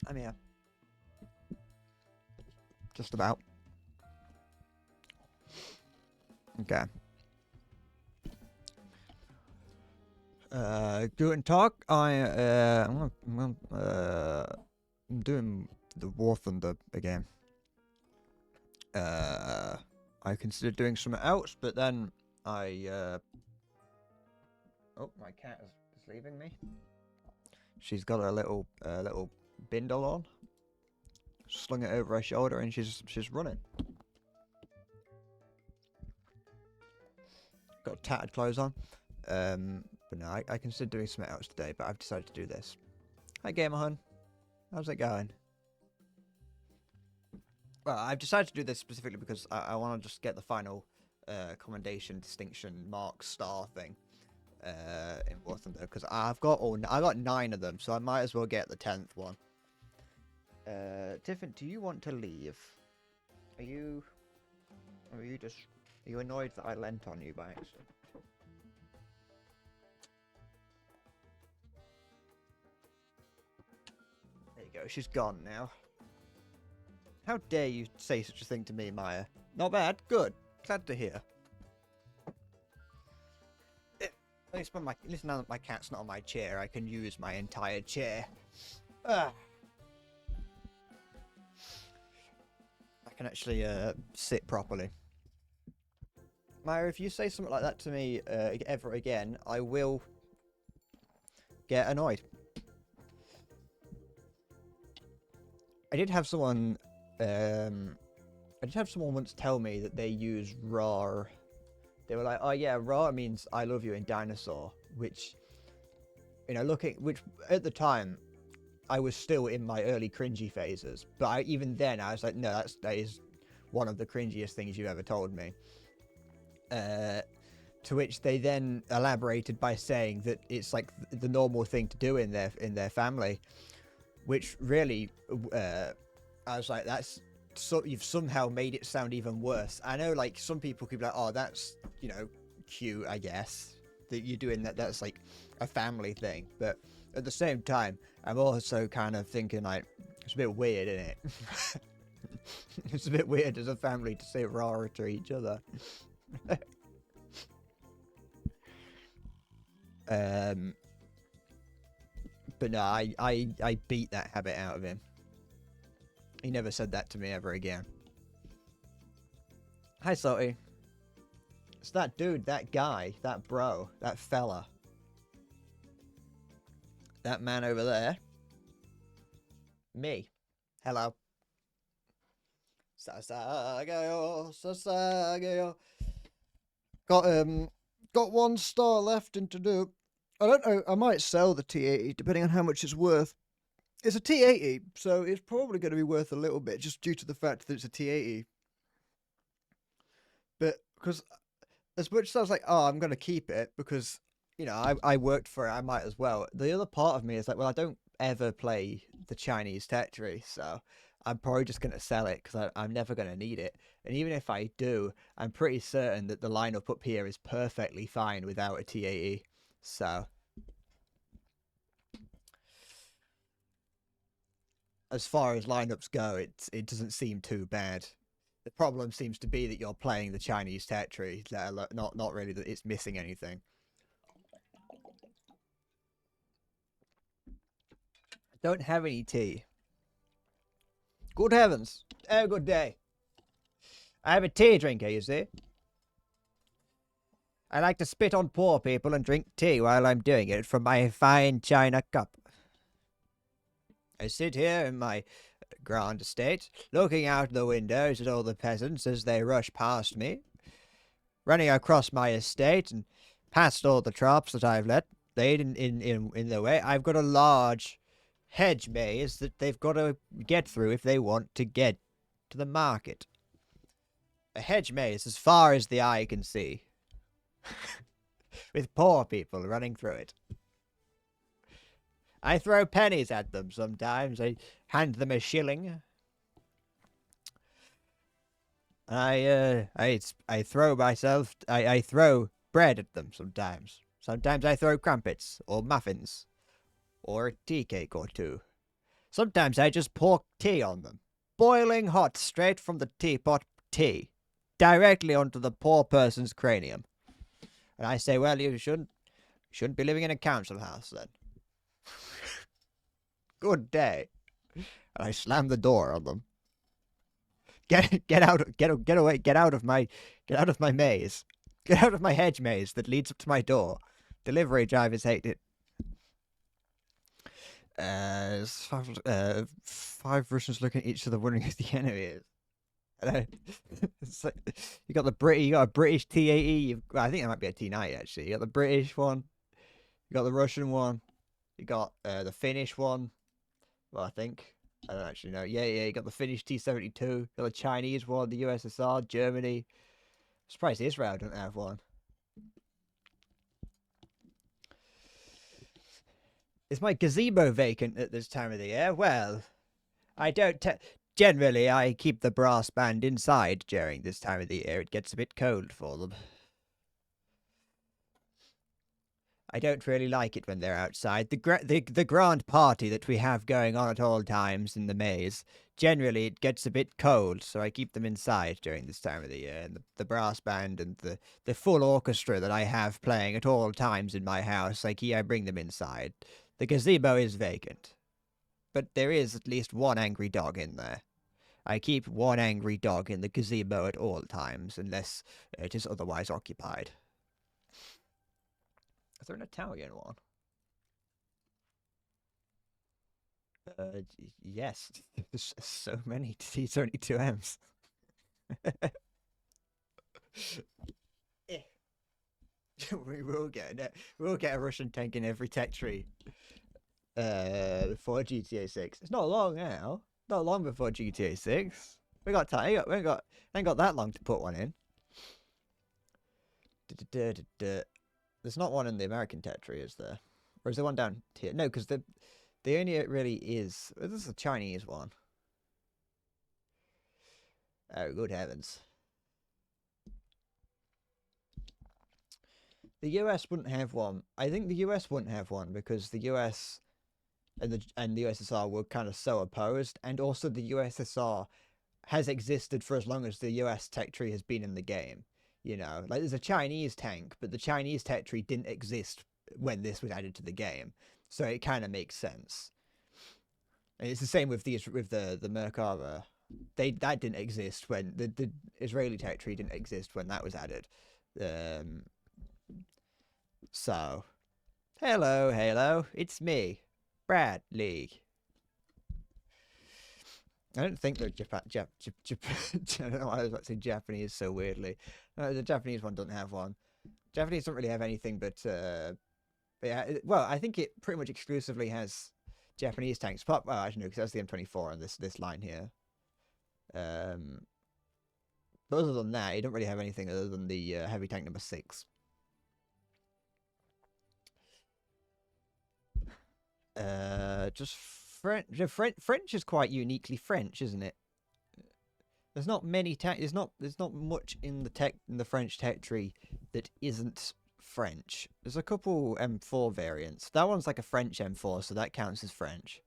I'm here. Just about. Okay. Guten Tag. I'm doing the War Thunder again. I considered doing something else, but then oh, my cat is leaving me. She's got a little bindle on, slung it over her shoulder, and she's running. Got tattered clothes on. But no, I considered doing something else today, but I've decided to do this. Hi, Gamer Hun. How's it going? Well, I've decided to do this specifically because I want to just get the final commendation, distinction, mark, star thing in War Thunder, because I got 9 of them, so I might as well get the 10th one. Tiffin, do you want to leave? Are you annoyed that I lent on you by accident? There you go, she's gone now. How dare you say such a thing to me, Maya? Not bad, good. Glad to hear. At least now that my cat's not on my chair, I can use my entire chair. I can actually sit properly. Maya, if you say something like that to me ever again, I will get annoyed. I did have someone once tell me that they use RAR. They were like, "Oh yeah, RAR means I love you in dinosaur," which, you know, which at the time I was still in my early cringy phases, but even then I was like, no, that is one of the cringiest things you've ever told me. To which they then elaborated by saying that it's like the normal thing to do in their family, which really, I was like, you've somehow made it sound even worse. I know, like, some people could be like, oh, that's, you know, cute, I guess, that you're doing that's like a family thing, but at the same time, I'm also kind of thinking, like, it's a bit weird, isn't it? It's a bit weird as a family to say rah to each other. But no, I beat that habit out of him. He never said that to me ever again. Hi, Salty. It's that dude, that guy, that bro, that fella. That man over there. Me. Hello. Sasageo, Sasageo. Got 1 star left and to do. I don't know, I might sell the T80 depending on how much it's worth. It's a T80, so it's probably going to be worth a little bit just due to the fact that it's a T80. But because as much as I was like, oh, I'm going to keep it because, you know, I worked for it, I might as well. The other part of me is like, well, I don't ever play the Chinese Tetris, so I'm probably just going to sell it because I'm never going to need it. And even if I do, I'm pretty certain that the lineup up here is perfectly fine without a T80. So as far as lineups go, it doesn't seem too bad. The problem seems to be that you're playing the Chinese Tetris, not really that it's missing anything. I don't have any tea. Good heavens. Oh, good day. I'm a tea drinker, you see. I like to spit on poor people and drink tea while I'm doing it from my fine china cup. I sit here in my grand estate, looking out the windows at all the peasants as they rush past me, running across my estate and past all the traps that I've laid in the way. I've got a large hedge maze that they've got to get through if they want to get to the market. A hedge maze as far as the eye can see. With poor people running through it. I throw pennies at them sometimes. I hand them a shilling. I throw myself. I throw bread at them sometimes. Sometimes I throw crumpets or muffins or a tea cake or two. Sometimes I just pour tea on them. Boiling hot, straight from the teapot tea. Directly onto the poor person's cranium. And I say, well, you shouldn't be living in a council house then. Good day. And I slam the door on them. Get away, get out of my maze. Get out of my hedge maze that leads up to my door. Delivery drivers hate it. Five Russians looking at each other, wondering who the enemy is. It's like, you got a British T80. I think that might be a T90 actually. You got the British one. You got the Russian one. You got the Finnish one. Well, I think. I don't actually know. Yeah. You got the Finnish T72. You got the Chinese one, the USSR, Germany. I'm surprised Israel don't have one. Is my gazebo vacant at this time of the year? Well, I don't. Generally, I keep the brass band inside during this time of the year. It gets a bit cold for them. I don't really like it when they're outside. The grand party that we have going on at all times in the maze, generally it gets a bit cold, so I keep them inside during this time of the year. And the brass band and the full orchestra that I have playing at all times in my house, I bring them inside. The gazebo is vacant, but there is at least one angry dog in there. I keep one angry dog in the gazebo at all times, unless it is otherwise occupied. Is there an Italian one? Yes. There's so many T72Ms. we will get a Russian tank in every tech tree. Before GTA 6. It's not long now. Not long before GTA 6. We got time. We ain't got that long to put one in. There's not one in the American tech tree, is there? Or is there one down here? No, because the only it really is. This is a Chinese one. Oh, good heavens. The US wouldn't have one. I think the US wouldn't have one because the US and the USSR were kind of so opposed, and also the USSR has existed for as long as the US tech tree has been in the game. You know, like there's a Chinese tank, but the Chinese tech tree didn't exist when this was added to the game, so it kind of makes sense. And it's the same with the Merkava. That didn't exist when the Israeli tech tree didn't exist when that was added. So, hello, it's me, Bradley. I don't think they're Japan. I don't know why I was about to say Japanese so weirdly. No, the Japanese one doesn't have one. Japanese don't really have anything but yeah. Well, I think it pretty much exclusively has Japanese tanks. Well, actually, no, because that's the M24 on this line here. But other than that, you don't really have anything other than the heavy tank number 6. Just French. French is quite uniquely French, isn't it? There's not many there's not much in the French tech tree that isn't French. There's a couple M4 variants. That one's like a French M4, so that counts as French.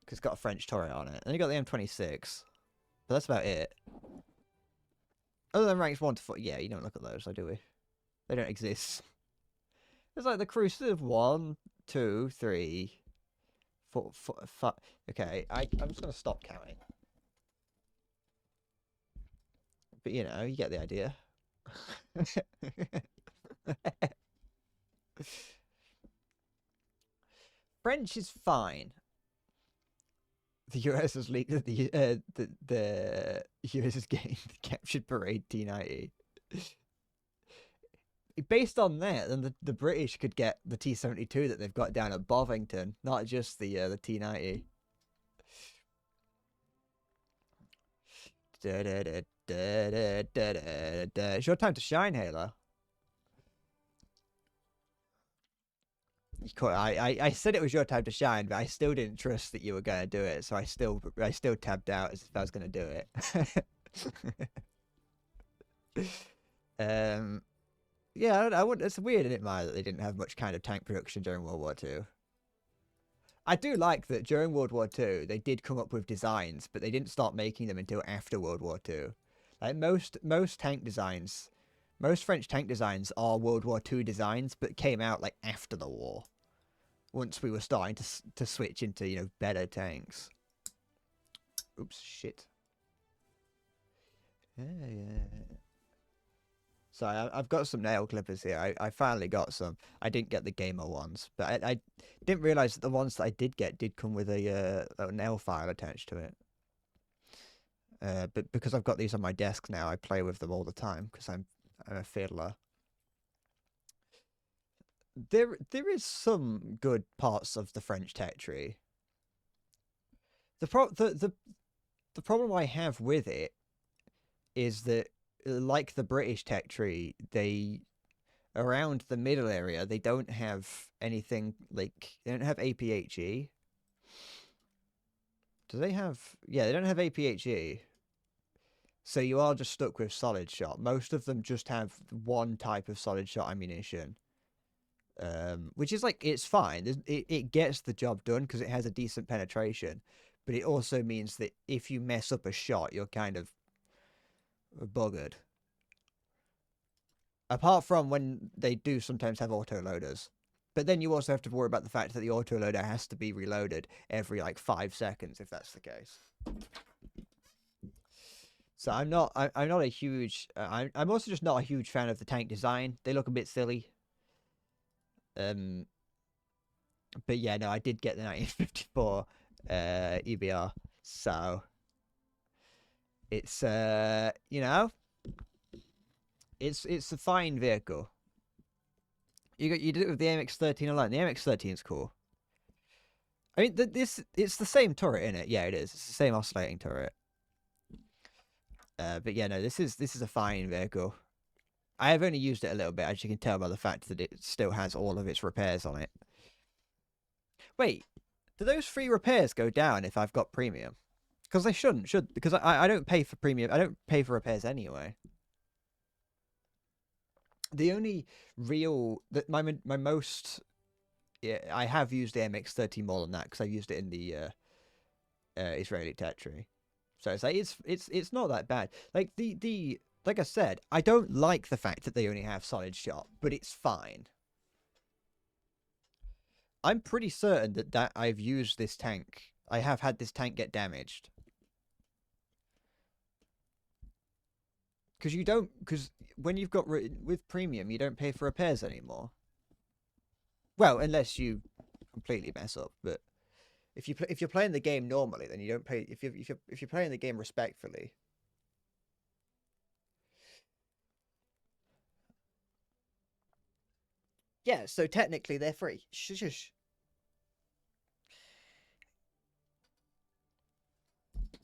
Because it's got a French turret on it. And you got the M26. But that's about it. Other than ranks 1 to 4. Yeah, you don't look at those, do we? They don't exist. There's like the Crucible 1, 2, 3, 4, 5. Okay, I'm just going to stop counting. But you know, you get the idea. French is fine. The US has leaked that the US has gained the captured parade T90. Based on that, then the British could get the T72 that they've got down at Bovington, not just the T90. It's your time to shine, Halo. I said it was your time to shine, but I still didn't trust that you were going to do it, so I still tabbed out as if I was going to do it. Yeah, I would. It's weird in it, that they didn't have much kind of tank production during World War II. I do like that during World War II they did come up with designs, but they didn't start making them until after World War II. Like most tank designs, most French tank designs are World War II designs, but came out like after the war. Once we were starting to switch into better tanks. Oops, shit. Yeah. So I've got some nail clippers here. I finally got some. I didn't get the gamer ones, but I didn't realize that the ones that I did get did come with a nail file attached to it. But because I've got these on my desk now, I play with them all the time because I'm a fiddler. There is some good parts of the French tech tree. The problem I have with it is that, like the British tech tree, they around the middle area they don't have anything like they don't have APHE. Do they have? Yeah, they don't have APHE. So you are just stuck with solid shot. Most of them just have one type of solid shot ammunition, which is like it's fine. It gets the job done because it has a decent penetration, but it also means that if you mess up a shot, you're kind of buggered. Apart from when they do sometimes have autoloaders. But then you also have to worry about the fact that the autoloader has to be reloaded every like 5 seconds if that's the case. So I'm not a huge I'm also just not a huge fan of the tank design. They look a bit silly. But yeah, no, I did get the 1954 EBR. So it's it's a fine vehicle. You did it with the AMX-13 alone. The AMX-13 is cool. I mean, it's the same turret in it. Yeah, it is. It's the same oscillating turret. But yeah, no, this is a fine vehicle. I have only used it a little bit, as you can tell by the fact that it still has all of its repairs on it. Wait, do those free repairs go down if I've got premium? Because they shouldn't, because I don't pay for premium. I don't pay for repairs anyway. The only real that my most I have used the MX-13 more than that because I used it in the Israeli tech tree. So it's like it's not that bad. Like like I said, I don't like the fact that they only have solid shot, but it's fine. I'm pretty certain that I've used this tank. I have had this tank get damaged. Because when you've got with premium, you don't pay for repairs anymore. Well, unless you completely mess up. But if you're playing the game normally, then you don't pay. If you're playing the game respectfully. Yeah, so technically they're free. Shush.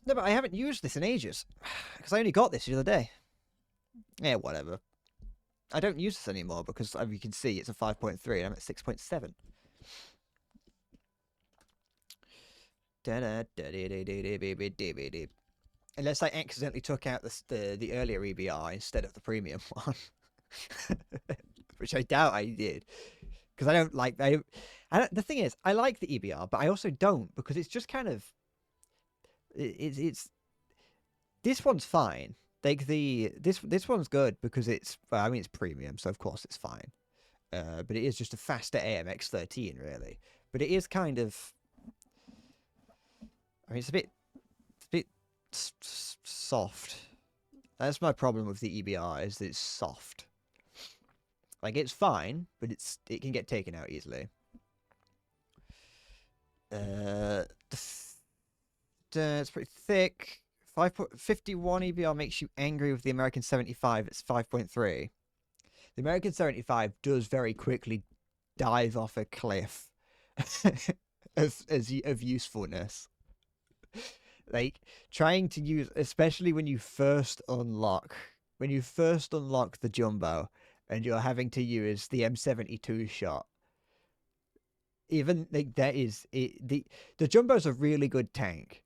No, but I haven't used this in ages because I only got this the other day. Yeah, whatever. I don't use this anymore because, as you can see, it's a 5.3 and I'm at 6.7. Unless I accidentally took out the earlier EBR instead of the premium one. Which I doubt I did. Because I don't like... the thing is, I like the EBR, but I also don't because it's just kind of... It's this one's fine. Like this one's good because it's it's premium, so of course it's fine. But it is just a faster AMX-13 really. But it is kind of it's a bit soft. That's my problem with the EBR is that it's soft. Like it's fine, but it can get taken out easily. It's pretty thick. 5.51 EBR makes you angry with the American 75. It's 5.3. The American 75 does very quickly dive off a cliff of usefulness. Like trying to use, especially when you first unlock the jumbo, and you're having to use the M72 shot. Even like that is the jumbo's a really good tank.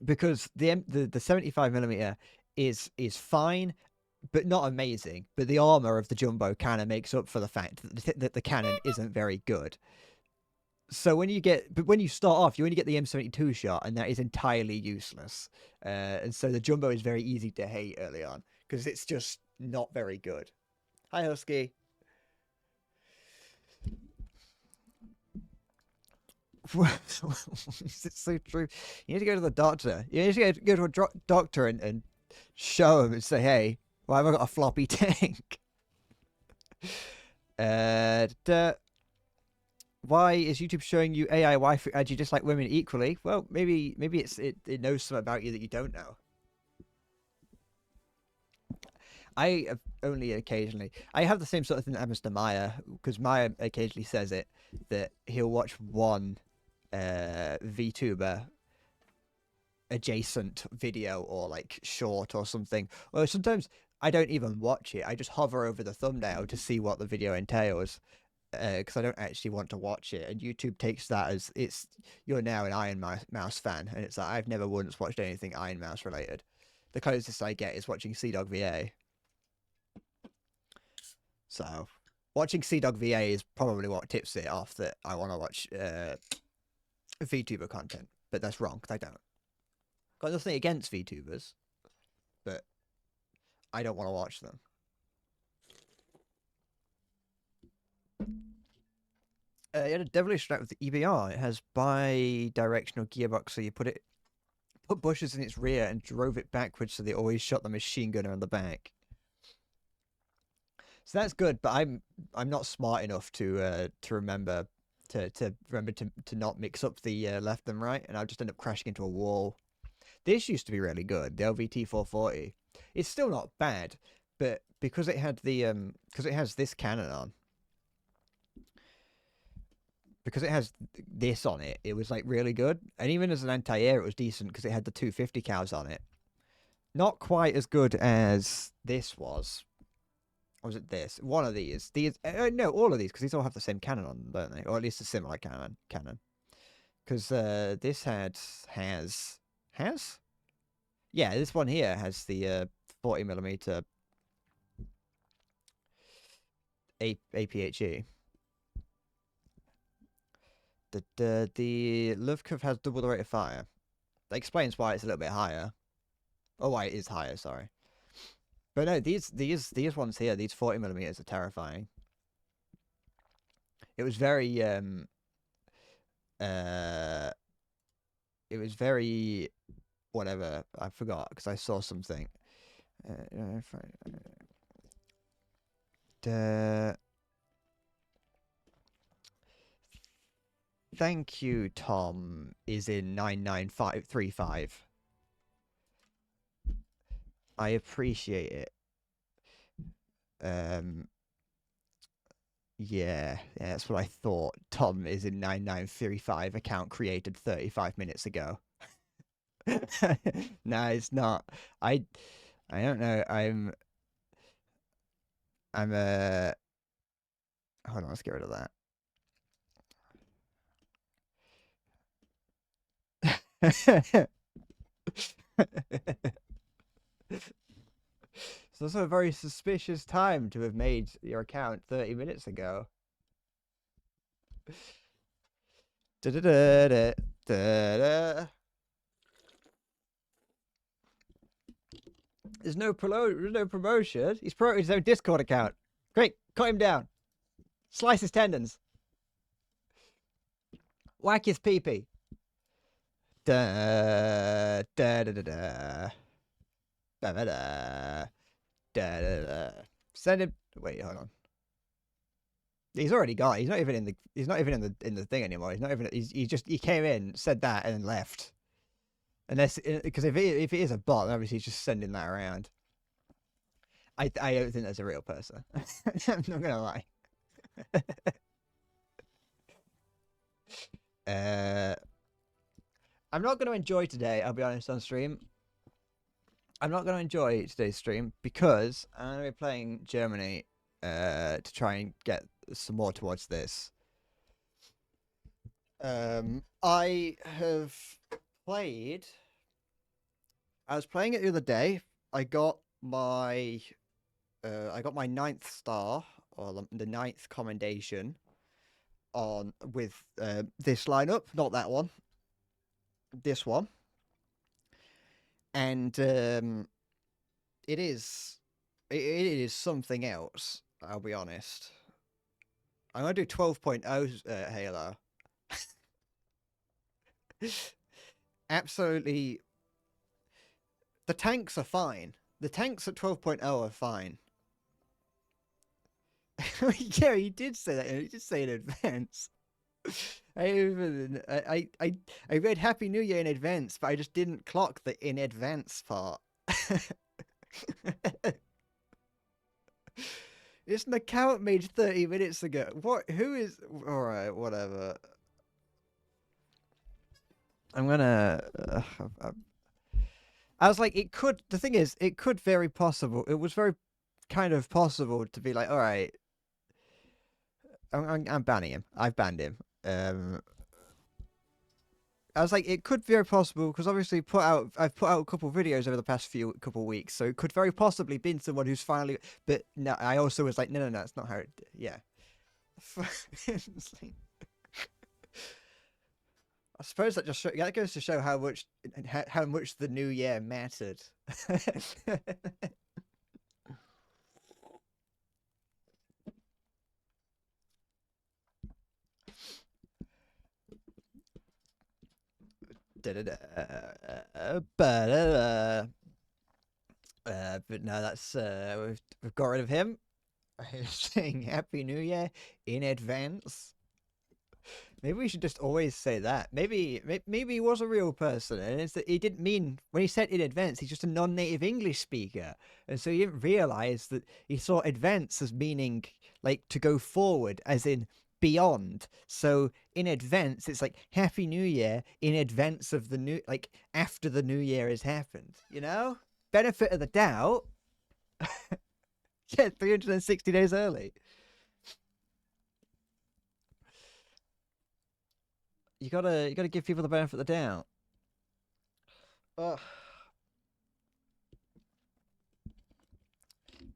Because the 75mm is fine, but not amazing. But the armor of the jumbo kind of makes up for the fact that the cannon isn't very good. So when you start off, you only get the M72 shot, and that is entirely useless. And so the jumbo is very easy to hate early on because it's just not very good. Hi, Husky. It's so true. You need to go to the doctor. You need to go to a doctor and show him and say, "Hey, why have I got a floppy tank?" Why is YouTube showing you AI waifu as you dislike women equally? Well, maybe it knows something about you that you don't know. I only occasionally. I have the same sort of thing that happens to Maya because Maya occasionally says it that he'll watch one VTuber adjacent video or like short or something. Or sometimes I don't even watch it. I just hover over the thumbnail to see what the video entails because I don't actually want to watch it. And YouTube takes that as you're now an Iron Mouse fan, and it's like I've never once watched anything Iron Mouse related. The closest I get is watching CDawg VA. So watching CDawg VA is probably what tips it off that I want to watch VTuber content, but that's wrong because I don't. Got nothing against VTubers, but I don't want to watch them. You had a devilish strat with the EBR. It has bi-directional gearbox, so you put bushes in its rear and drove it backwards, so they always shot the machine gunner on the back. So that's good, but I'm not smart enough to remember to not mix up the left and right, and I'll just end up crashing into a wall. This used to be really good, the LVT 440. It's still not bad, but because it had the because it has this cannon on, because it has this on it, it was like really good. And even as an anti-air, it was decent because it had the 250 cals on it. Not quite as good as this was. Or was it this? One of these. No, all of these, because these all have the same cannon on them, don't they? Or at least a similar cannon. Because this has. Yeah, this one here has the 40mm APHE. The Lufkov has double the rate of fire. That explains why it's a little bit higher. Oh, why it is higher, sorry. But no, these ones here, these 40mm are terrifying. It was very it was very whatever, I forgot because I saw something. Thank you, Tom is in 99535. I appreciate it. Yeah, that's what I thought. Tom is in 9935, account created 35 minutes ago. No, it's not. I don't know. I'm hold on, let's get rid of that. It's also a very suspicious time to have made your account 30 minutes ago. There's no promotion. He's promoted his own Discord account. Great, cut him down. Slice his tendons. Whack his pee-pee. Da da da da da. Da da da. Da da da. Send him. Wait, hold on. He's already gone. He's not even in the. He's not even in the thing anymore. He's not even. He came in, said that, and then left. Unless because if it is a bot, then obviously he's just sending that around. I don't think that's a real person. I'm not gonna lie. I'm not gonna enjoy today. I'll be honest on stream. I'm not gonna enjoy today's stream because I'm gonna be playing Germany to try and get some more towards this. I have played. I was playing it the other day. I got my 9th star or the 9th commendation. on with this lineup, not that one, this one, and it is something else. I'll be honest. I'm gonna do 12.0 Halo. Absolutely, the tanks are fine. The tanks at 12.0 are fine. Yeah, he did say that. He did say in advance. I read Happy New Year in advance, but I just didn't clock the in advance part. It's an account made 30 minutes ago. What? Who is? All right, whatever. I'm gonna. I was like, it could. The thing is, it could very possible. It was very kind of possible to be like, all right, I'm banning him. I've banned him. I was like, it could be very possible because obviously I've put out a couple of videos over the past couple of weeks, so it could very possibly been someone who's finally. But no, I also was like, no, it's not how it. Yeah. I suppose that that goes to show how much the new year mattered. But no, that's we've got rid of him. Saying Happy New Year in advance. Maybe we should just always say that. Maybe he was a real person, and it's that he didn't mean when he said in advance. He's just a non-native English speaker, and so he didn't realize that he saw advance as meaning like to go forward, as in beyond. So in advance, it's like Happy New Year in advance of the new, like after the new year has happened. You know, benefit of the doubt. Yeah, 360 days early. You gotta give people the benefit of the doubt. Ugh.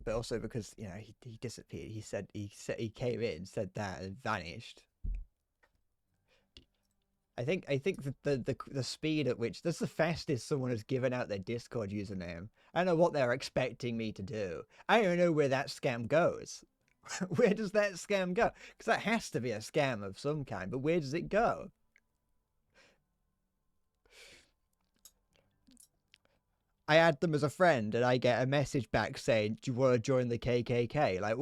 But also because he disappeared. He came in, said that, and vanished. I think the speed at which that's the fastest someone has given out their Discord username. I don't know what they're expecting me to do. I don't know where that scam goes. Where does that scam go? Because that has to be a scam of some kind. But where does it go? I add them as a friend, and I get a message back saying, "Do you want to join the KKK?" Like,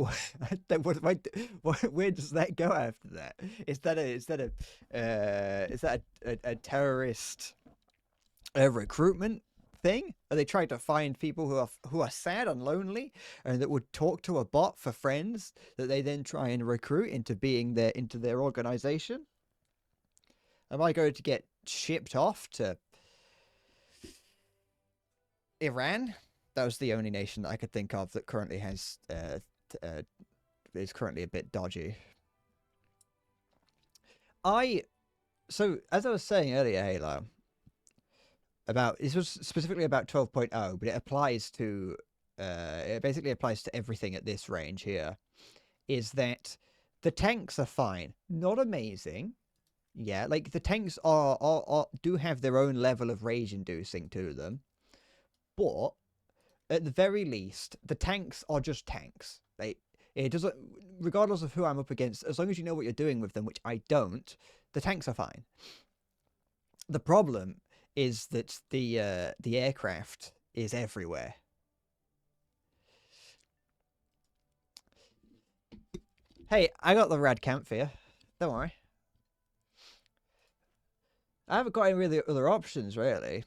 where does that go after that? Is that a terrorist recruitment thing? Are they trying to find people who are sad and lonely, and that would talk to a bot for friends that they then try and recruit into their organization? Am I going to get shipped off to Iran? That was the only nation that I could think of that currently has is currently a bit dodgy. So as I was saying earlier, Halo, about this was specifically about 12.0, but it applies to it basically applies to everything at this range here. Is that the tanks are fine, not amazing. Yeah, like the tanks do have their own level of rage inducing to them. But at the very least, the tanks are just tanks. It doesn't, regardless of who I'm up against, as long as you know what you're doing with them, which I don't, the tanks are fine. The problem is that the aircraft is everywhere. Hey, I got the rad camp for you. Don't worry. I haven't got any really other options, really.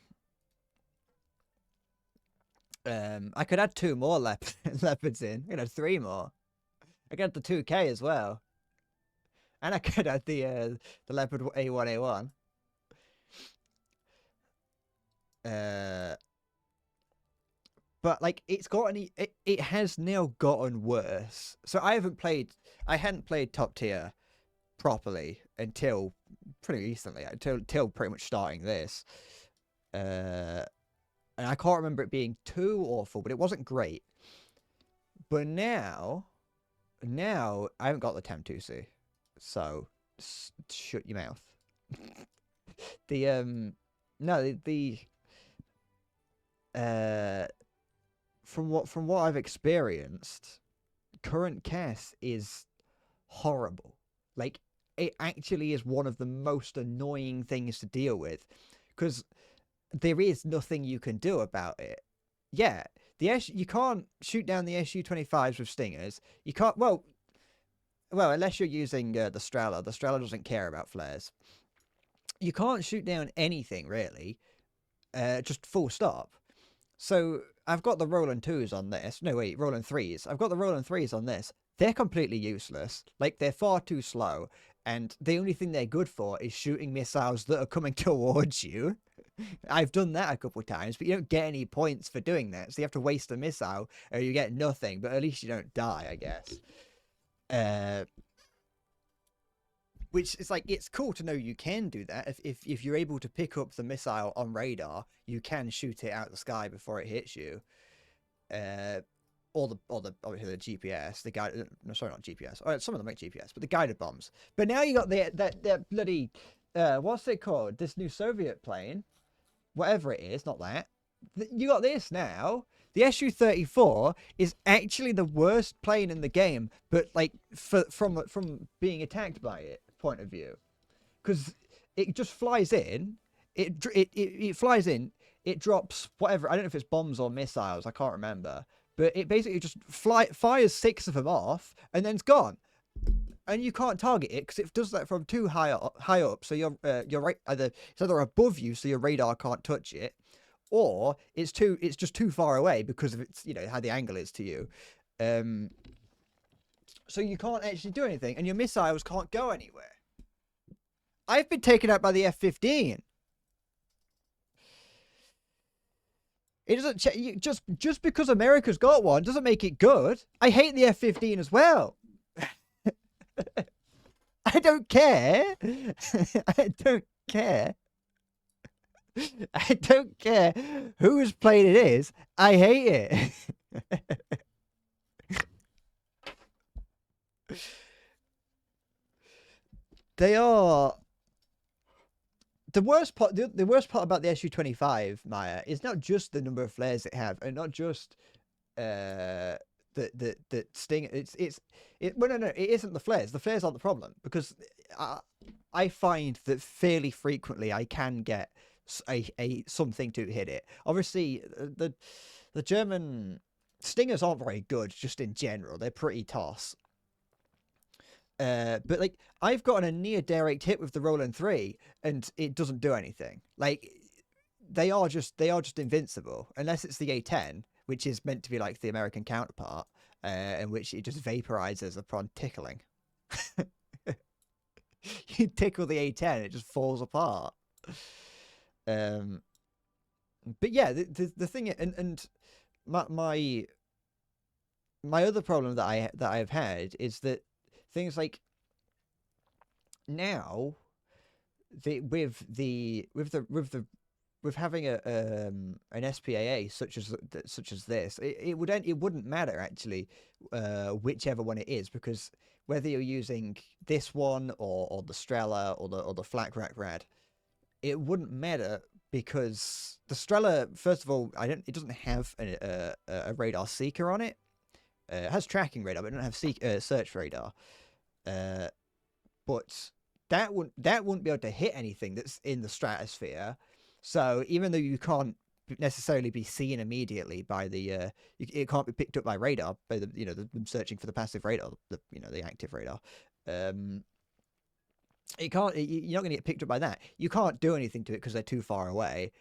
I could add 2 more leopards in. I could add 3 more. I could add the 2K as well. And I could add the leopard A1A1. But like it has now gotten worse. So I hadn't played top tier properly until pretty recently, until pretty much starting this. And I can't remember it being too awful, but it wasn't great. But now I haven't got the Tem2C, so Shut your mouth. The no the from what I've experienced, current CAS is horrible. Like, it actually is one of the most annoying things to deal with, because there is nothing you can do about it. Yeah, you can't shoot down the Su-25s with Stingers. You can't. Well, unless you're using the Strela. The Strela doesn't care about flares. You can't shoot down anything really. Just full stop. So I've got the Roland 2s on this. No, wait, Roland 3s. I've got the Roland 3s on this. They're completely useless. Like, they're far too slow. And the only thing they're good for is shooting missiles that are coming towards you. I've done that a couple of times, but you don't get any points for doing that. So you have to waste a missile, or you get nothing. But at least you don't die, I guess. Which is like, it's cool to know you can do that. If you're able to pick up the missile on radar, you can shoot it out the sky before it hits you. Or the obviously the GPS, the guided, no, sorry, not GPS. Oh, some of them make GPS, but the guided bombs. But now you got that bloody what's it called? This new Soviet plane, whatever it is, not that. You got this now. The Su-34 is actually the worst plane in the game, but like from being attacked by it point of view, because it just flies in. It flies in. It drops whatever. I don't know if it's bombs or missiles. I can't remember. But it basically just fires 6 of them off, and then it's gone. And you can't target it because it does that from too high up. So you're right. It's either above you, so your radar can't touch it, or it's just too far away because of its, how the angle is to you. So you can't actually do anything, and your missiles can't go anywhere. I've been taken out by the F-15. It doesn't just because America's got one doesn't make it good. I hate the F-15 as well. I don't care. I don't care. I don't care whose plane it is. I hate it. They are the worst part. The worst part about the Su-25, Maya, is not just the number of flares it have, and not just the Sting. Well, no, it isn't the flares. The flares aren't the problem, because I find that fairly frequently I can get a something to hit it. Obviously, the German Stingers aren't very good just in general. They're pretty toss. But like, I've gotten a near direct hit with the Roland 3 and it doesn't do anything. Like, they are just invincible, unless it's the A-10, which is meant to be like the American counterpart, in which it just vaporizes upon tickling. You tickle the A-10, it just falls apart. But yeah, the thing, and my other problem that I've had is that things like now, with having an SPAA such as this, it wouldn't matter actually, whichever one it is, because whether you're using this one or the Strela or the Flak Rak Rad, it wouldn't matter, because the Strela, first of all, it doesn't have a radar seeker on it. It has tracking radar, but it doesn't have search radar. But that wouldn't be able to hit anything that's in the stratosphere. So even though you can't necessarily be seen immediately by the it can't be picked up by radar, by them searching for the passive radar, the active radar. It can't. You're not going to get picked up by that. You can't do anything to it because they're too far away.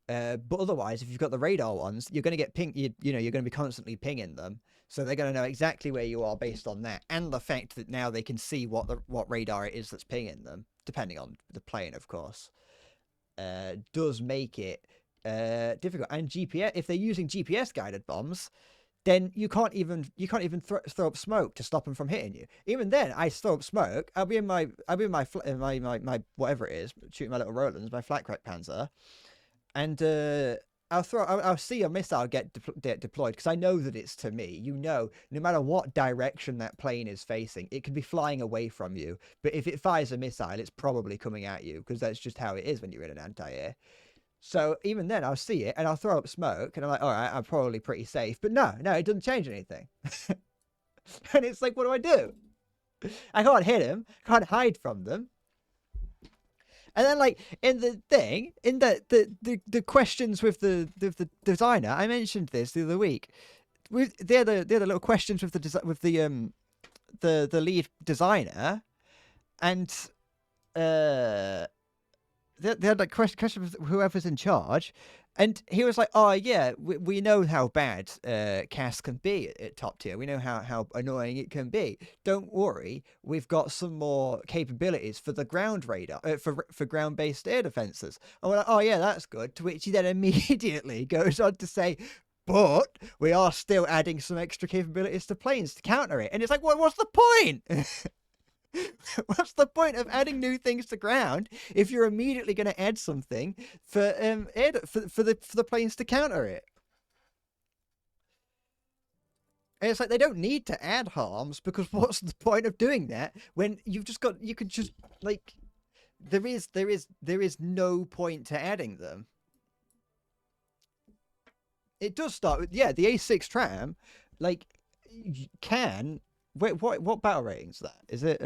But otherwise, if you've got the radar ones, you're going to get ping. You're going to be constantly pinging them, so they're going to know exactly where you are based on that, and the fact that now they can see what radar it is that's pinging them, depending on the plane, of course. Does make it difficult. And GPS, if they're using GPS guided bombs, then you can't even throw up smoke to stop them from hitting you. Even then, I throw up smoke. I'll be in my whatever it is, shooting my little Rolands, my Flak Rak Panzer. And I'll see a missile get deployed because I know that it's to me. You know, no matter what direction that plane is facing, it could be flying away from you. But if it fires a missile, it's probably coming at you because that's just how it is when you're in an anti-air. So even then, I'll see it and I'll throw up smoke and I'm like, all right, I'm probably pretty safe. But no, it doesn't change anything. And it's like, what do I do? I can't hit them, can't hide from them. And then, like in the thing, in the questions with the designer, I mentioned this the other week. With the other little questions with the lead designer, and they had like questions with whoever's in charge, and he was like, "Oh yeah, we know how bad CAS can be at top tier. We know how annoying it can be. Don't worry, we've got some more capabilities for the ground radar, for ground based air defenses." And we're like, "Oh yeah, that's good." To which he then immediately goes on to say, "But we are still adding some extra capabilities to planes to counter it." And it's like, what's the point? What's the point of adding new things to ground if you're immediately going to add something for for the planes to counter it? And it's like they don't need to add harms because what's the point of doing that when you could just like there is no point to adding them. It does start with the A6 tram, like can wait what battle rating is that? Is it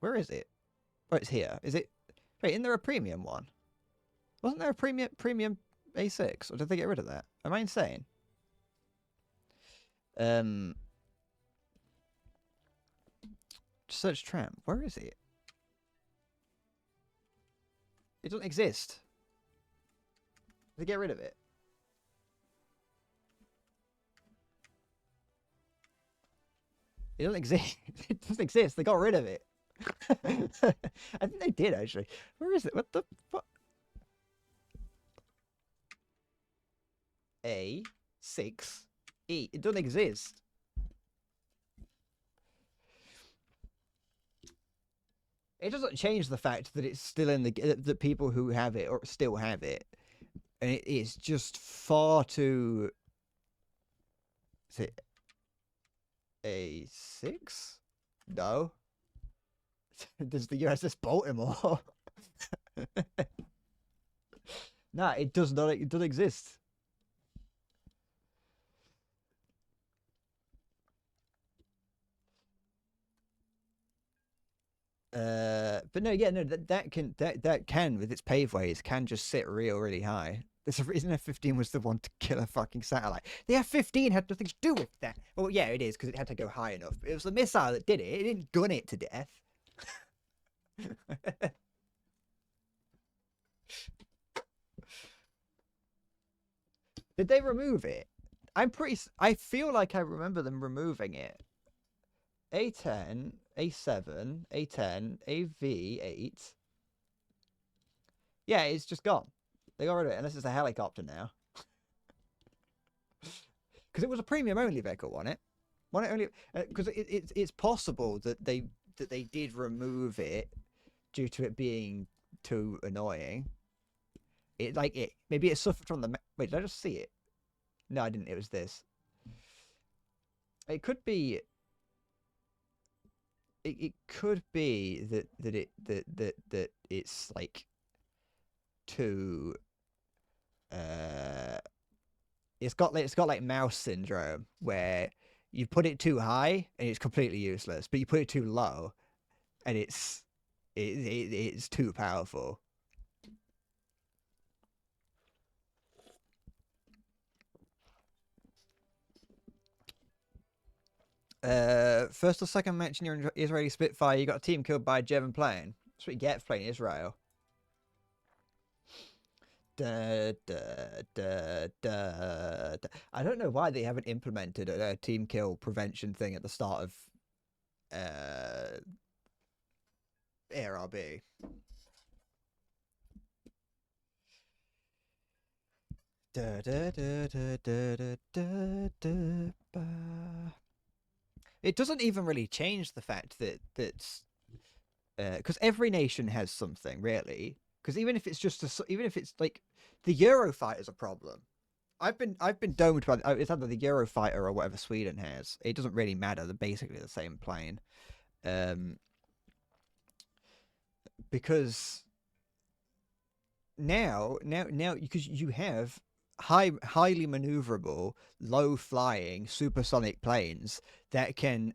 where is it? Oh, it's here. Is it? Wait, isn't there a premium one? Wasn't there a premium A6, or did they get rid of that? Am I insane? Search tram. Where is it? It doesn't exist. They get rid of it. It doesn't exist. It doesn't exist. They got rid of it. I think they did actually. Where is it? What the fuck? A6E. It doesn't exist. It doesn't change the fact that it's still in the people who have it or still have it, and it is just far too. Is it A6? No. There's the USS Baltimore. No, it does not. It doesn't exist. But no, yeah, no, that can with its paveways can just sit really high. There's a reason F-15 was the one to kill a fucking satellite. The F-15 had nothing to do with that. Well, yeah, it is because it had to go high enough. It was the missile that did it. It didn't gun it to death. Did they remove it? I feel like I remember them removing it. A10, A7, A10, AV8. Yeah, it's just gone. They got rid of it, unless it's a helicopter now. Because it was a premium only vehicle, wasn't it? Wasn't it only? Because it's possible that they did remove it due to it being too annoying. Maybe it suffered from the. Wait, did I just see it? No, I didn't. It was this. It could be. It could be that it's like too. It's got like mouse syndrome where you put it too high and it's completely useless, but you put it too low and it's too powerful. First or second match in your Israeli Spitfire, you got a team killed by a German plane. That's what you get for playing Israel. I don't know why they haven't implemented a team kill prevention thing at the start of ARB. It doesn't even really change the fact that because every nation has something really. Because even if it's just even if it's like the Eurofighter's a problem. I've been domed by it's either the Eurofighter or whatever Sweden has. It doesn't really matter. They're basically the same plane. Um, because now because you have highly maneuverable, low flying supersonic planes that can,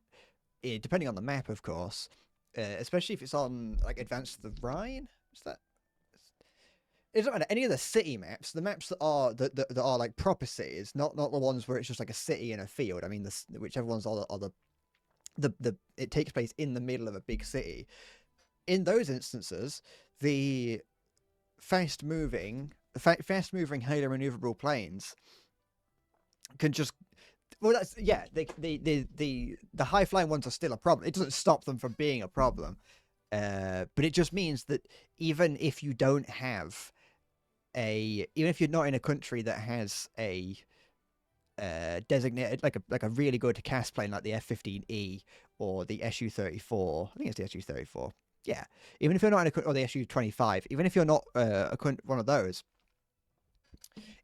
depending on the map, of course, especially if it's on like Advanced the Rhine. Is that? It doesn't matter. Any of the city maps, the maps that are like proper cities, not the ones where it's just like a city and a field. I mean, whichever ones are the it takes place in the middle of a big city. In those instances, the fast moving, highly maneuverable planes can just. Well, that's yeah. The high flying ones are still a problem. It doesn't stop them from being a problem, but it just means that even if you don't have even if you're not in a country that has a designated like a really good CAS plane like the F-15E or the Su-34, I think it's the Su-34. Yeah, even if you're not in a or the Su-25, even if you're not one of those,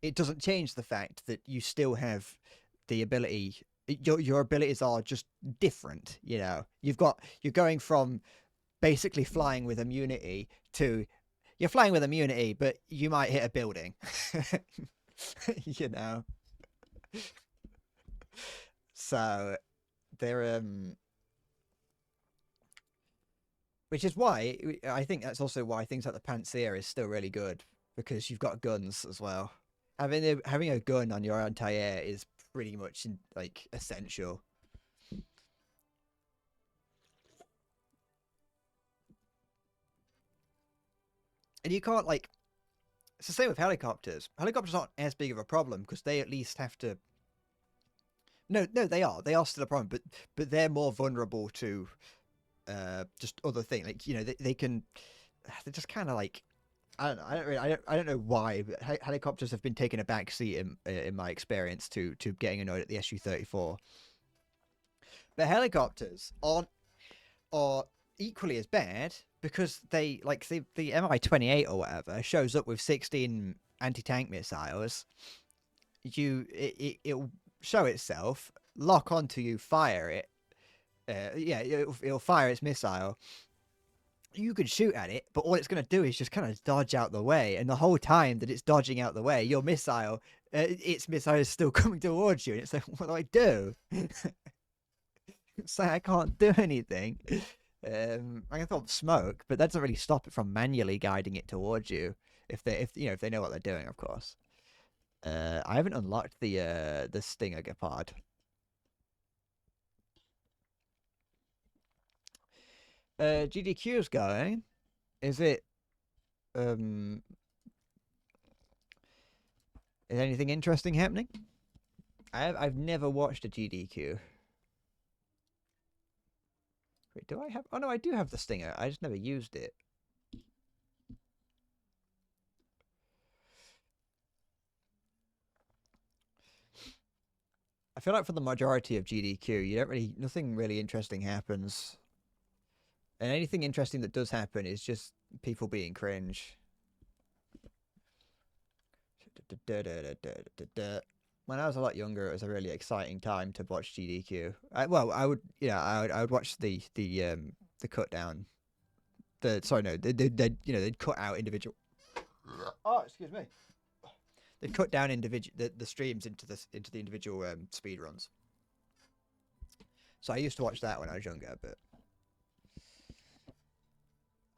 it doesn't change the fact that you still have the ability. Your abilities are just different. You know, you're going from basically flying with immunity to you're flying with immunity, but you might hit a building. You know. So they're which is why I think that's also why things like the Panzer is still really good, because you've got guns as well. Having a gun on your anti-air is pretty much like essential. And you can't like it's the same with helicopters. Helicopters aren't as big of a problem because they at least have to. No, they are. They are still a problem, but they're more vulnerable to just other things. Like you know, they can. They're just kind of like I don't know. I don't know why, but helicopters have been taking a back seat in my experience to getting annoyed at the Su-34. But helicopters are equally as bad because they like the Mi-28 or whatever shows up with 16 anti-tank missiles. It'll show itself, lock onto you, fire it. Yeah, it'll fire its missile. You can shoot at it, but all it's going to do is just kind of dodge out the way. And the whole time that it's dodging out the way, its missile is still coming towards you. And it's like, what do I do? It's like I can't do anything. I can throw smoke, but that doesn't really stop it from manually guiding it towards you. If they know what they're doing, of course. I haven't unlocked the Stinger Gepard. GDQ's going. Is it? Is anything interesting happening? I've never watched a GDQ. Wait, do I have? Oh no, I do have the Stinger. I just never used it. I feel like for the majority of GDQ, nothing really interesting happens. And anything interesting that does happen is just people being cringe. When I was a lot younger, it was a really exciting time to watch GDQ. I would watch the cut down. They'd cut out individual. Oh, excuse me. They'd cut down the streams into the individual speed runs. So I used to watch that when I was younger, but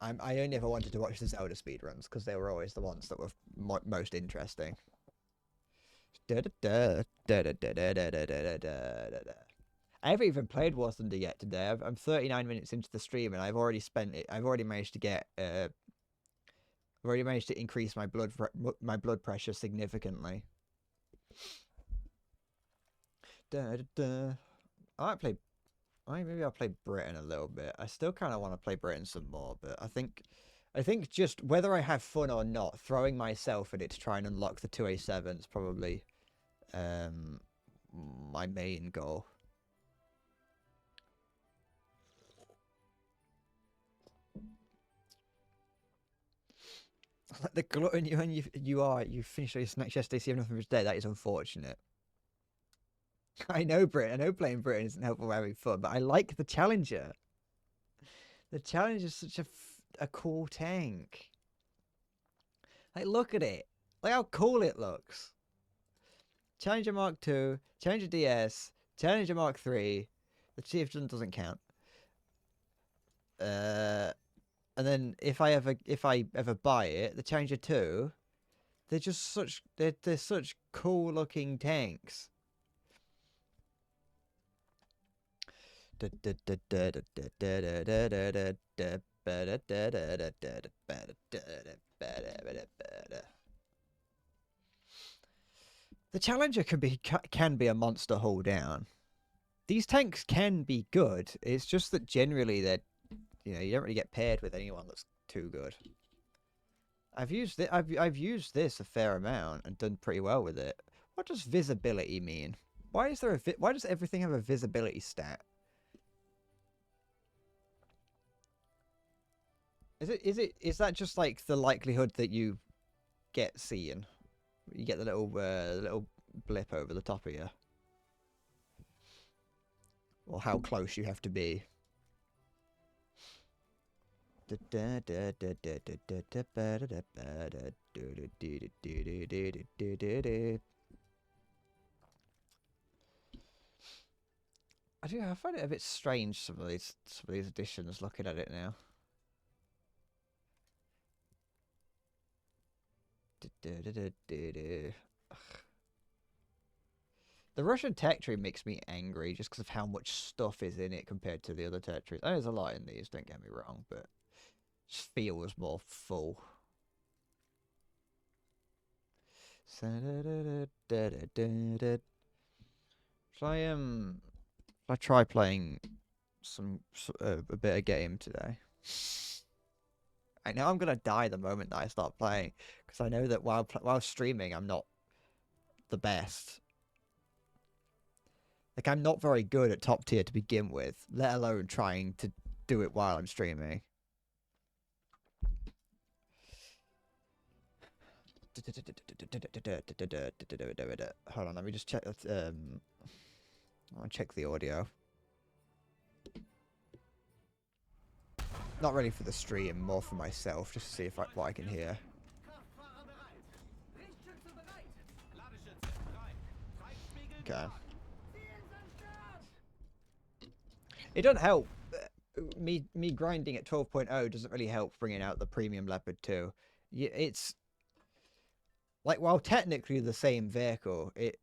I only ever wanted to watch the Zelda speedruns because they were always the ones that were most interesting. I haven't even played War Thunder yet today. I'm 39 minutes into the stream and I've already spent it. I've already managed to get. I've already managed to increase my blood pressure significantly. I might play. Maybe I'll play Britain a little bit. I still kind of want to play Britain some more, but I think just whether I have fun or not, throwing myself at it to try and unlock the 2A7 is probably my main goal. The glutton you finish all your snacks yesterday, so you have nothing for today. That is unfortunate. I know Britain. I know playing Britain isn't helpful for having fun, but I like the Challenger. The Challenger is such a cool tank. Like, look at it. Look how cool it looks. Challenger Mark II, Challenger DS, Challenger Mark III. The Chieftain doesn't count. And then if I ever buy it, the Challenger 2, they're just such they're such cool looking tanks. The Challenger can be a monster haul down. These tanks can be good. It's just that generally they're, you don't really get paired with anyone that's too good. I've used this a fair amount and done pretty well with it. What does visibility mean? Why does everything have a visibility stat? Is that just like the likelihood that you get seen? You get the little blip over the top of you, or how close you have to be. I find it a bit strange, some of these editions, looking at it now. The Russian tech tree makes me angry just because of how much stuff is in it compared to the other tech trees. There's a lot in these, don't get me wrong, but it just feels more full. Shall I try playing a bit of game today? I know I'm gonna die the moment that I start playing, because I know that while streaming I'm not the best. Like, I'm not very good at top tier to begin with, let alone trying to do it while I'm streaming. Hold on, let me just check. I'll check the audio. Not really for the stream, more for myself, just to see what I can hear. Okay. It doesn't help. Me grinding at 12.0 doesn't really help bringing out the premium Leopard 2. It's like, while technically the same vehicle, it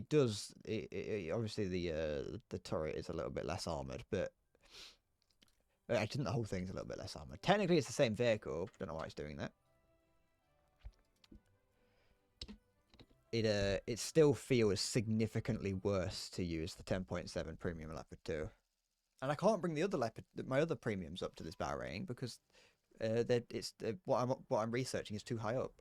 does obviously the turret is a little bit less armored, but I think the whole thing's a little bit less armored. Technically it's the same vehicle. Don't know why it's doing that. It still feels significantly worse to use the 10.7 premium Leopard 2. And I can't bring my other premiums up to this battle rating because what I'm researching is too high up.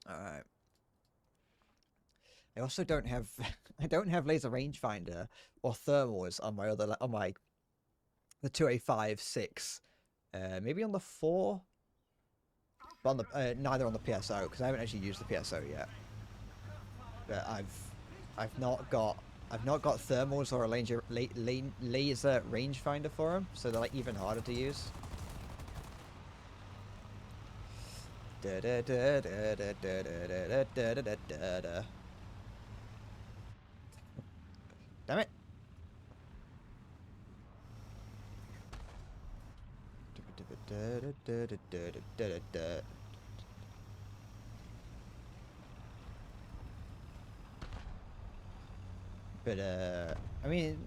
All right. I also don't have laser rangefinder or thermals on the 2A5, 6, maybe on the 4, but on the neither on the PSO, because I haven't actually used the PSO yet. But I've not got thermals or a laser rangefinder for them, so they're like even harder to use. Damn it. But I mean,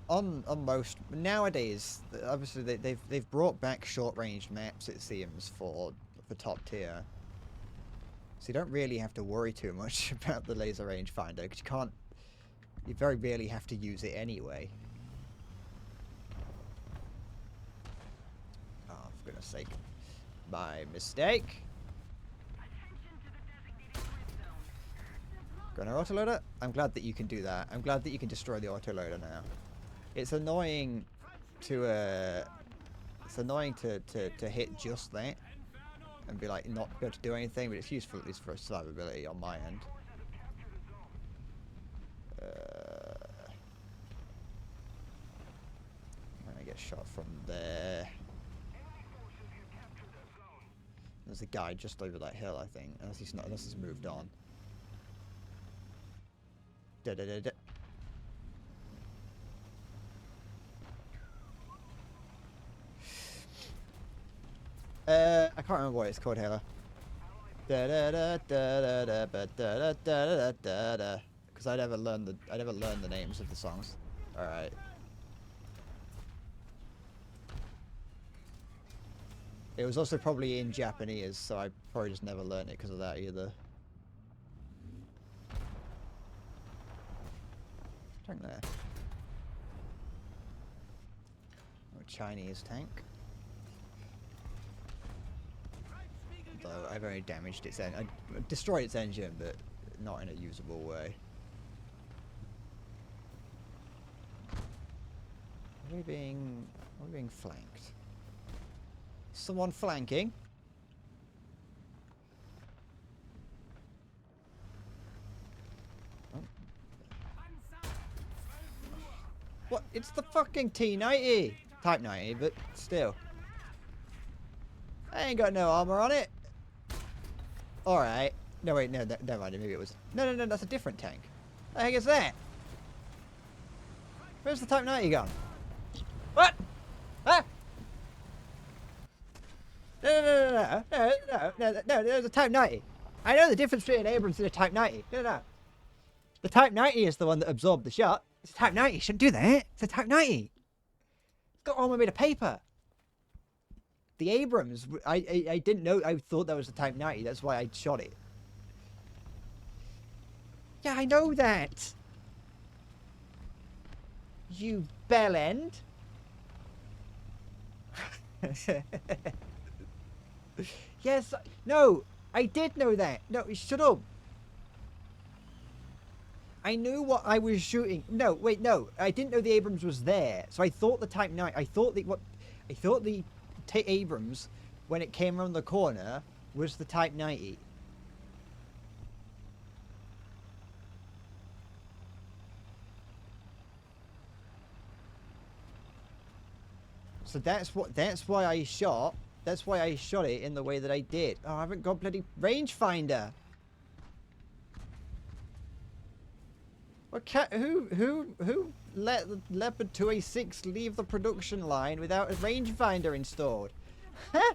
on most nowadays, obviously they've brought back short range maps, it seems, for top tier. So you don't really have to worry too much about the laser rangefinder, because you very rarely have to use it anyway. Oh, for goodness sake. My mistake. Gunner autoloader? I'm glad that you can do that. I'm glad that you can destroy the autoloader now. It's annoying it's annoying to hit just that and be like not be able to do anything, but it's useful at least for survivability on my end. I get shot from there. There's a guy just over that hill, I think, unless he's moved on. Da da da da. I can't remember what it's called, Halo. Da da da da da da da da da da. Because I never learned the names of the songs. All right. It was also probably in Japanese, so I probably just never learned it because of that either. Tank there. Oh, Chinese tank. Though I've only damaged its engine. I destroyed its engine, but not in a usable way. Are we being flanked? Someone flanking? Oh. What? It's the fucking T90! Type 90, but still. I ain't got no armor on it. Alright. No, wait, no, never mind. Maybe it was... No, that's a different tank. The heck is that? Where's the Type 90 gone? What? Ah! No, there's a Type 90. I know the difference between an Abrams and a Type 90. No. The Type 90 is the one that absorbed the shot. It's a Type 90. You shouldn't do that. It's a Type 90. It's got armor made of paper. The Abrams, I didn't know. I thought that was a Type 90. That's why I shot it. Yeah, I know that. You bellend. Yes. No, I did know that. No, shut up. I knew what I was shooting. No, wait, no. I didn't know the Abrams was there. So I thought the Type 90. I thought the Abrams, when it came around the corner, was the Type 90. So that's why I shot it in the way that I did. Oh, I haven't got bloody rangefinder. What who let the Leopard 2A6 leave the production line without a rangefinder installed? Huh?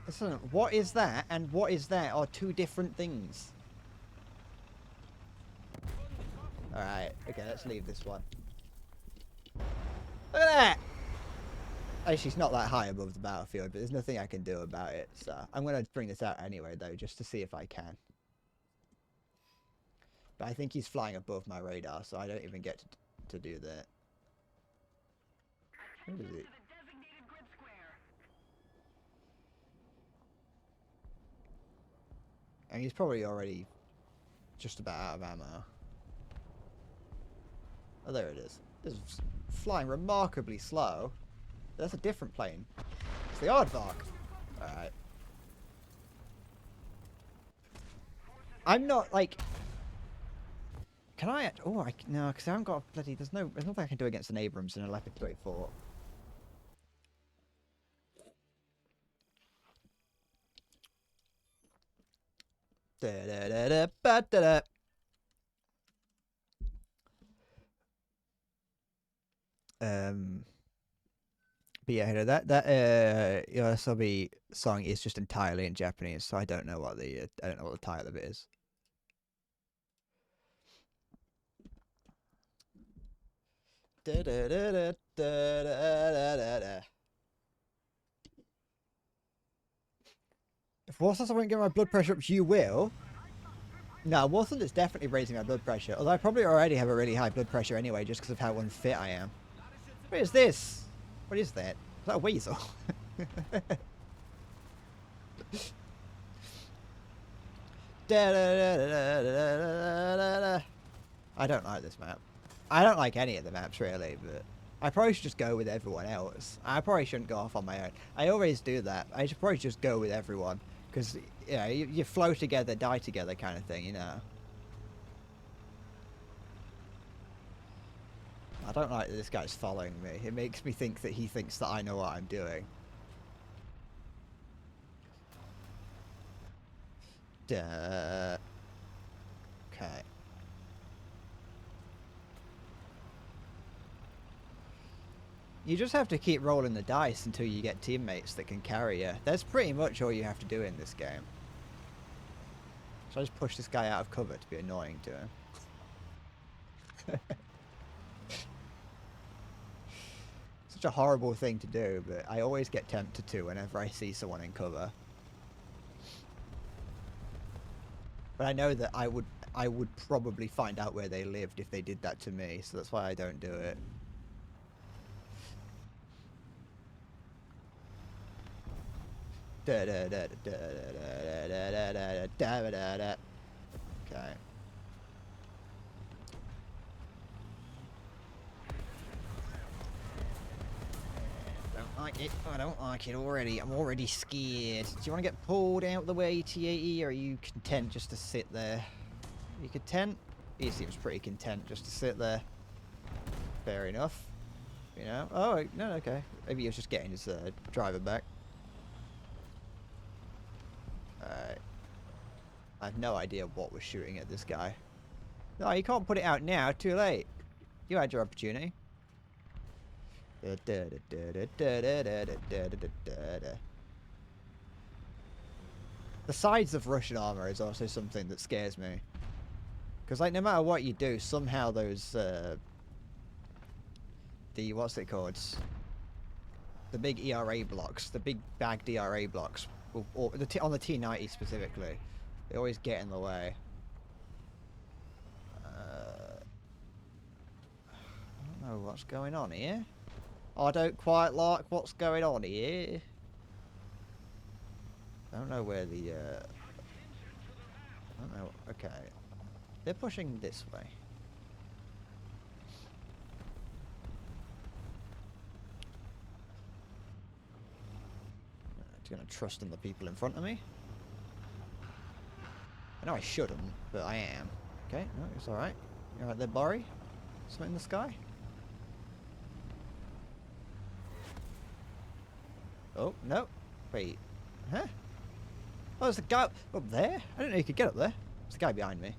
Listen, what is that and what is that are two different things. Alright, okay, let's leave this one. Look at that! Actually, it's not that high above the battlefield, but there's nothing I can do about it. So I'm going to bring this out anyway, though, just to see if I can. But I think he's flying above my radar, so I don't even get to do that. Where is it? And he's probably already just about out of ammo. Oh, there it is. This is flying remarkably slow. That's a different plane. It's the Aardvark. Alright. I'm not, like... Can I... Oh, no, because I haven't got a bloody... There's nothing I can do against an Abrams and a Leopard 284. Da-da-da-da-ba-da-da. But yeah, that Yoasobi song is just entirely in Japanese, so I don't know what the title of it is. Da da da da da da da da. If Warthog won't get my blood pressure up, you will. No, Warthog is definitely raising my blood pressure. Although I probably already have a really high blood pressure anyway, just because of how unfit I am. What is this? What is that? Is that a weasel? I don't like this map. I don't like any of the maps really, but I probably should just go with everyone else. I probably shouldn't go off on my own. I always do that. I should probably just go with everyone because you flow together, die together kind of thing, you know. I don't like that this guy's following me. It makes me think that he thinks that I know what I'm doing. Duh. Okay. You just have to keep rolling the dice until you get teammates that can carry you. That's pretty much all you have to do in this game. So I just push this guy out of cover to be annoying to him. Such a horrible thing to do, but I always get tempted to whenever I see someone in cover. But I know that I would probably find out where they lived if they did that to me, so that's why I don't do it. Okay. Don't like it. I don't like it already. I'm already scared. Do you want to get pulled out the way, TAE, or are you content just to sit there? Are you content? He seems pretty content just to sit there. Fair enough. You know? Oh, no, okay. Maybe he was just getting his driver back. Alright. I have no idea what was shooting at this guy. No, you can't put it out now. Too late. You had your opportunity. The sides of Russian armor is also something that scares me. Because, like, no matter what you do, somehow those, what's it called? The big ERA blocks, the big bagged ERA blocks, or on the T90 specifically, they always get in the way. I don't know what's going on here. I don't quite like what's going on here. I don't know where the, I don't know, okay. They're pushing this way. I'm gonna trust in the people in front of me. I know I shouldn't, but I am. Okay, no, it's alright. You alright there, Barry? Something in the sky? Oh, no. Wait. Huh? Oh, there's a guy up there? I didn't know you could get up there. There's a guy behind me.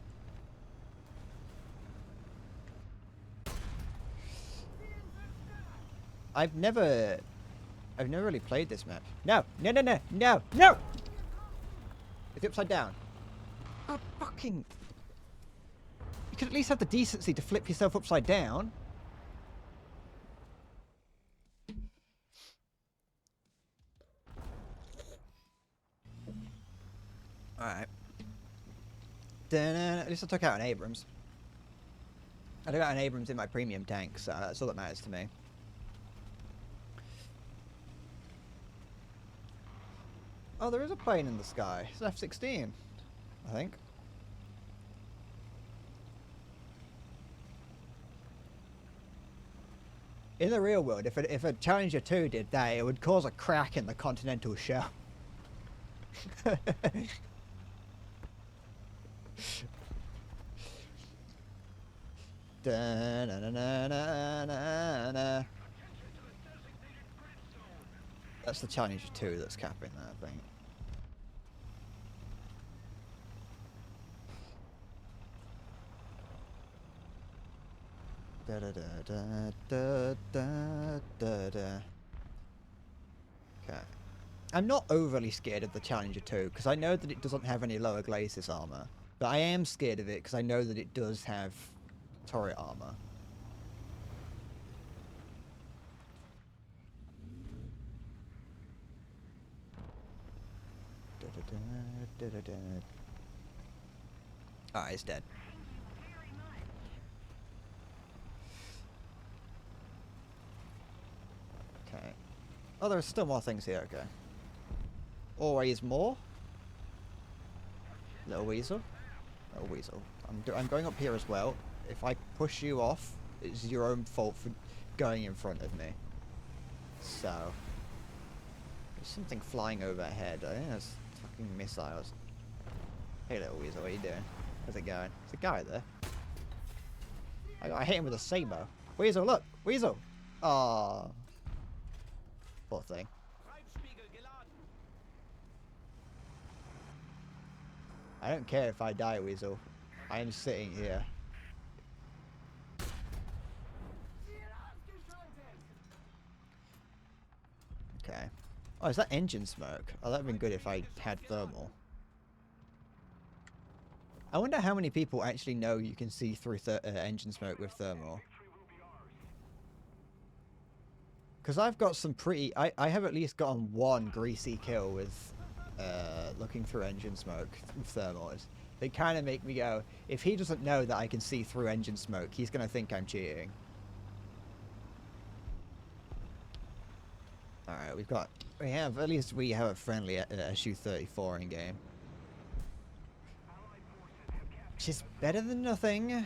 I've never really played this map. No! No, no, no! No! No! It's upside down. Oh, fucking... You could at least have the decency to flip yourself upside down. Alright. At least I took out an Abrams. I took out an Abrams in my premium tank, so that's all that matters to me. Oh, there is a plane in the sky. It's an F-16, I think. In the real world, if a Challenger 2 did that, it would cause a crack in the continental shelf. That's the Challenger 2 that's capping that, I think. Okay. I'm not overly scared of the Challenger 2 because I know that it doesn't have any lower glacis armor. But I am scared of it because I know that it does have turret armor. Alright, it's dead. Okay. Oh, there are still more things here, okay. Always more. Little weasel. Little weasel. I'm going up here as well. If I push you off, it's your own fault for going in front of me. So. There's something flying overhead. I think that's fucking missiles. Hey little weasel, what are you doing? How's it going? There's a guy there. I hit him with a saber. Weasel, look! Weasel! Ah, poor thing. I don't care if I die, Weasel. I am sitting here. Okay. Oh, is that engine smoke? Oh, that would have been good if I had thermal. I wonder how many people actually know you can see through engine smoke with thermal. Because I've got some pretty... I have at least gotten one greasy kill with looking through engine smoke with thermals. They kind of make me go, if he doesn't know that I can see through engine smoke, he's going to think I'm cheating. Alright, at least we have a friendly SU-34 in game. Which is better than nothing.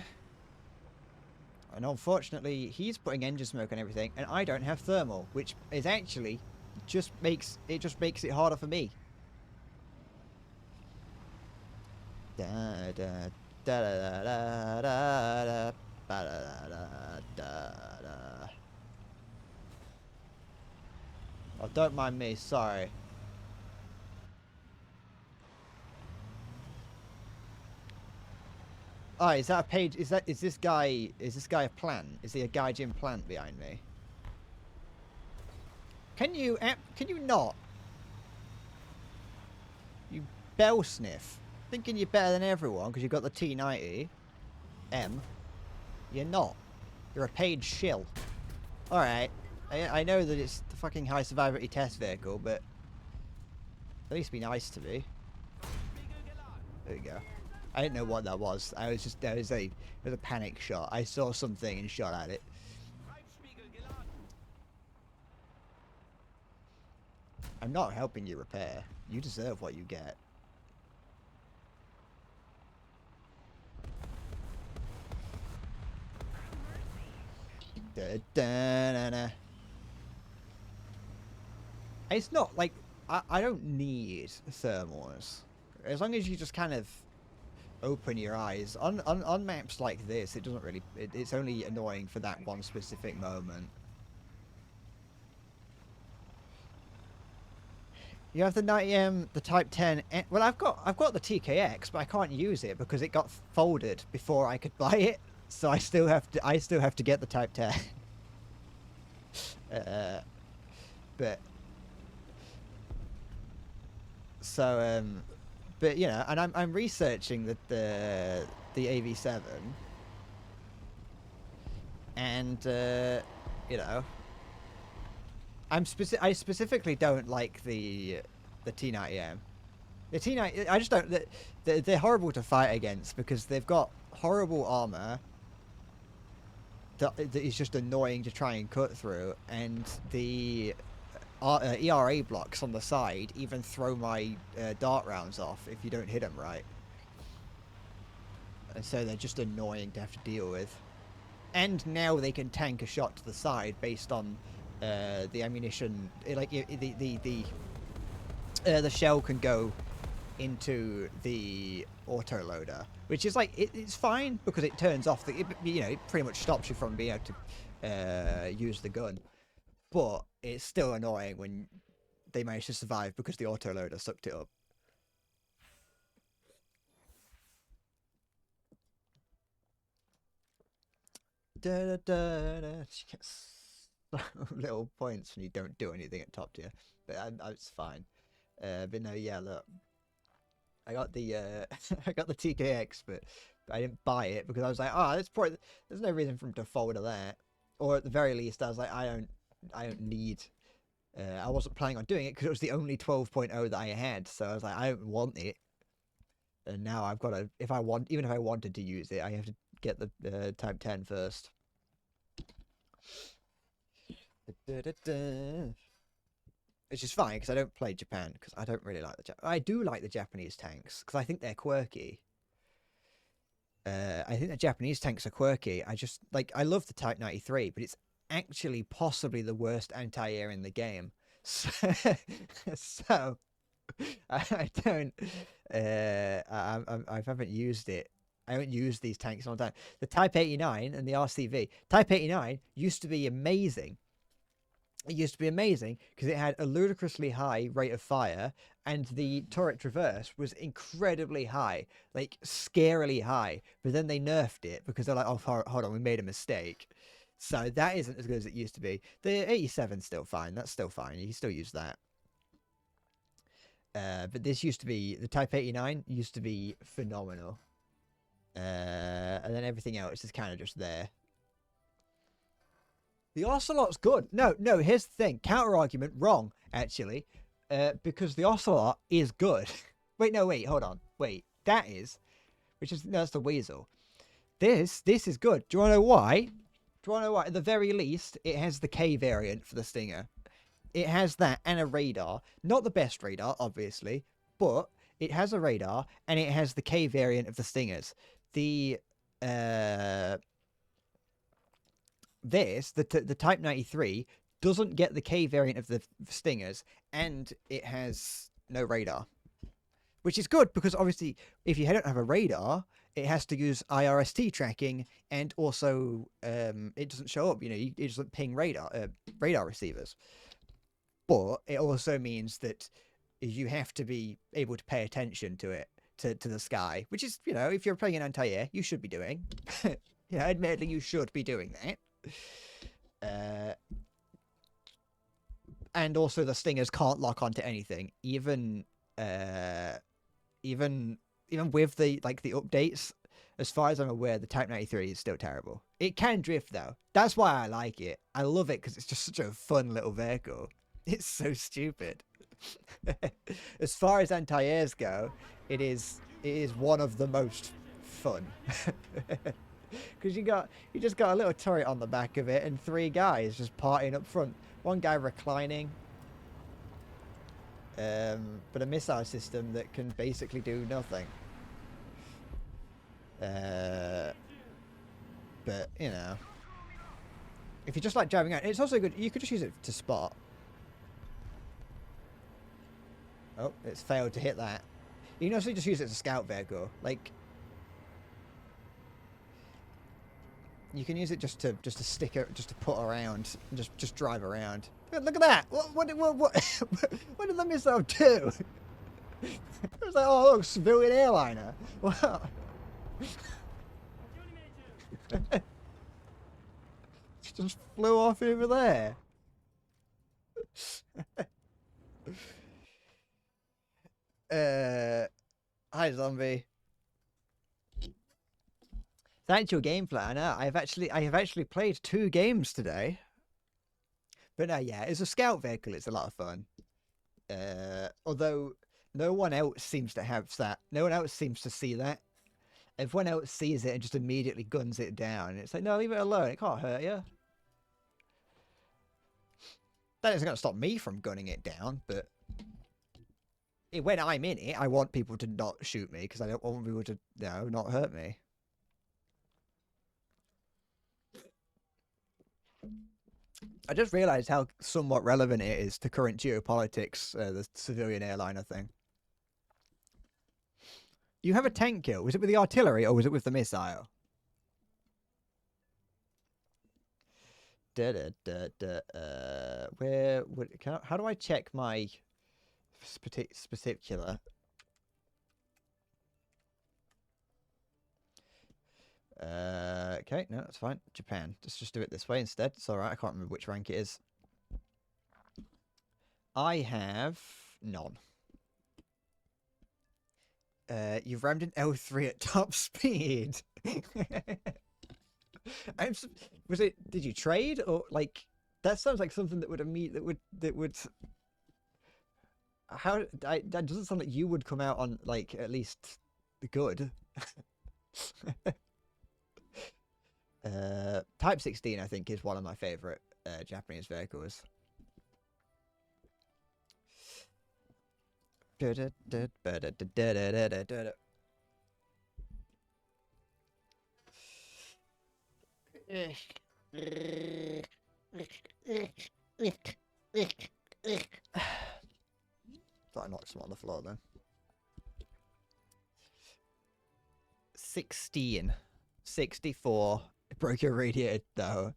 And unfortunately, he's putting engine smoke on everything, and I don't have thermal, which is actually just makes it harder for me. Da da da da da da da da da da. Oh, don't mind me. Sorry. Oh, is that a page? Is this guy a plant? Is he a Gaijin plant behind me? Can you not? You bell sniff. Thinking you're better than everyone because you've got the T90 M. You're not. You're a paid shill. Alright. I know that it's the fucking high survivability test vehicle, but at least be nice to me. There you go. I didn't know what that was. It was a panic shot. I saw something and shot at it. I'm not helping you repair. You deserve what you get. Da, da, da, da. It's not like I don't need thermals. As long as you just kind of open your eyes on maps like this, it doesn't really. It's only annoying for that one specific moment. You have the 90M, the Type 10. Well, I've got the TKX, but I can't use it because it got folded before I could buy it. So I still have to get the Type 10. But so but you know, and I'm researching the AV7, and you know, I specifically don't like the T90M. The T90, I just don't. They're horrible to fight against because they've got horrible armor that is just annoying to try and cut through, and the ERA blocks on the side even throw my dart rounds off if you don't hit them right. And so they're just annoying to have to deal with. And now they can tank a shot to the side based on the ammunition. Like the shell can go into the autoloader, which is like it's fine because it turns off the. It pretty much stops you from being able to use the gun. But it's still annoying when they manage to survive because the autoloader sucked it up. Da, da, da, da. She gets little points when you don't do anything at top tier, but it's fine. But no, yeah, look, I got the I got the TKX, but I didn't buy it because I was like, oh, there's no reason for him to forward that, or at the very least, I was like, I don't need. I wasn't planning on doing it because it was the only 12.0 that I had, so I was like, I don't want it. And now I've got to, even if I wanted to use it, I have to get the Type 10 first. which is fine because I don't play Japan because I don't really like I do like the Japanese tanks because I think they're quirky. I think the Japanese tanks are quirky. I just like I love the Type 93, but it's actually possibly the worst anti-air in the game. So, so I don't. I haven't used it. I haven't used these tanks in a long time. The Type 89 and the RCV. Type 89 used to be amazing. It used to be amazing because it had a ludicrously high rate of fire and the turret traverse was incredibly high, like scarily high. But then they nerfed it because they're like, oh, hold on, we made a mistake. So that isn't as good as it used to be. The 87's still fine. That's still fine. You can still use that. But this used to be, the Type 89 used to be phenomenal. And then everything else is kind of just there. The Ocelot's good. No, here's the thing. Counter argument, wrong, actually. Because the Ocelot is good. Wait, hold on. Wait, that's the Weasel. This is good. Do you want to know why? At the very least, it has the K variant for the Stinger. It has that and a radar. Not the best radar, obviously, but it has a radar and it has the K variant of the Stingers. The Type 93 doesn't get the K variant of the Stingers, and it has no radar, which is good because obviously if you don't have a radar, it has to use IRST tracking, and also it doesn't show up. It doesn't ping radar receivers. But it also means that you have to be able to pay attention to it, to the sky, which is, if you're playing an anti-air, you should be doing. Admittedly, you should be doing that. And also the Stingers can't lock onto anything, even with the updates. As far as I'm aware, the Type 93 is still terrible. It can drift though. That's why I like it. I love it because it's just such a fun little vehicle. It's so stupid. As far as anti-airs go, it is one of the most fun. Because you just got a little turret on the back of it and 3 guys just partying up front. One guy reclining. But a missile system that can basically do nothing. But if you just like driving out, it's also good. You could just use it to spot. Oh, it's failed to hit that. You can also just use it as a scout vehicle. Like, you can use it just to stick it, just to put around, and just drive around. Look at that! What did the missile do? It was like, oh look, civilian airliner. Wow. Just flew off over there. Hi zombie. Thanks your game planner. I have actually played 2 games today. But yeah, as a scout vehicle, it's a lot of fun. Although no one else seems to have that. No one else seems to see that. Everyone else sees it and just immediately guns it down. It's like, no, leave it alone. It can't hurt you. That isn't going to stop me from gunning it down, but when I'm in it, I want people to not shoot me because I don't want people to, not hurt me. I just realized how somewhat relevant it is to current geopolitics, the civilian airliner thing. You have a tank kill. Was it with the artillery or was it with the missile? Where would how do I check my particular? Okay, no, that's fine. Japan. Let's just do it this way instead. It's alright, I can't remember which rank it is. I have none. You've rammed an L3 at top speed. Did you trade or like that sounds like something that would that doesn't sound like you would come out on like at least good. Type 16 I think is one of my favorite Japanese vehicles. Thought I knocked some on the floor then. 16. 64. It broke your radiator though.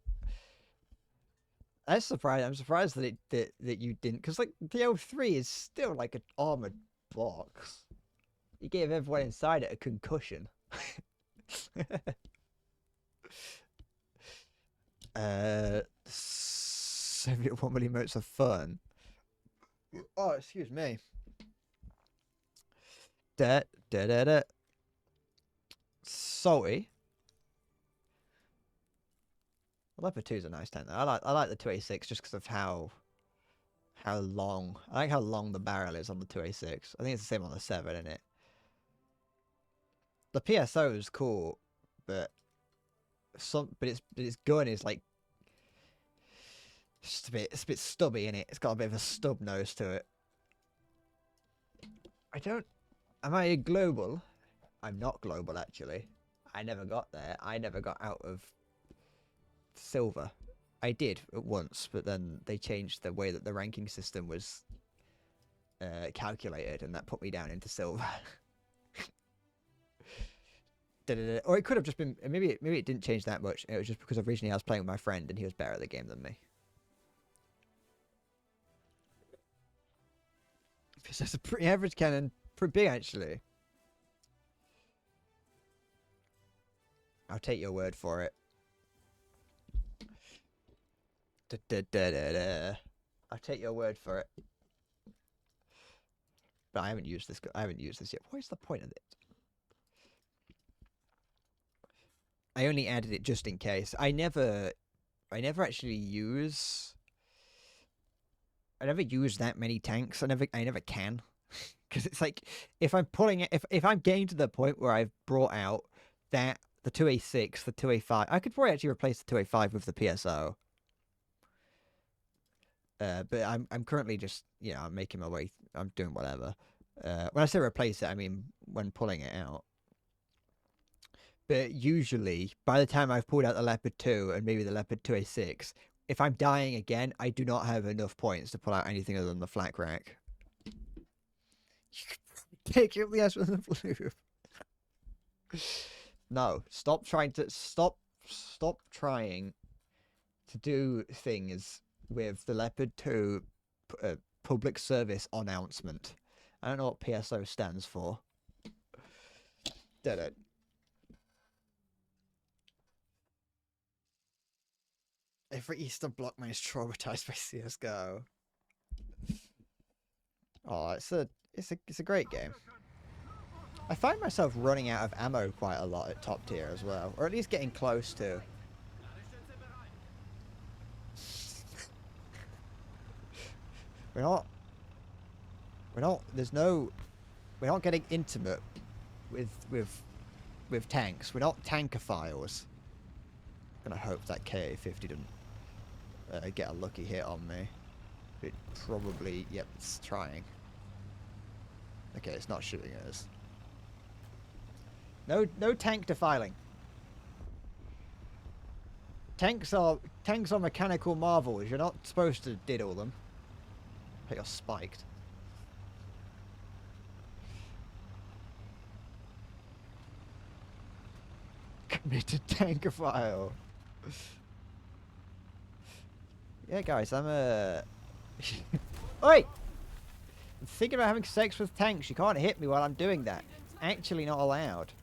That's surprised. I'm surprised that that you didn't, because like the O3 is still like an armored box. You gave everyone inside it a concussion. 71 millimeters of fun. Oh, excuse me. Salty. Leopard 2 is a nice tank though. I like the 2A6 just because of how long. I like how long the barrel is on the 2A6. I think it's the same on the 7, isn't it? The PSO is cool, but its gun is like just it's a bit stubby in it. It's got a bit of a stub nose to it. Am I global? I'm not global actually. I never got there. I never got out of silver. I did at once, but then they changed the way that the ranking system was calculated, and that put me down into silver. Or it could have just been, maybe it didn't change that much. It was just because originally I was playing with my friend and he was better at the game than me. It's a pretty average cannon, pretty big actually. I'll take your word for it. I'll take your word for it. But I haven't used this. I haven't used this yet. What is the point of it? I only added it just in case. I never actually use. I never use that many tanks. I never can, because it's like if I'm pulling it, if I'm getting to the point where I've brought out that the 2A6, the 2A5, I could probably actually replace the 2A5 with the PSO. But I'm currently just, you know, I'm making my way. I'm doing whatever. When I say replace it, I mean when pulling it out. But usually, by the time I've pulled out the Leopard 2 and maybe the Leopard 2A6, if I'm dying again, I do not have enough points to pull out anything other than the flak rack. You could take it the S with the blue. No, stop trying to do things with the Leopard 2 public service announcement. I don't know what PSO stands for. Did it. Every Eastern Bloc man is traumatized by CS:GO. Oh, it's a great game. I find myself running out of ammo quite a lot at top tier as well, or at least getting close to. We're not getting intimate with tanks. We're not tankophiles. I'm gonna hope that KA-50 didn't get a lucky hit on me. It probably, yep, it's trying. Okay, it's not shooting at us. No tank defiling. Tanks are mechanical marvels. You're not supposed to diddle them. But you're spiked. Committed tankophile. Yeah, guys, I'm a. Oi! I'm thinking about having sex with tanks. You can't hit me while I'm doing that. It's actually not allowed.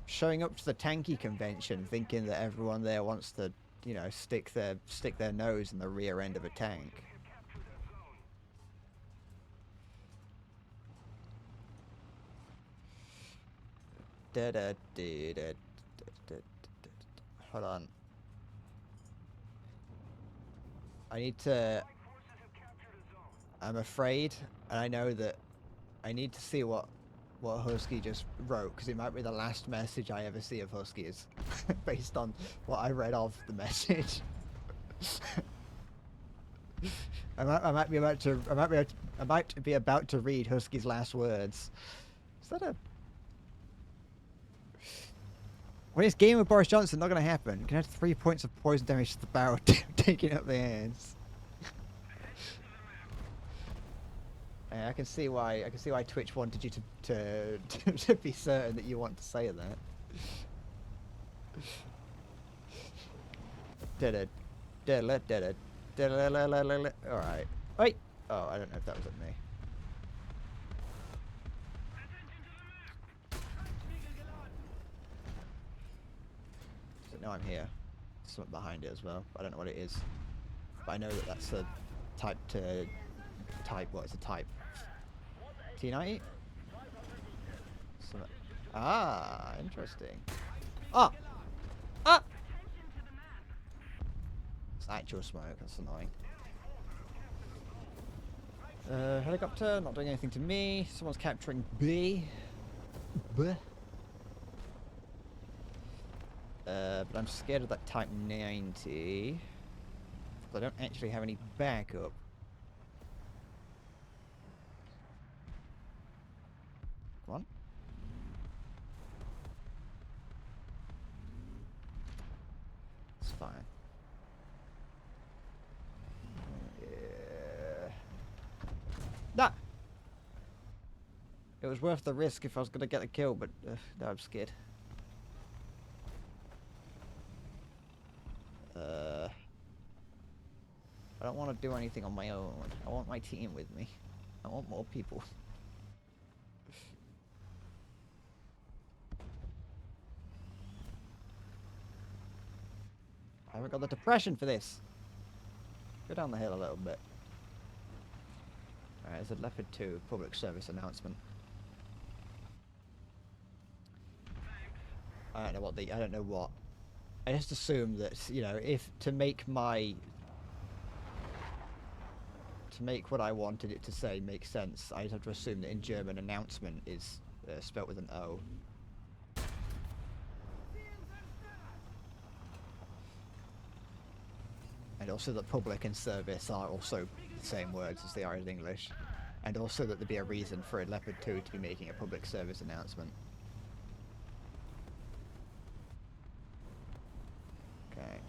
Showing up to the tanky convention, thinking that everyone there wants to, you know, stick their nose in the rear end of a tank. Hold on. I need to. I'm afraid, and I know that I need to see what what Husky just wrote, because it might be the last message I ever see of Huskies, based on what I read of the message. I might be about to read Husky's last words. Is that a... When it's game with Boris Johnson, not going to happen. Can add 3 points of poison damage to the barrel, taking up the hands. Yeah, I can see why Twitch wanted you to be certain that you want to say that. Did it. Alright. Wait! Oh, I don't know if that was at me. So now I'm here. There's something behind it as well. I don't know what it is. But I know that that's a type to... What is a type? T90? Ah, interesting. Ah! Ah! It's actual smoke, that's annoying. Helicopter, not doing anything to me. Someone's capturing B. But I'm scared of that Type 90. I don't actually have any backup. Come on. It's fine. Nah! It was worth the risk if I was going to get the kill, but now I'm scared. I don't want to do anything on my own. I want my team with me. I want more people. I haven't got the depression for this. Go down the hill a little bit. Alright, there's a Leopard 2 public service announcement. I don't know what. I just assume that, you know, if to make what I wanted it to say make sense, I'd have to assume that in German announcement is spelt with an O. And also that public and service are also the same words as they are in English. And also that there'd be a reason for a Leopard 2 to be making a public service announcement. Okay.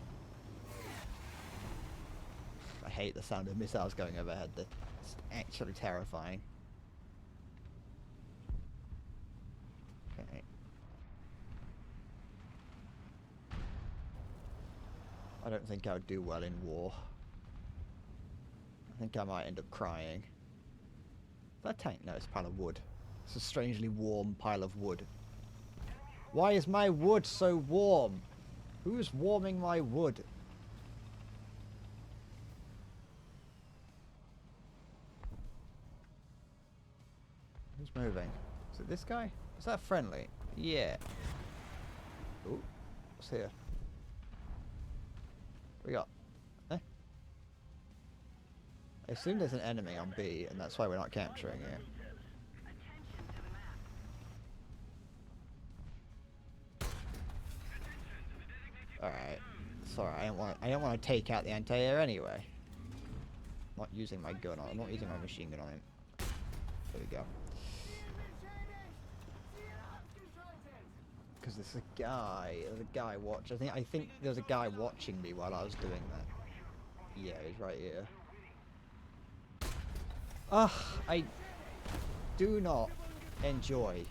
I hate the sound of missiles going overhead. It's actually terrifying. Okay. I don't think I would do well in war. I think I might end up crying. That tank? No, it's a pile of wood. It's a strangely warm pile of wood. Why is my wood so warm? Who's warming my wood? Who's moving? Is it this guy? Is that friendly? Yeah. Ooh, what's here? What we got? Eh? I assume there's an enemy on B, and that's why we're not capturing it. Alright. Sorry, I don't want to take out the anti-air anyway. I'm not using my gun on I'm not using my machine gun on him. There we go. Because there's a guy watch. I think there's a guy watching me while I was doing that. Yeah, he's right here. Ugh, I do not enjoy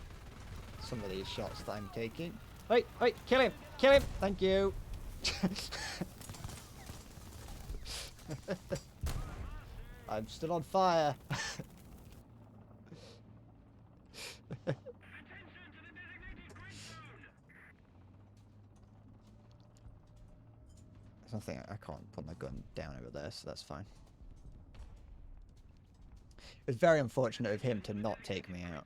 some of these shots that I'm taking. Wait, kill him! Kill him! Thank you! I'm still on fire! There's nothing, I can't put my gun down over there, so that's fine. It was very unfortunate of him to not take me out.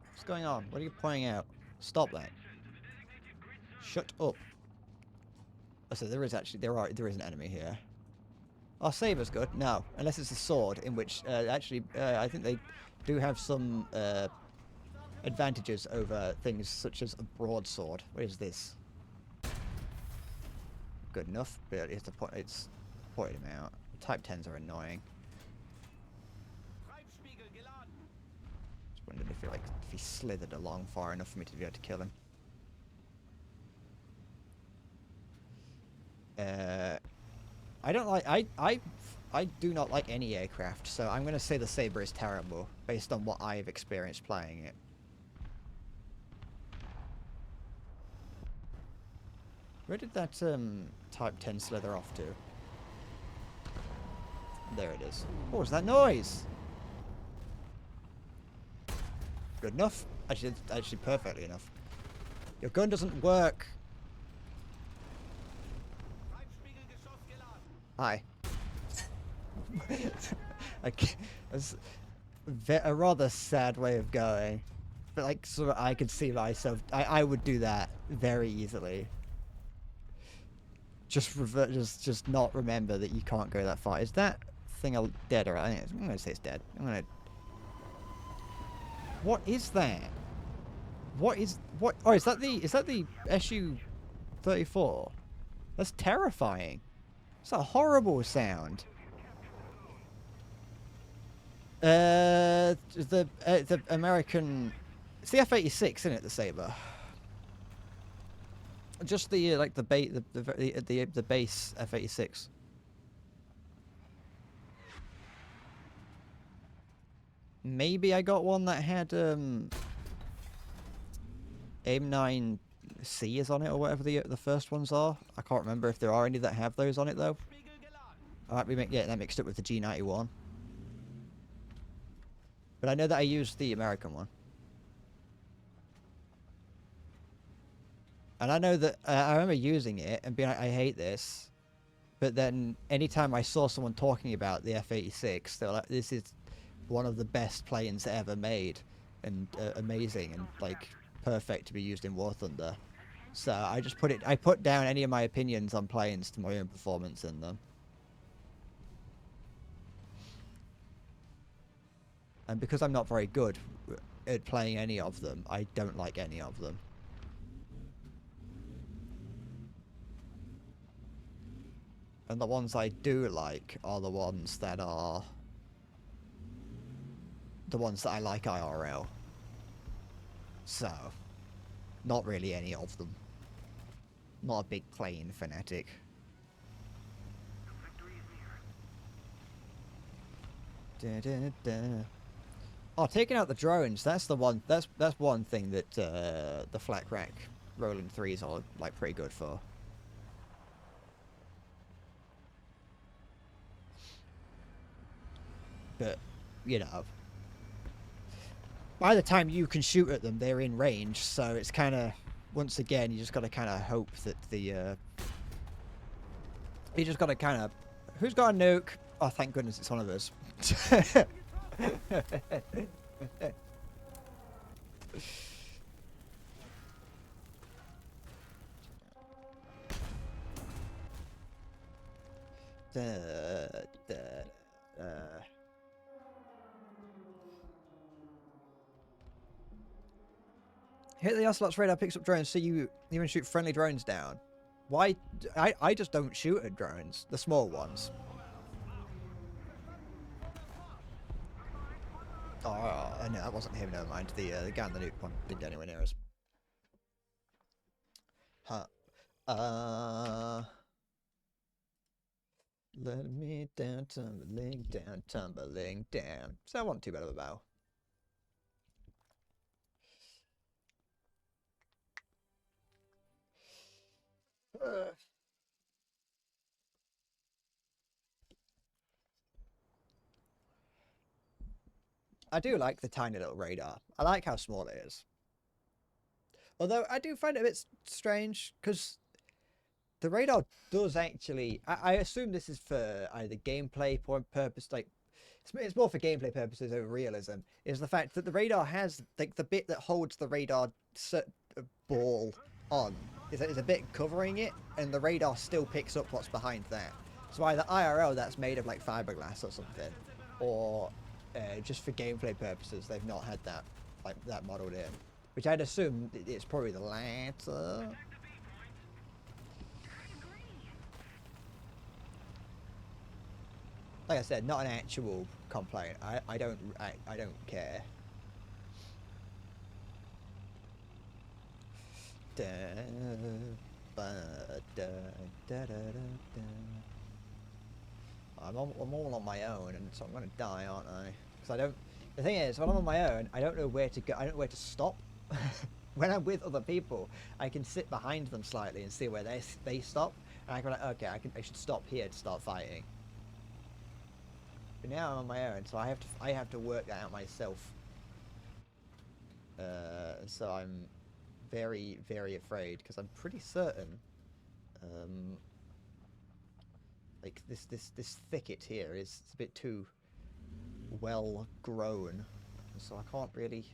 What's going on? What are you pointing out? Stop that. Shut up. Oh, so there is an enemy here. Our saber's good? No, unless it's a sword, in which actually I think they do have some advantages over things such as a broadsword. What is this? Good enough, but it's pointed him out. Type 10s are annoying. Just wondered if he slithered along far enough for me to be able to kill him. I don't like I do not like any aircraft, so I'm gonna say the Saber is terrible based on what I've experienced playing it. Where did that Type 10 slither off to? There it is. What was that noise? Good enough. Actually perfectly enough. Your gun doesn't work. Hi. That's a rather sad way of going. But like, sort of, I could see myself. I would do that very easily. Just not remember that you can't go that far. Is that thing dead? Or I'm gonna say it's dead. What is that? What? Oh, is that the SU-34? That's terrifying. It's a horrible sound. The American, it's the F-86, isn't it? The Saber. Just the like the base F-86. Maybe I got one that had AIM-9Cs on it or whatever the first ones are. I can't remember if there are any that have those on it though. I might be getting that mixed up with the G91. But I know that I used the American one. And I know that I remember using it and being like, I hate this. But then anytime I saw someone talking about the F-86, they were like, this is one of the best planes ever made. And amazing and like perfect to be used in War Thunder. So I just put down any of my opinions on planes to my own performance in them. And because I'm not very good at playing any of them, I don't like any of them. And the ones I do like are the ones that are the ones that I like IRL. So, not really any of them. Not a big plane fanatic. Da, da, da. Oh, taking out the drones, that's the one, that's one thing that the Flak Rack Roland 3s are like pretty good for. But, you know, by the time you can shoot at them, they're in range, so it's kind of, once again, you just got to kind of hope that the, you just got to kind of, who's got a nuke? Oh, thank goodness it's one of us. Hit the Ocelot's radar, picks up drones, so you even shoot friendly drones down. Why? I just don't shoot at drones, the small ones. Oh, no, that wasn't him, never mind. The guy on the nuke one didn't get anywhere near us. Huh. Let me down, tumbling down. So that wasn't too bad of a bow. I do like the tiny little radar. I like how small it is. Although I do find it a bit strange because the radar does actually. I assume this is for either gameplay purpose, like it's more for gameplay purposes over realism. Is the fact that the radar has like the bit that holds the radar ball on is a bit covering it, and the radar still picks up what's behind that. So either IRL that's made of like fiberglass or something, or just for gameplay purposes they've not had that modeled in, which I'd assume it's probably the latter. Like I said, not an actual complaint. I don't care. I'm all on my own, and so I'm gonna die, aren't I? Because I don't. The thing is, when I'm on my own, I don't know where to go. I don't know where to stop. When I'm with other people, I can sit behind them slightly and see where they stop, and I can be like, okay, I should stop here to start fighting. But now I'm on my own, so I have to work that out myself. So I'm very, very afraid, because I'm pretty certain, like this thicket here is a bit too well grown, so I can't really,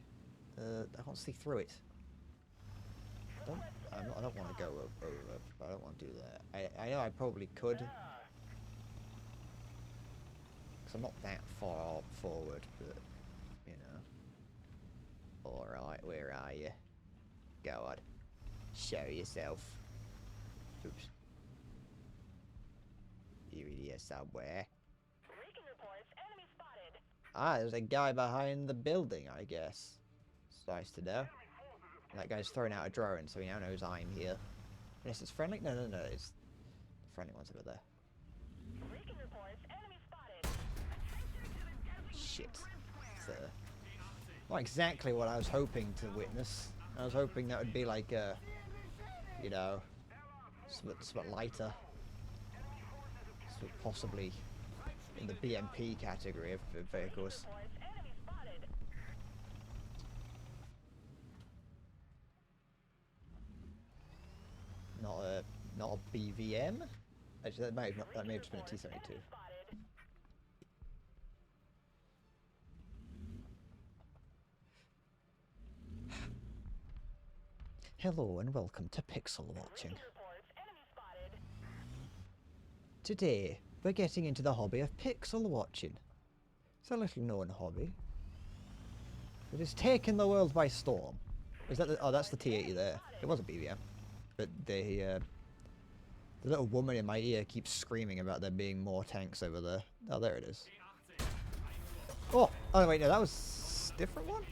I can't see through it. I don't want to go over, but I don't want to do that. I know I probably could, because I'm not that far forward, but, you know. Alright, where are you? Go on. Show yourself. Oops. You're in here somewhere. Ah, there's a guy behind the building, I guess. It's nice to know. That guy's throwing out a drone, so he now knows I'm here. Unless it's friendly? No, it's the friendly one's over there. Shit. It's, not exactly what I was hoping to witness. I was hoping that would be like a, you know, somewhat lighter. Possibly in the BMP category of vehicles. Not a BVM? Actually, that may have just been a T-72. Hello and welcome to Pixel Watching. Today, we're getting into the hobby of pixel watching. It's a little known hobby. It has taken the world by storm. Is that oh, that's the T-80 there. It was a BVM. But the little woman in my ear keeps screaming about there being more tanks over there. Oh, there it is. Oh wait, no, that was a different one?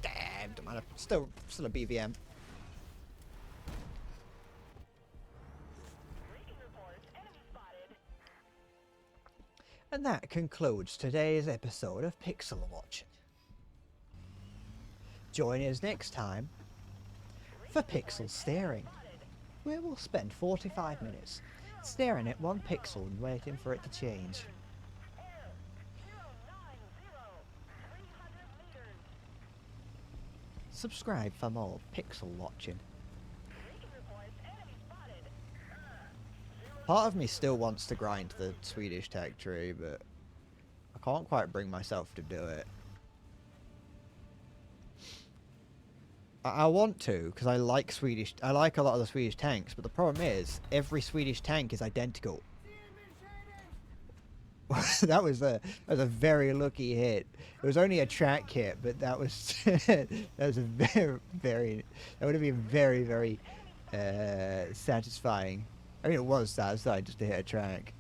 Damn, don't matter. Still a BVM. And that concludes today's episode of Pixel Watching. Join us next time for Pixel Staring, where we'll spend 45 minutes staring at one pixel and waiting for it to change. Subscribe for more Pixel Watching. Part of me still wants to grind the Swedish tech tree, but I can't quite bring myself to do it. I want to, because I like a lot of the Swedish tanks, but the problem is, every Swedish tank is identical. that was a very lucky hit. It was only a track hit, but that was that was a that would have been very satisfying. I mean, it was satisfying just to hit a track.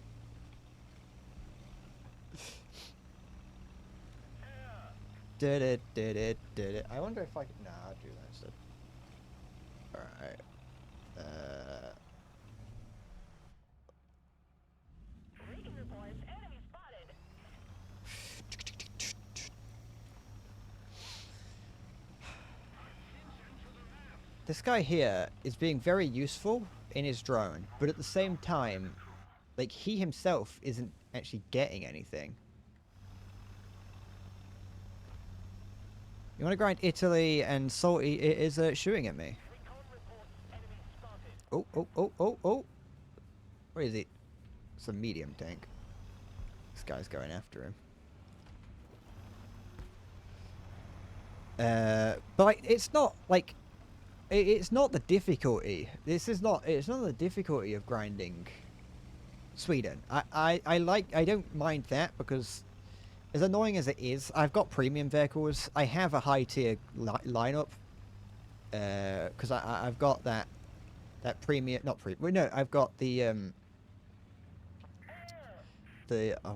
Did it. I wonder if I can... Nah, I'll do that instead. Alright. This guy here is being very useful in his drone, but at the same time, like, he himself isn't actually getting anything. You want to grind Italy, and Salty is shooting at me. Oh. Where is he? It's a medium tank. This guy's going after him. But like, it's not like... It's not the difficulty. It's not the difficulty of grinding Sweden. I don't mind that because as annoying as it is, I've got premium vehicles. I have a high tier lineup because I've got that premium, not premium. Well, no, I've got the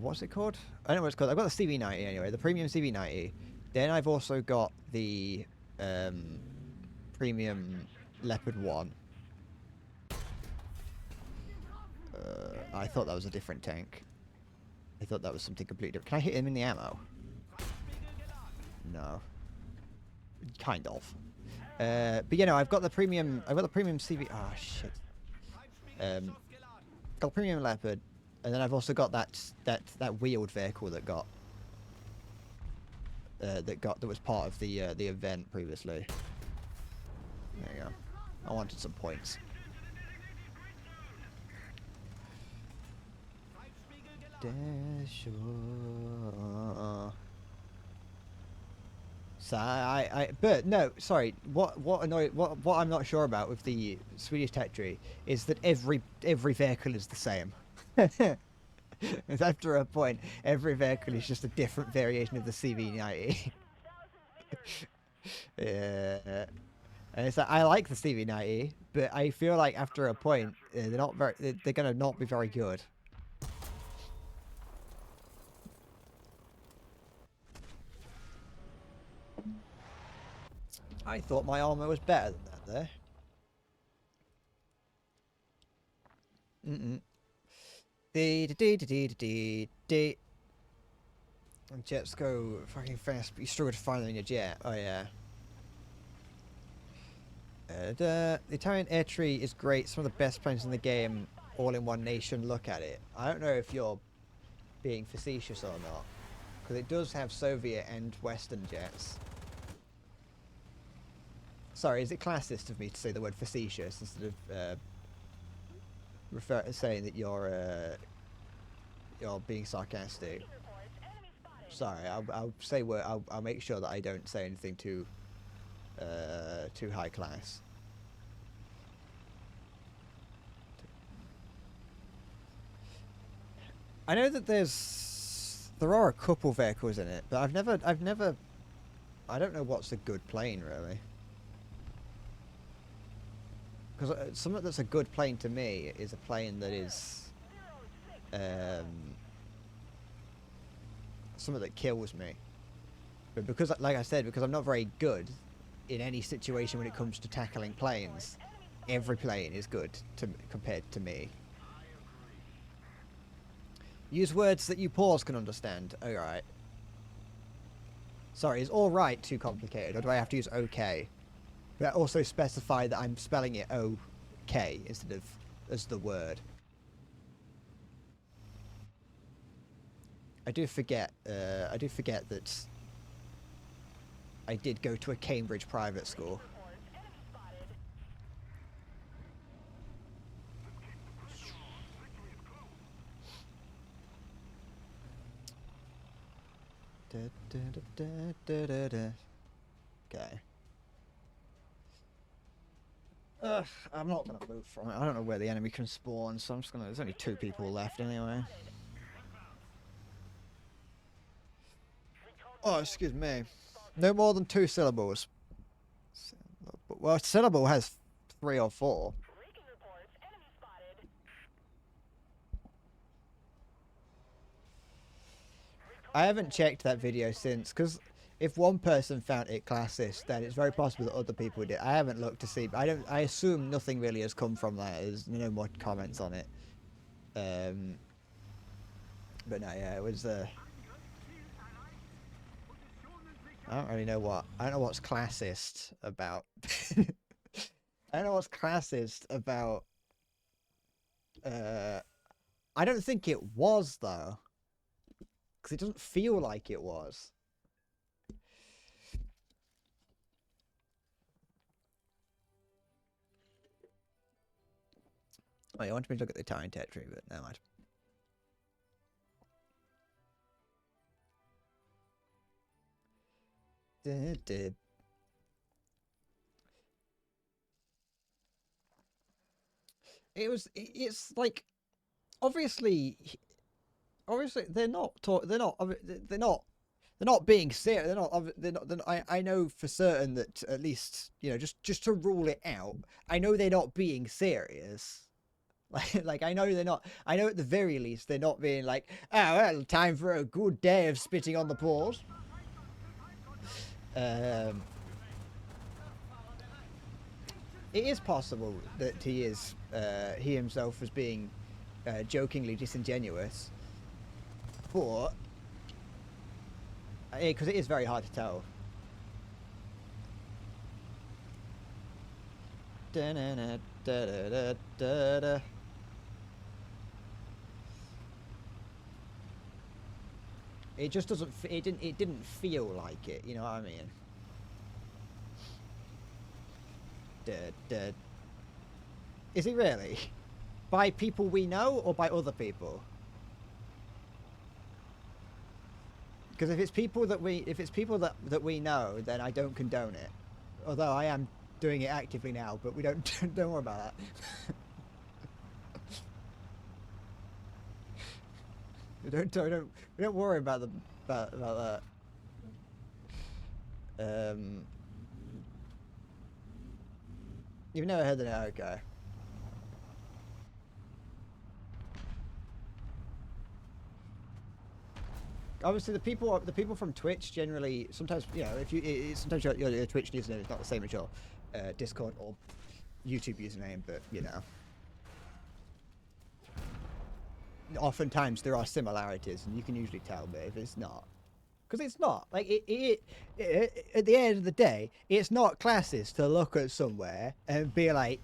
what's it called? I don't know what it's called. I've got the CV90 anyway, the premium CV90. Then I've also got the premium Leopard 1. I thought that was a different tank. I thought that was something completely different. Can I hit him in the ammo? No. Kind of. But you know, I've got the premium CV. Ah, shit. Got the premium Leopard, and then I've also got that wheeled vehicle that was part of the event previously. There you go. I wanted some points. So but no, sorry. What I'm not sure about with the Swedish tech tree is that every vehicle is the same. It's after a point, every vehicle is just a different variation of the CV90. Yeah. And it's like, I like the CV90, but I feel like after a point, they're gonna not be very good. I thought my armor was better than that there. Jets go fucking fast, but you struggle to find them in your jet. Oh yeah. The Italian air tree is great. Some of the best planes in the game, all in one nation. Look at it. I don't know if you're being facetious or not, because it does have Soviet and Western jets. Sorry, is it classist of me to say the word facetious instead of saying that you're being sarcastic? Sorry, I'll say I'll make sure that I don't say anything too high class. I know that there are a couple vehicles in it, but I've never I don't know what's a good plane really. Because something that's a good plane to me is a plane that is something that kills me. But because, like I said, because I'm not very good in any situation when it comes to tackling planes, every plane is good compared to me. Use words that you pause can understand. Alright. Sorry, is alright too complicated, or do I have to use okay? But also specify that I'm spelling it okay instead of as the word. I do forget that I did go to a Cambridge private school. Okay. I'm not gonna move from it. I don't know where the enemy can spawn, so I'm just gonna. There's only 2 people left anyway. Oh, excuse me. No more than 2 syllables. Well, a syllable has 3 or 4. I haven't checked that video since, because if one person found it classist, then it's very possible that other people did. I haven't looked to see, but I assume nothing really has come from that. There's no more comments on it. But no, yeah, it was. I don't really know what. I don't know what's classist about. I don't know what's classist about. I don't think it was though, because it doesn't feel like it was. Oh, you want me to look at the Italian territory, but never mind. It's like obviously, obviously they're not. They're not. They're not. They're not being serious. They're not. They're not. I know for certain that at least just to rule it out. I know they're not being serious. Like I know they're not. I know at the very least they're not being like, oh well, time for a good day of spitting on the paws. It is possible that he himself was being jokingly disingenuous, but because it is very hard to tell. Da-da-da-da-da-da-da. It just doesn't. It didn't feel like it. You know what I mean? Is it really? By people we know or by other people? Because if it's people that we know, then I don't condone it. Although I am doing it actively now, but we don't worry about that. we don't worry about that. You've never heard of it, okay? Obviously, the people from Twitch generally sometimes if you sometimes your Twitch username is not the same as your Discord or YouTube username, but oftentimes there are similarities, and you can usually tell. But if it's not, because it's not like it at the end of the day, it's not classist to look at somewhere and be like,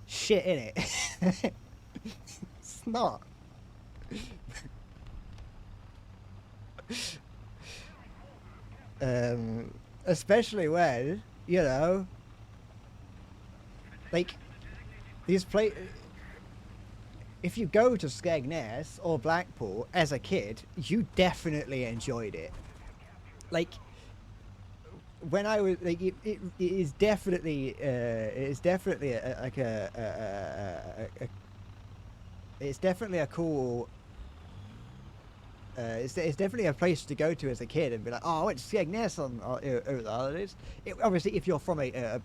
shit in it. It's not. Especially when like these if you go to Skegness or Blackpool as a kid, you definitely enjoyed it. Like when I was like, it is definitely it's definitely it's definitely a cool. It's definitely a place to go to as a kid and be like, oh, I went to Skegness over the holidays. Obviously, if you're from a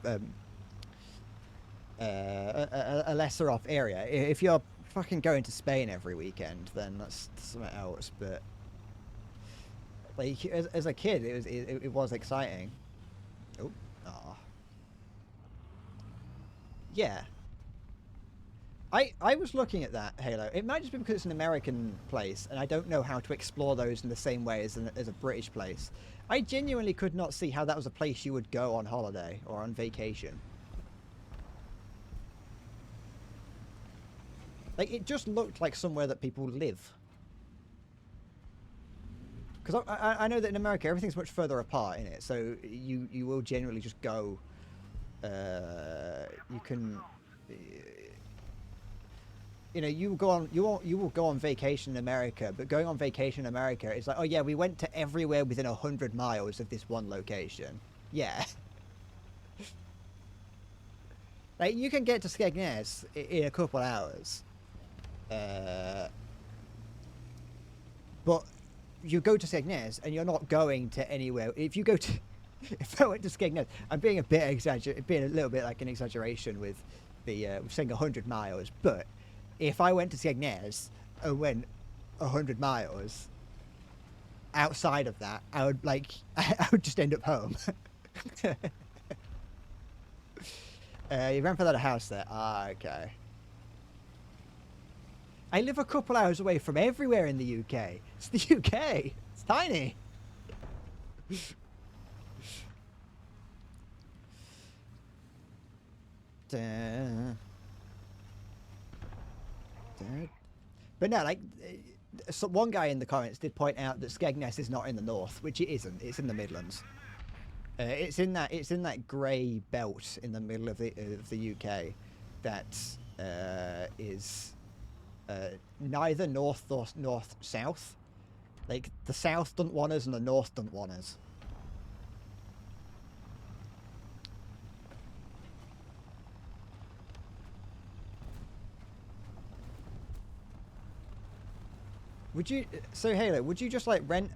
lesser off area, if you're fucking going to Spain every weekend, then that's something else. But like as a kid, it was exciting. Oh, yeah. I was looking at that Halo. It might just be because it's an American place, and I don't know how to explore those in the same way as a British place. I genuinely could not see how that was a place you would go on holiday or on vacation. Like, it just looked like somewhere that people live. Because I know that in America everything's much further apart in it, so you will generally just go. You can. You will go on vacation in America, but going on vacation in America is like, oh yeah, we went to everywhere within 100 miles of this one location. Yeah. Like, you can get to Skegness in a couple hours. But you go to Skegness and you're not going to anywhere. If I went to Skegness, I'm being a little bit like an exaggeration with the saying 100 miles, but if I went to Skegness and went 100 miles outside of that, I would just end up home. Your grandfather had a house there. Ah, okay. I live a couple hours away from everywhere in the UK. It's the UK. It's tiny. But no, like, so one guy in the comments did point out that Skegness is not in the north, which it isn't. It's in the Midlands. It's in that grey belt in the middle of the UK that is neither north or north south. Like, the south doesn't want us and the north doesn't want us. would you? So Halo, would you just like rent?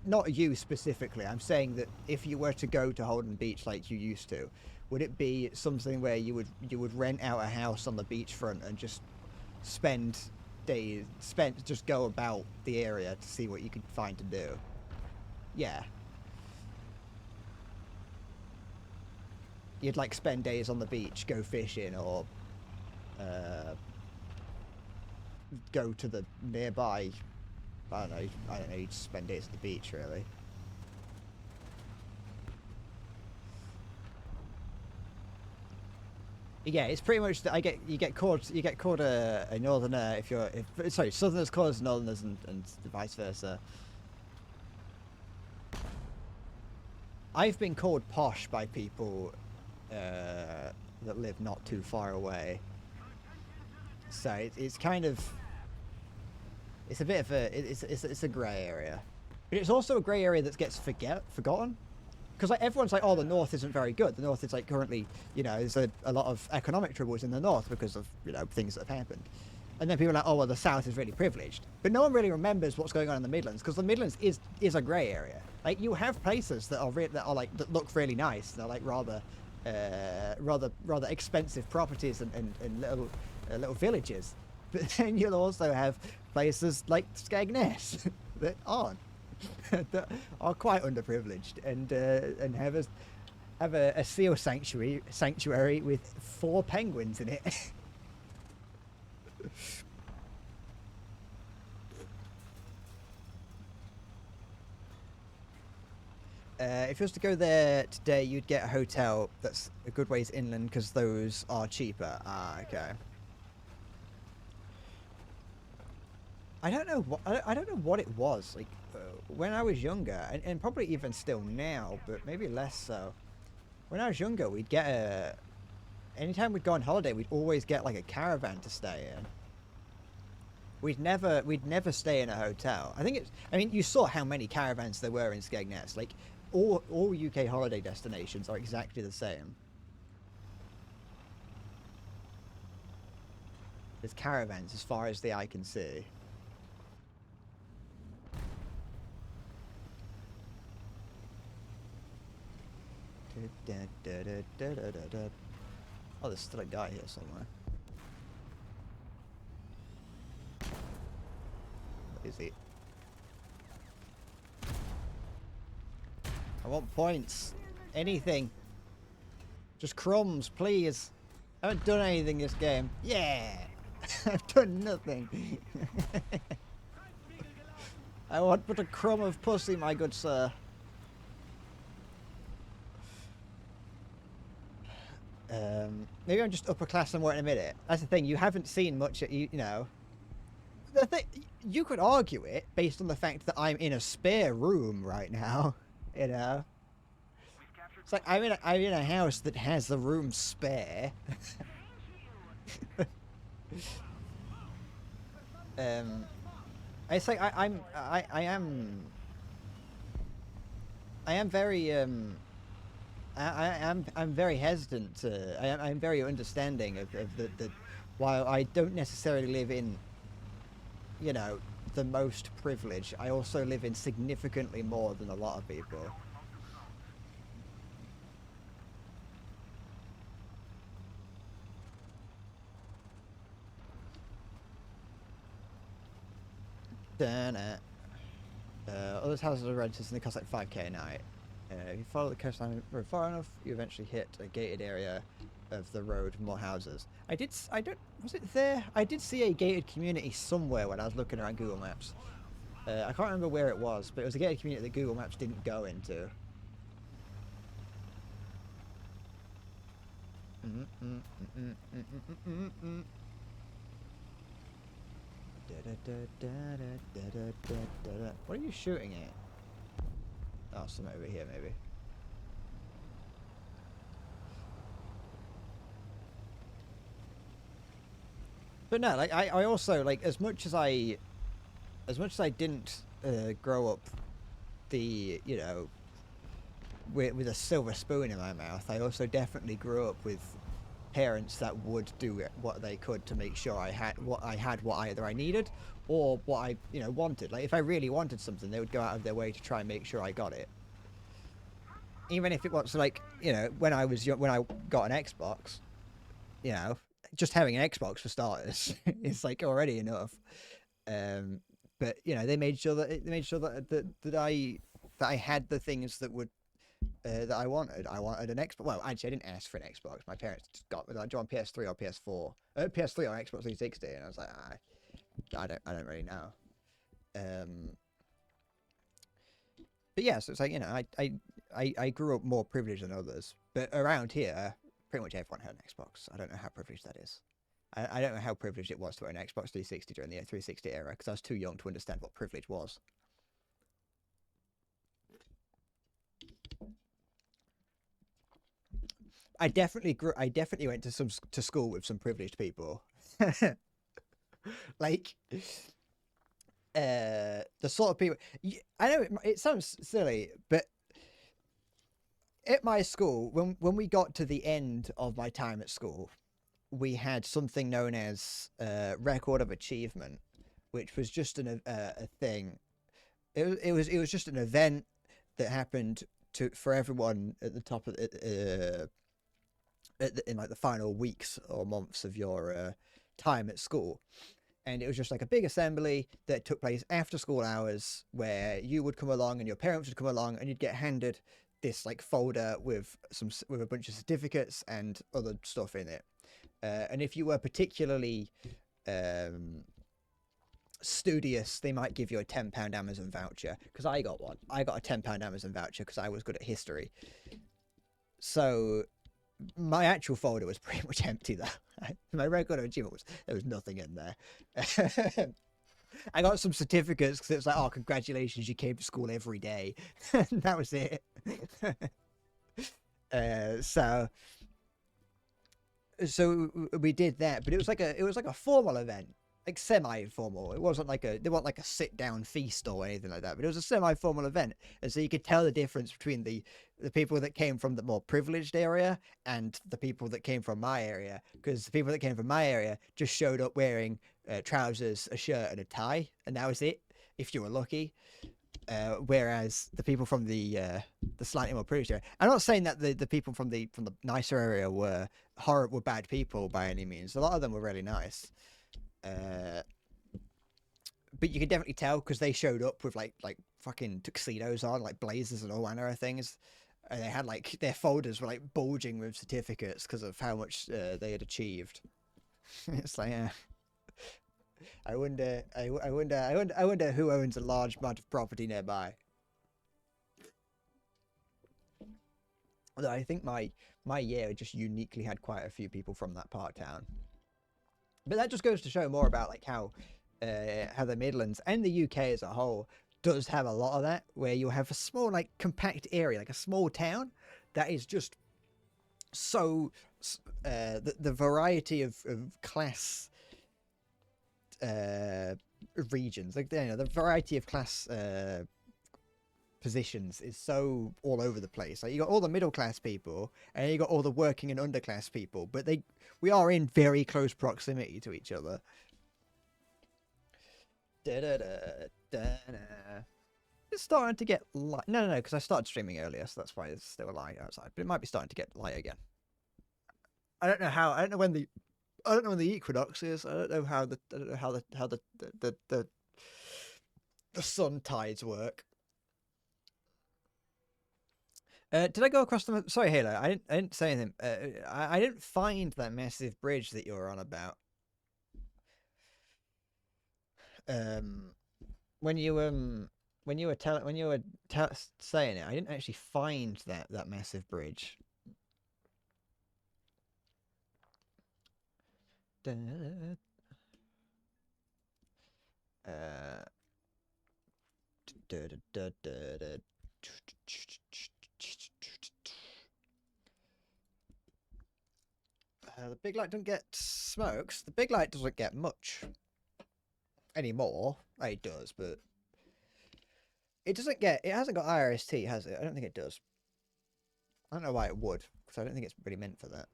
Not you specifically. I'm saying that if you were to go to Holden Beach like you used to, would it be something where you would rent out a house on the beachfront and just spend days, just go about the area to see what you could find to do? Yeah. You'd like spend days on the beach, go fishing, or go to the nearby. I don't know. You just spend days at the beach, really. Yeah, it's pretty much that you get called a northerner if sorry, southerners called as northerners and vice versa. I've been called posh by people that live not too far away, so it's kind of, it's a bit of a it's a grey area, but it's also a grey area that gets forgotten. Because like everyone's like, oh, the north isn't very good. The north is like currently, there's a lot of economic troubles in the north because of things that have happened, and then people are like, oh well, the south is really privileged. But no one really remembers what's going on in the Midlands, because the Midlands is a grey area. Like you have places that that look really nice. They're like rather expensive properties and little villages. But then you'll also have places like Skegness that aren't. That are quite underprivileged and have a seal sanctuary with 4 penguins in it. If you was to go there today, you'd get a hotel that's a good ways inland because those are cheaper. Ah, okay. I don't know what it was like when I was younger, and probably even still now, but maybe less so. When I was younger, we'd get anytime we'd go on holiday, we'd always get like a caravan to stay in. We'd never stay in a hotel. I mean, you saw how many caravans there were in Skegness. Like all UK holiday destinations are exactly the same. There's caravans as far as the eye can see. Oh, there's still a guy here somewhere. What is he? I want points. Anything. Just crumbs, please. I haven't done anything this game. Yeah! I've done nothing. I want but a crumb of pussy, my good sir. Maybe I'm just upper class and won't admit it. That's the thing. You haven't seen much. You know. The thing, you could argue it based on the fact that I'm in a spare room right now. You know. It's like I'm in a house that has the room spare. It's like I am very I'm very hesitant to. I'm very understanding of the while I don't necessarily live in, the most privilege, I also live in significantly more than a lot of people. Others houses are rented and they cost like 5k a night. If you follow the coastline road far enough, you eventually hit a gated area of the road with more houses. Was it there? I did see a gated community somewhere when I was looking around Google Maps. I can't remember where it was, but it was a gated community that Google Maps didn't go into. What are you shooting at? Oh, something over here, maybe. But no, like I also like as much as I didn't grow up the with a silver spoon in my mouth. I also definitely grew up with parents that would do what they could to make sure I had what either I needed or what I wanted. Like if I really wanted something, they would go out of their way to try and make sure I got it. Even if it was like when I was young, when I got an Xbox, just having an Xbox for starters is like already enough. But they made sure that I had the things that would that I wanted. I wanted an Xbox. Well, actually, I didn't ask for an Xbox. My parents just got me. Like, do you want PS3 or PS4? PS3 or Xbox 360, and I was like, I don't really know. But yeah, so it's like I grew up more privileged than others. But around here, pretty much everyone had an Xbox. I don't know how privileged that is. I don't know how privileged it was to own an Xbox 360 during the 360 era because I was too young to understand what privilege was. I definitely went to school with some privileged people. Like the sort of people I know it sounds silly, but at my school, when we got to the end of my time at school, we had something known as record of achievement, which was just a thing. It was just an event that happened for everyone at the top of in like the final weeks or months of your time at school. And it was just like a big assembly that took place after school hours where you would come along and your parents would come along and you'd get handed this like folder with a bunch of certificates and other stuff in it. And if you were particularly studious, they might give you a £10 Amazon voucher, because I got one. I got a £10 Amazon voucher because I was good at history. So my actual folder was pretty much empty though. My record of achievement there was nothing in there. I got some certificates because it was like, oh, congratulations, you came to school every day. That was it. So we did that, but it was like a formal event, like semi-formal. It wasn't like they weren't like a sit-down feast or anything like that, but it was a semi-formal event, and so you could tell the difference between the people that came from the more privileged area and the people that came from my area, because the people that came from my area just showed up wearing trousers, a shirt, and a tie, and that was it, if you were lucky. Whereas the people from the slightly more privileged area, I'm not saying that the people from the nicer area were bad people by any means. A lot of them were really nice, but you could definitely tell because they showed up with like fucking tuxedos on, like blazers and all manner of things, and they had like their folders were like bulging with certificates because of how much they had achieved. It's like, yeah. I wonder who owns a large amount of property nearby. Although I think my year just uniquely had quite a few people from that part of town. But that just goes to show more about like how the Midlands and the UK as a whole does have a lot of that, where you have a small like compact area, like a small town, that is just so the variety of class regions, like the variety of class positions is so all over the place. Like you got all the middle class people and you got all the working and underclass people, but we are in very close proximity to each other. It's starting to get light. No, because I started streaming earlier, so that's why it's still light outside. But it might be starting to get light again. I don't know when the equinox is. I don't know how the sun tides work. Did I go across the? Sorry, Halo. I didn't say anything. I didn't find that massive bridge that you were on about. When you were saying it, I didn't actually find that massive bridge. The big light doesn't get smokes. The big light doesn't get much anymore. It does, but it doesn't get. It hasn't got IRST, has it? I don't think it does. I don't know why it would, because I don't think it's really meant for that.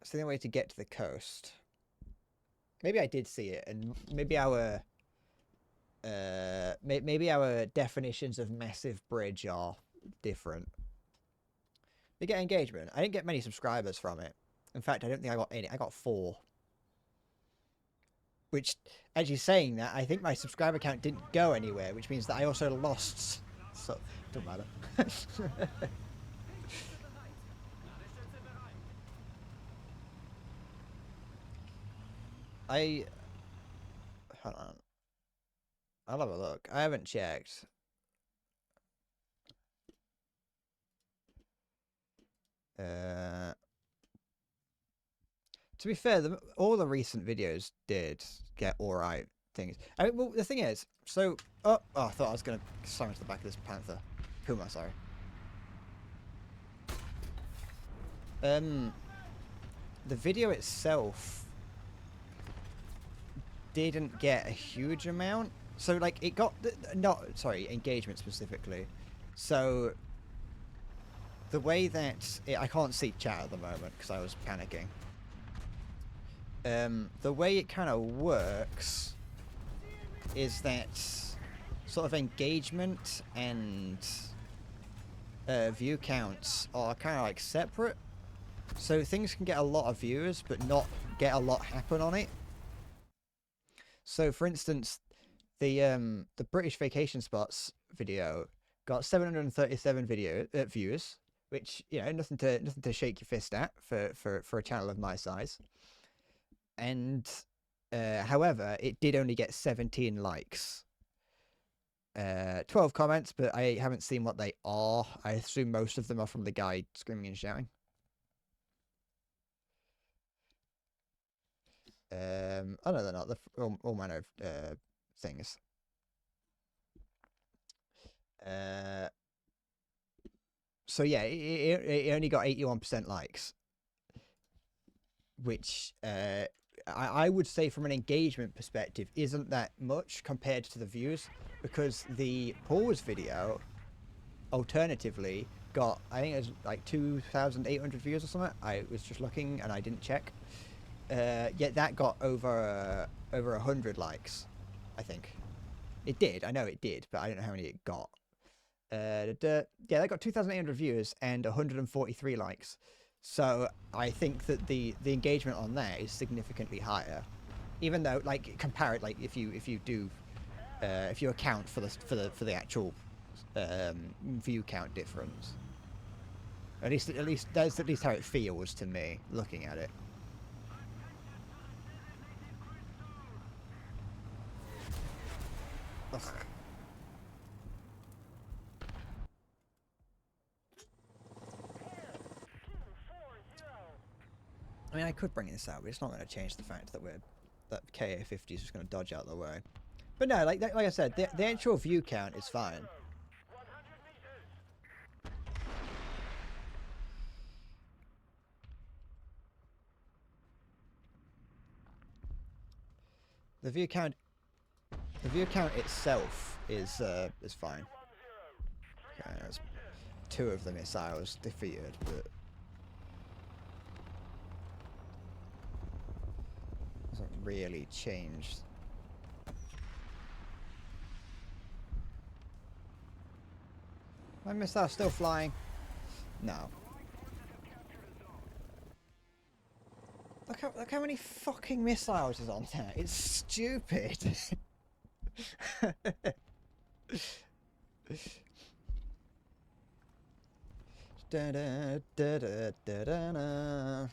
It's the only way to get to the coast. Maybe I did see it, and maybe our definitions of massive bridge are different. We get engagement. I didn't get many subscribers from it. In fact, I don't think I got any. I got 4. Which, actually saying that, I think my subscriber count didn't go anywhere, which means that I also lost. So, don't matter. Hold on. I'll have a look. I haven't checked. To be fair, all the recent videos did get alright things. I mean, well, the thing is, so... Oh, I thought I was going to slam into the back of this panther. Puma, sorry. The video itself didn't get a huge amount. So, like, it got... engagement specifically. So, the way that... I can't see chat at the moment because I was panicking. The way it kind of works is that sort of engagement and view counts are kind of like separate. So things can get a lot of views but not get a lot happen on it. So for instance, the British vacation spots video got 737 views, which, you know, nothing to shake your fist at for a channel of my size. And however, it did only get 17 likes. 12 comments, but I haven't seen what they are. I assume most of them are from the guy screaming and shouting. Oh no, they're not. They're all manner of things. So yeah, it only got 81% likes, which I would say from an engagement perspective isn't that much compared to the views, because the pause video alternatively got, I think it was like 2,800 views or something. I was just looking and I didn't check. Yet that got over 100 likes, I think. It did. I know it did, but I don't know how many it got. Yeah, that got 2,800 views and 143 likes. So I think that the engagement on that is significantly higher, even though, like, compare it, like if you account for the actual view count difference. At least that's at least how it feels to me looking at it. Ugh. I mean, I could bring this out, but it's not going to change the fact that that KA-50 is just going to dodge out of the way. But no, like I said, the actual view count is fine. The view count itself is fine. Okay, that's 2 of the missiles defeated, but doesn't really change. My missile still flying? No. Look how many fucking missiles is on there. It's stupid. Da, da, da, da, da, da, da.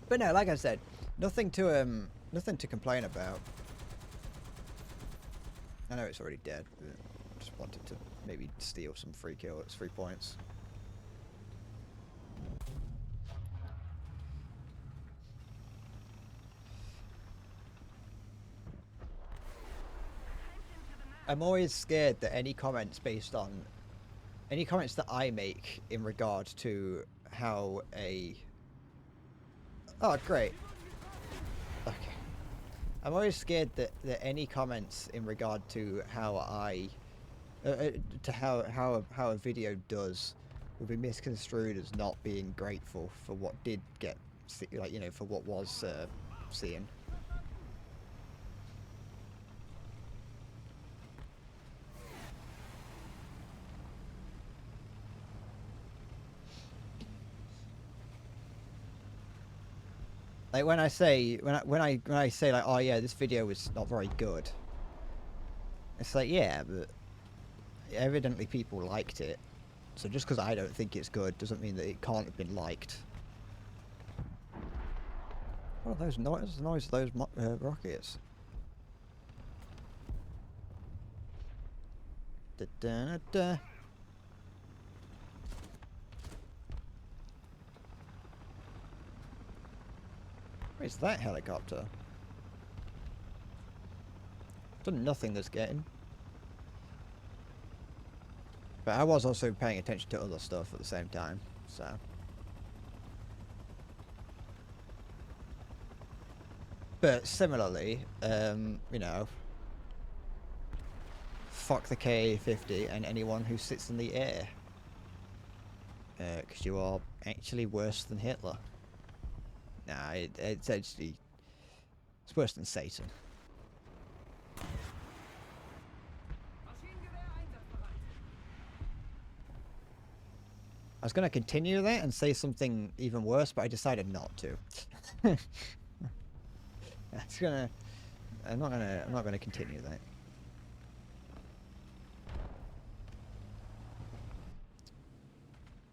But no, like I said, nothing to complain about. I know it's already dead, but just wanted to maybe steal some free kill. It's 3 points. I'm always scared that any comments that I make in regard to how a... Oh, great. Okay. I'm always scared that any comments in regard to how I to how a video does will be misconstrued as not being grateful for what did get, like, you know, for what was seen. Like when I say when I say like, oh yeah, this video was not very good. It's like, yeah, but evidently people liked it. So just because I don't think it's good doesn't mean that it can't have been liked. What are those noise of those rockets? Da -da -da -da. Where's that helicopter? Done nothing this game. But I was also paying attention to other stuff at the same time, so. But similarly, you know, fuck the KA-50 and anyone who sits in the air. Because you are actually worse than Hitler. Nah, it's actually... It's worse than Satan. I was going to continue that and say something even worse, but I decided not to. I'm not gonna continue that.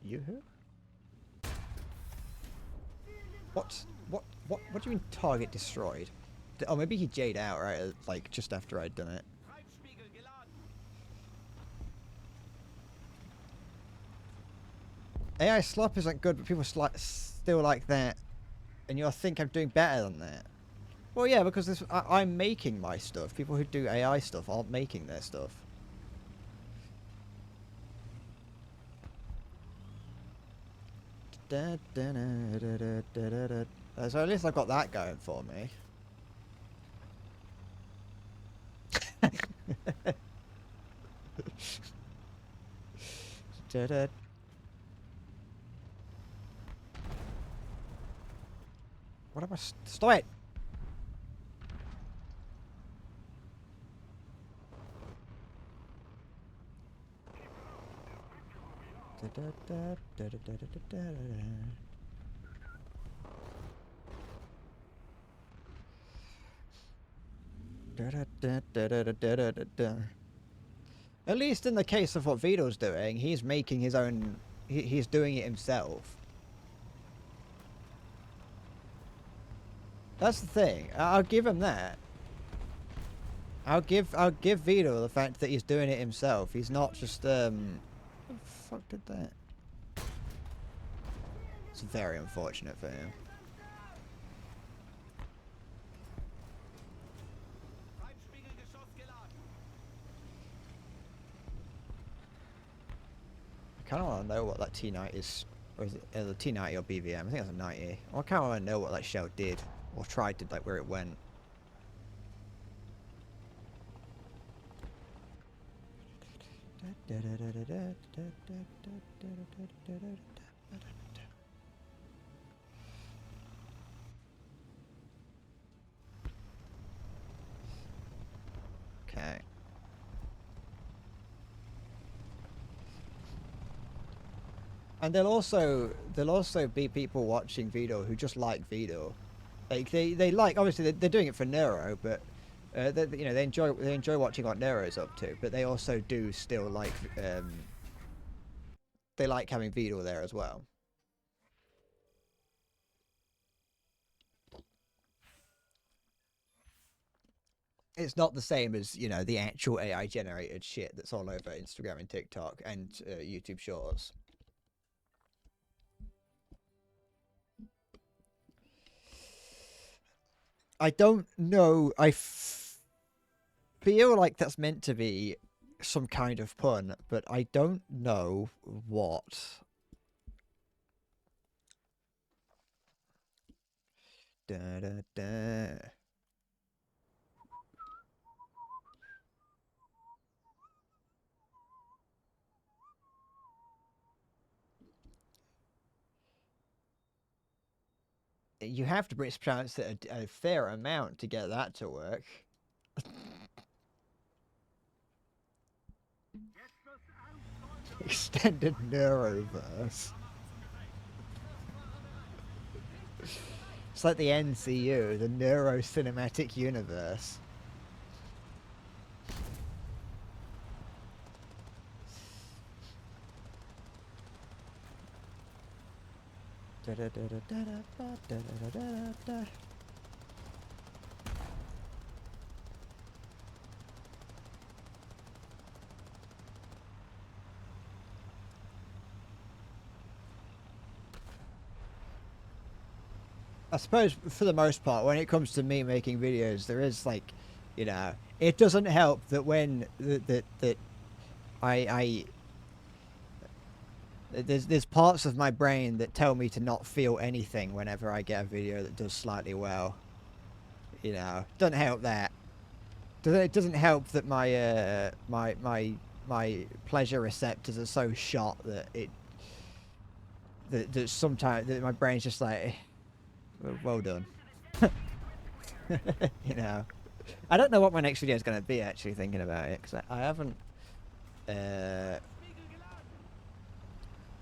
You? What do you mean target destroyed? Oh, maybe he J'd out, right? Like, just after I'd done it. AI slop isn't good, but people still like that. And you'll think I'm doing better than that. Well, yeah, because I'm making my stuff. People who do AI stuff aren't making their stuff. So at least I've got that going for me. What am I? Stop it! At least in the case of what Vito's doing, he's making his own... He's doing it himself. That's the thing. I'll give him that. I'll give Vito the fact that he's doing it himself. He's not just What the fuck did that? It's very unfortunate for him. I kind of want to know what that T90 is, or is it the T90 or BVM? I think it's a 90. I kind of want to know what that shell did, or tried to, like, where it went. Okay. And there'll also be people watching Vito who just like Vito. Like they like, obviously they're doing it for Nero, but you know, they enjoy watching what Nero's up to, but they also do still like they like having Vito there as well. It's not the same as, you know, the actual AI generated shit that's all over Instagram and TikTok and YouTube Shorts. I don't know. I feel like that's meant to be some kind of pun, but I don't know what. Da, da, da. You have to mispronounce it a fair amount to get that to work. Extended Neuroverse. It's like the NCU, the Neuro Cinematic Universe. I suppose for the most part, when it comes to me making videos, there is like, you know, it doesn't help that when that I there's parts of my brain that tell me to not feel anything whenever I get a video that does slightly well. You know, doesn't help that. It doesn't help that my my pleasure receptors are so shot that that sometimes that my brain's just like, well done. You know, I don't know what my next video is going to be, actually, thinking about it, because I haven't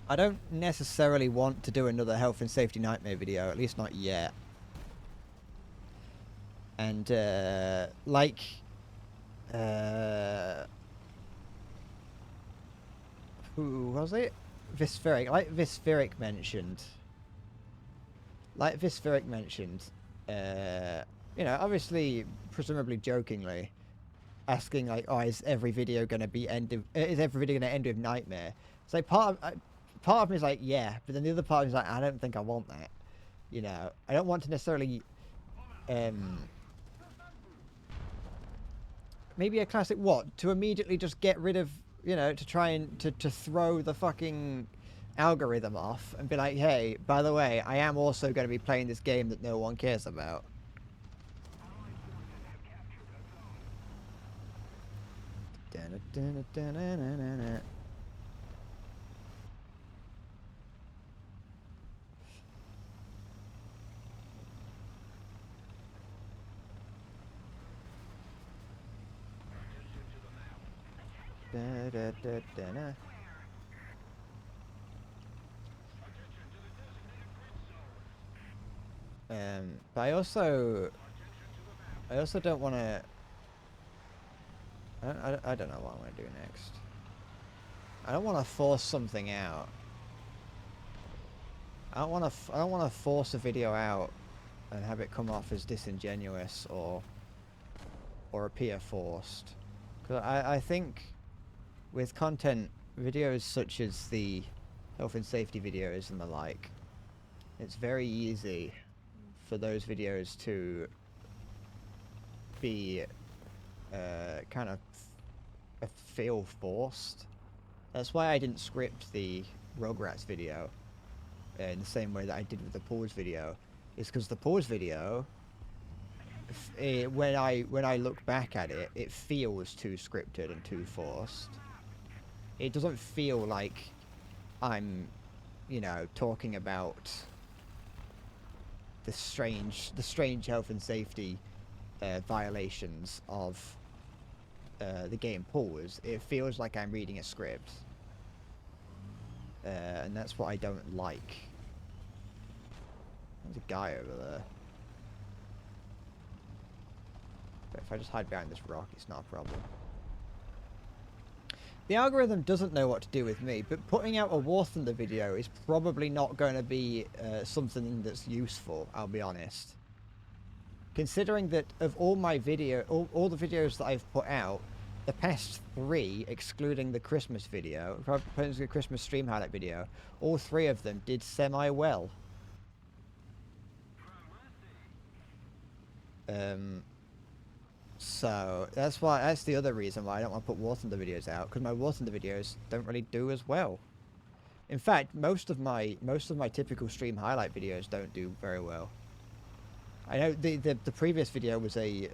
I don't necessarily want to do another health and safety nightmare video, at least not yet. And like who was it? Vispheric, like Vispheric mentioned. You know, obviously, presumably jokingly, asking like, "Oh, is every video gonna end with nightmare?" It's like part of me is like, yeah, but then the other part is like, I don't think I want that. You know, I don't want to necessarily, maybe a classic what? To immediately just get rid of, you know, to try and to throw the fucking algorithm off and be like, hey, by the way, I am also going to be playing this game that no one cares about. But I also don't want to. I don't know what I'm going to do next. I don't want to force something out. I don't want to force a video out and have it come off as disingenuous or appear forced. Because I think with content, videos such as the health and safety videos and the like, it's very easy for those videos to be kind of feel forced. That's why I didn't script the Rugrats video in the same way that I did with the pause video. Is because the pause video, when I look back at it, it feels too scripted and too forced. It doesn't feel like I'm, you know, talking about the strange health and safety violations of the game Pause. It feels like I'm reading a script, and that's what I don't like. There's a guy over there. But if I just hide behind this rock, it's not a problem. The algorithm doesn't know what to do with me, but putting out a War Thunder video is probably not going to be something that's useful, I'll be honest. Considering that of all my all the videos that I've put out, the past 3, excluding the Christmas video, the Christmas stream highlight video, all 3 of them did semi-well. So that's the other reason why I don't want to put War Thunder videos out, because my War Thunder videos don't really do as well. In fact, most of my typical stream highlight videos don't do very well. I know the previous video was an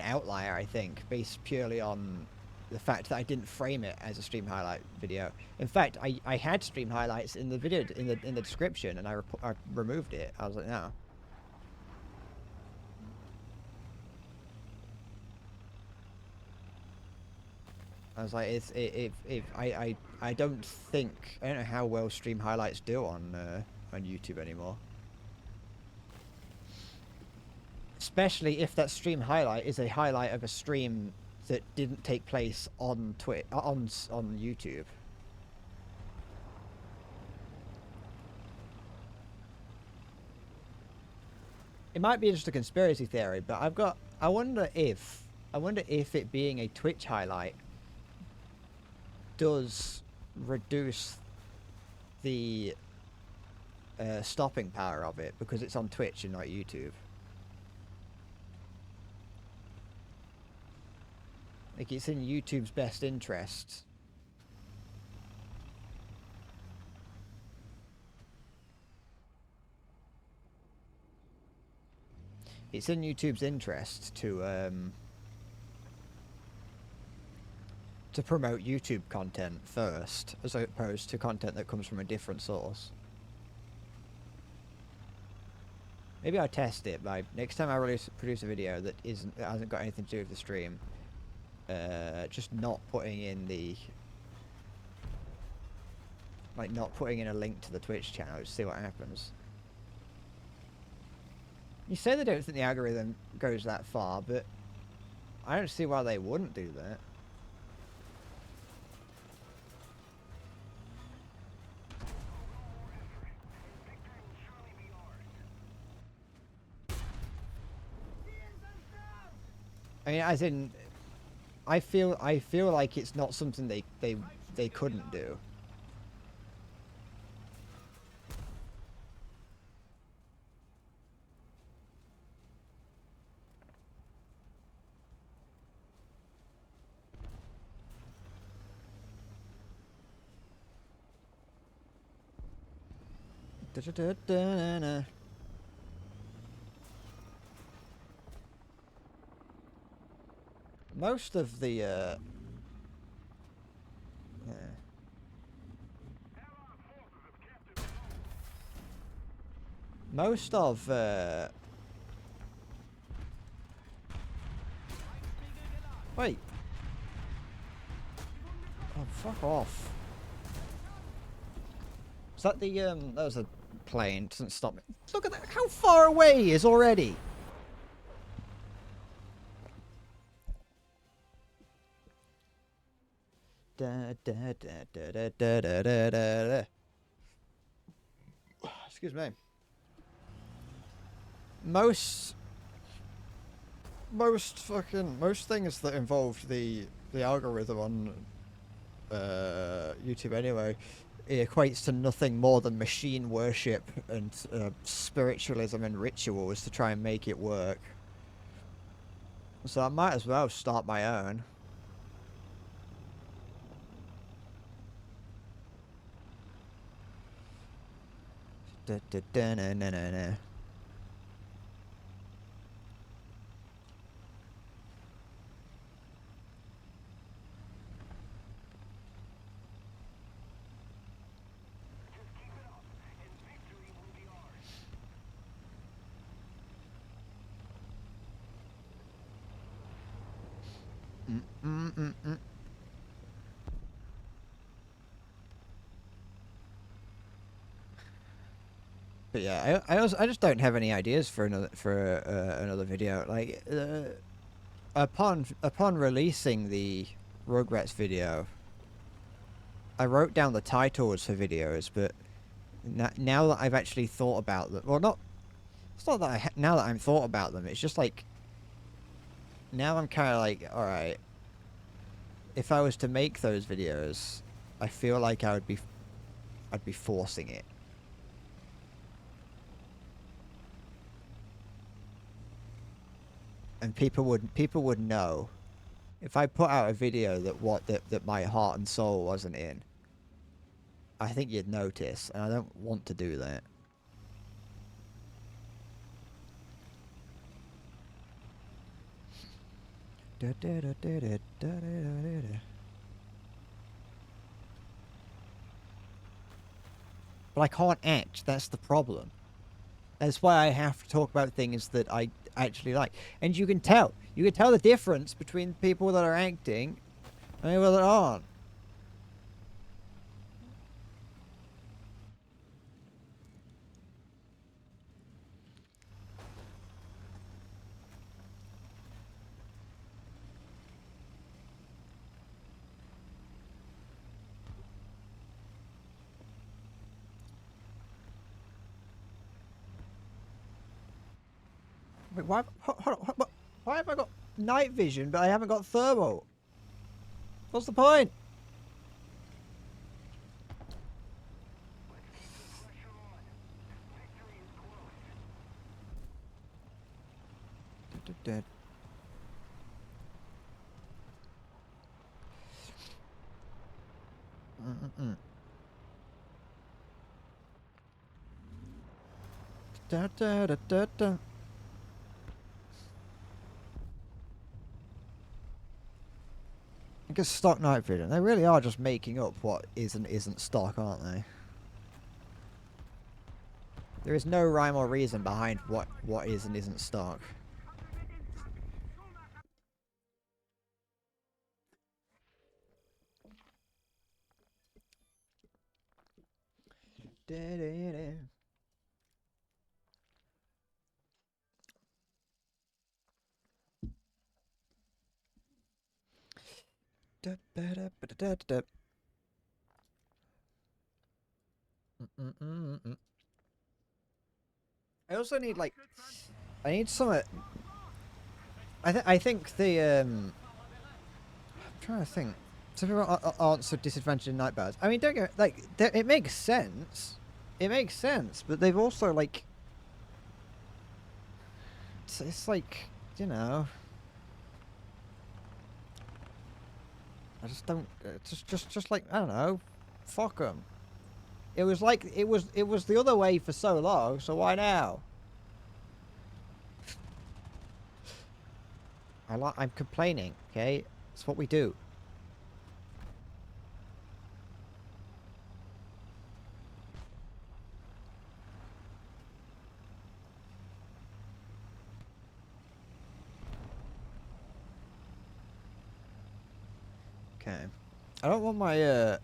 outlier, I think, based purely on the fact that I didn't frame it as a stream highlight video. In fact, I had stream highlights in the video in the description, and I removed it. I was like, no. I was like, I don't know how well stream highlights do on YouTube anymore. Especially if that stream highlight is a highlight of a stream that didn't take place on on YouTube. It might be just a conspiracy theory, but I wonder if it being a Twitch highlight does reduce the stopping power of it because it's on Twitch and not YouTube. Like, it's in YouTube's best interest. It's in YouTube's interest to promote YouTube content first, as opposed to content that comes from a different source. Maybe I'll test it by next time I produce a video that hasn't got anything to do with the stream. Just not putting in not putting in a link to the Twitch channel, just see what happens. You say they don't think the algorithm goes that far, but I don't see why they wouldn't do that. I mean, as in, I feel like it's not something they couldn't do. Most of the most of wait. Oh, fuck off. Is that the that was a plane, doesn't stop me. Look at that, how far away he is already. Excuse me. Most things that involve the algorithm on YouTube anyway, it equates to nothing more than machine worship and spiritualism and rituals to try and make it work. So I might as well start my own. Da-da-da-na-na-na-na. But yeah, I just don't have any ideas for another video. Like upon releasing the Rugrats video, I wrote down the titles for videos, but now that I've actually thought about them, well, it's not that now that I've thought about them, it's just like now I'm kind of like, all right, if I was to make those videos, I feel like I'd be forcing it. And people would know if I put out a video that my heart and soul wasn't in. I think you'd notice, and I don't want to do that. But I can't act, that's the problem. That's why I have to talk about things that I actually like. And you can tell. You can tell the difference between people that are acting and people that aren't. Wait, why, why have I got night vision, but I haven't got thermal? What's the point? Da, da, da, da, da. I guess stock night vision. They really are just making up what is and isn't stock, aren't they? There is no rhyme or reason behind what is and isn't stock. Da, da, da. Da, ba, da, ba, da, da, da. I also need like I need some. I think the I'm trying to think. Some people aren't so disadvantaged in night birds. I mean, don't get like it makes sense. It makes sense, but they've also like it's like, you know. I just don't. Just like I don't know. Fuck them. It was like it was the other way for so long. So why now? I'm complaining. Okay, it's what we do. Okay. I don't want my I'm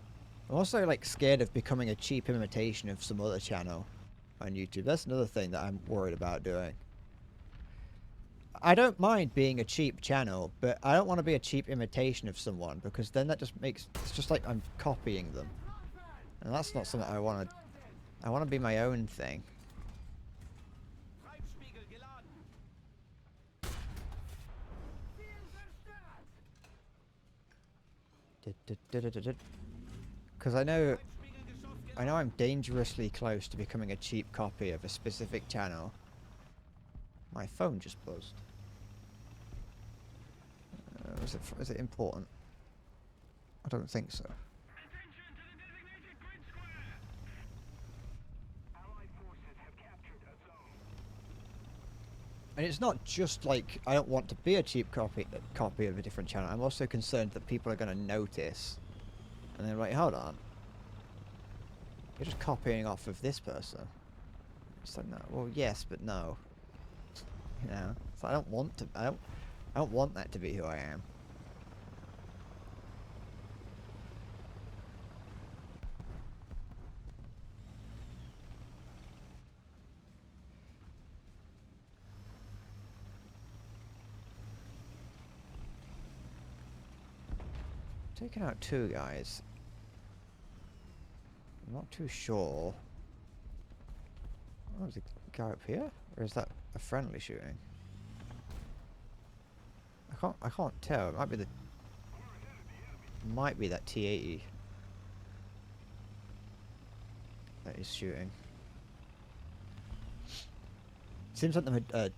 also like scared of becoming a cheap imitation of some other channel on YouTube. That's another thing that I'm worried about doing. I don't mind being a cheap channel, but I don't want to be a cheap imitation of someone because then that just makes it's just like I'm copying them. And that's not something I want to. I want to be my own thing. Because I know I'm dangerously close to becoming a cheap copy of a specific channel. My phone just buzzed. Is it important? I don't think so. And it's not just like I don't want to be a cheap copy of a different channel. I'm also concerned that people are going to notice, and they're like, "Hold on, you're just copying off of this person." It's like, no, well, yes, but no. You know, so I don't want to. I don't want that to be who I am. Taking out two guys. I'm not too sure. Oh, is a guy up here? Or is that a friendly shooting? I can't tell. It might be that T-80 that is shooting. Seems like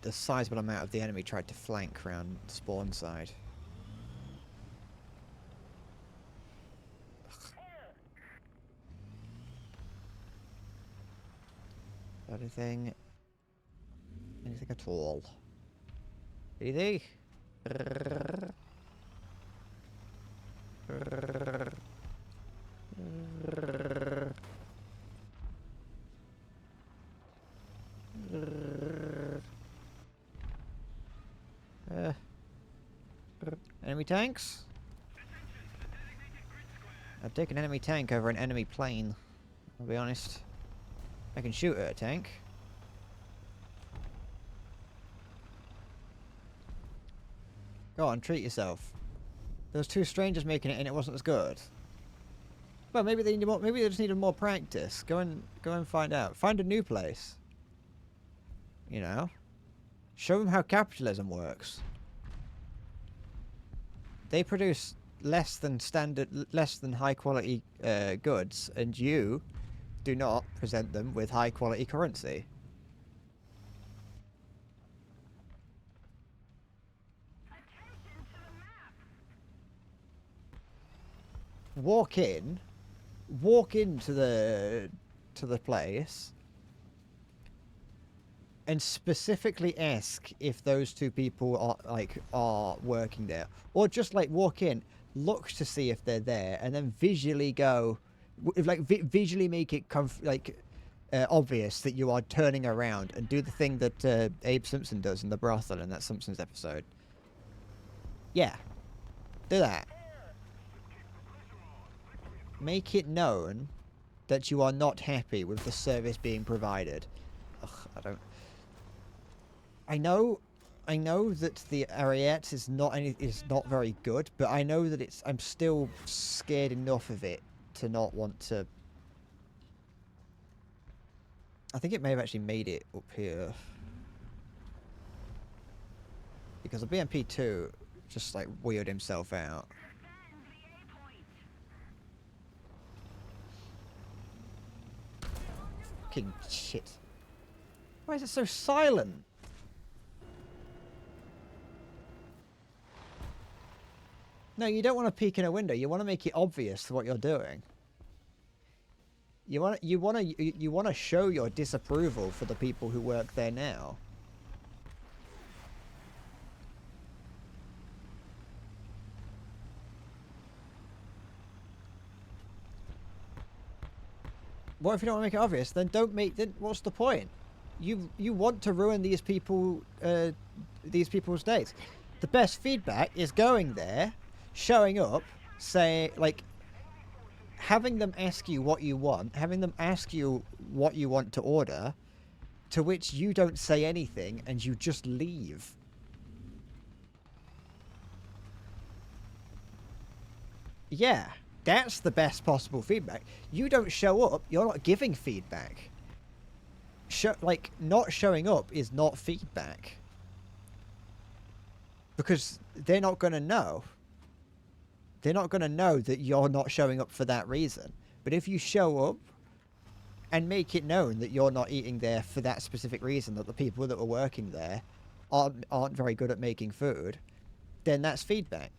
the sizable amount of the enemy tried to flank around spawn side. Anything at all? Anything? Enemy tanks? I'd take an enemy tank over an enemy plane, I'll be honest. I can shoot at a tank. Go on, treat yourself. There was two strangers making it and it wasn't as good. Well, maybe they need more, maybe they just needed more practice. Go and find out. Find a new place. You know? Show them how capitalism works. They produce less than high quality goods, and you do not present them with high quality currency. Walk into the place and specifically ask if those two people are working there, or just like walk in, look to see if they're there, and then visually go, visually make it obvious that you are turning around, and do the thing that Abe Simpson does in the brothel in that Simpsons episode. Yeah, do that. Make it known that you are not happy with the service being provided. Ugh, I know that the Ariete is not very good, but I know that I'm still scared enough of it to not want to. I think it may have actually made it up here, because the BMP-2 just like weirded himself out. Fucking shit. Why is it so silent? No, you don't want to peek in a window. You want to make it obvious what you're doing. You want to show your disapproval for the people who work there now. What if you don't want to make it obvious? Then don't make. Then what's the point? You want to ruin these people's days. The best feedback is going there, showing up, having them ask you what you want, having them ask you what you want to order, to which you don't say anything and you just leave. Yeah, that's the best possible feedback. You don't show up, you're not giving feedback. Not showing up is not feedback. Because they're not going to know. They're not going to know that you're not showing up for that reason. But if you show up and make it known that you're not eating there for that specific reason, that the people that were working there aren't very good at making food, then that's feedback.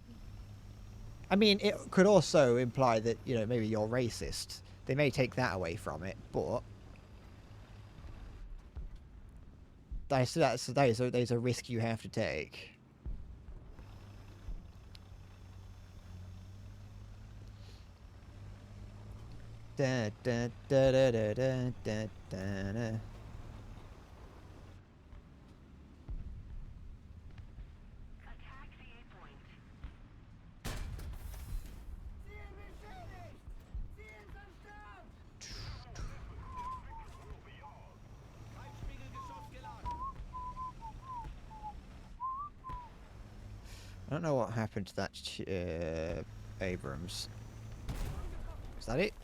I mean, it could also imply that, you know, maybe you're racist. They may take that away from it, but there's a risk you have to take. Da, da, da, da, da, da, da, da. I don't know what happened to that Abrams. Is that it?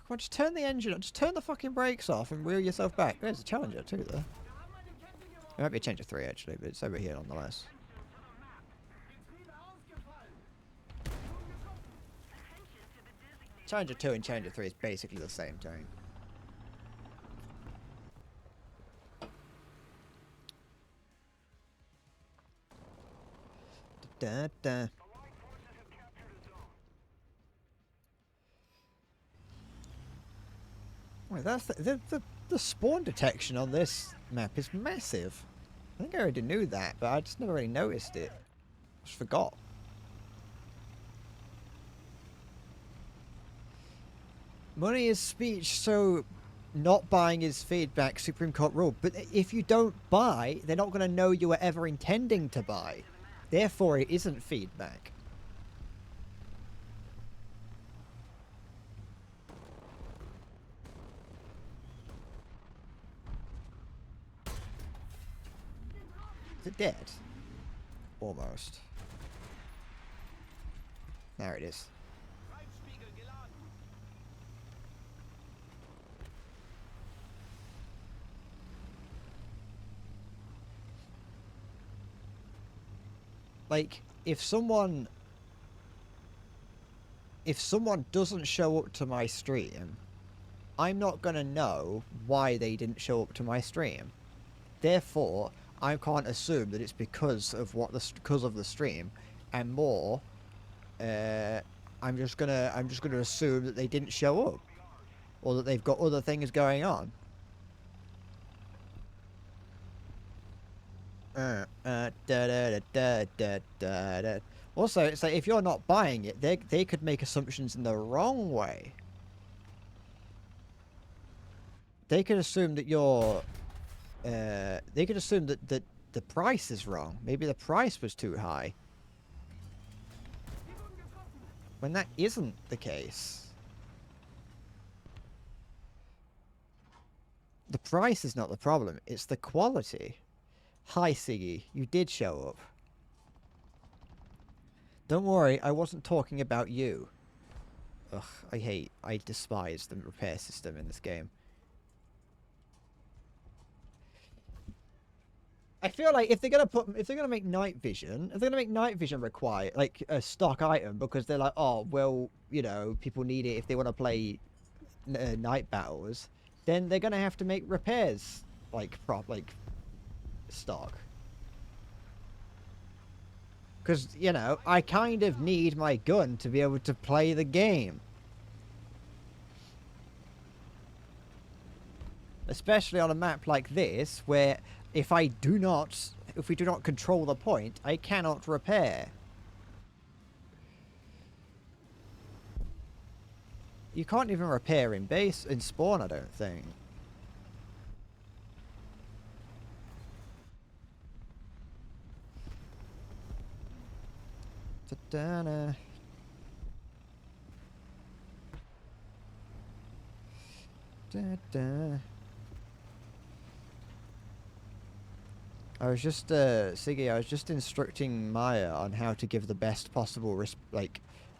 Come on, just turn the engine on. Just turn the fucking brakes off and wheel yourself back. There's a Challenger too, though. It might be a Challenger 3 actually, but it's over here nonetheless. Challenger 2 and Challenger 3 is basically the same thing. Da, da. Wait, that's the spawn detection on this map is massive. I think I already knew that, but I just never really noticed it. Just forgot. Money is speech, so not buying is feedback, Supreme Court rule. But if you don't buy, they're not going to know you were ever intending to buy. Therefore, it isn't feedback. Is it dead? Almost. There it is. Like, if someone doesn't show up to my stream, I'm not gonna know why they didn't show up to my stream. Therefore, I can't assume that it's because of the stream, and more. I'm just gonna assume that they didn't show up, or that they've got other things going on. Also, it's like if you're not buying it, they could make assumptions in the wrong way. They could assume that you're. They could assume that the price is wrong. Maybe the price was too high. When that isn't the case. The price is not the problem, it's the quality. Hi, Siggy, you did show up. Don't worry, I wasn't talking about you. Ugh, I despise the repair system in this game. I feel like if they're gonna make night vision, require like a stock item because they're like, oh well, you know, people need it if they want to play night battles, then they're gonna have to make repairs like stock. Because, you know, I kind of need my gun to be able to play the game. Especially on a map like this, where if we do not control the point, I cannot repair. You can't even repair in spawn, I don't think. Ta-da-na. Da-da. I was just, Siggy, I was just instructing Maya on how to give the best possible,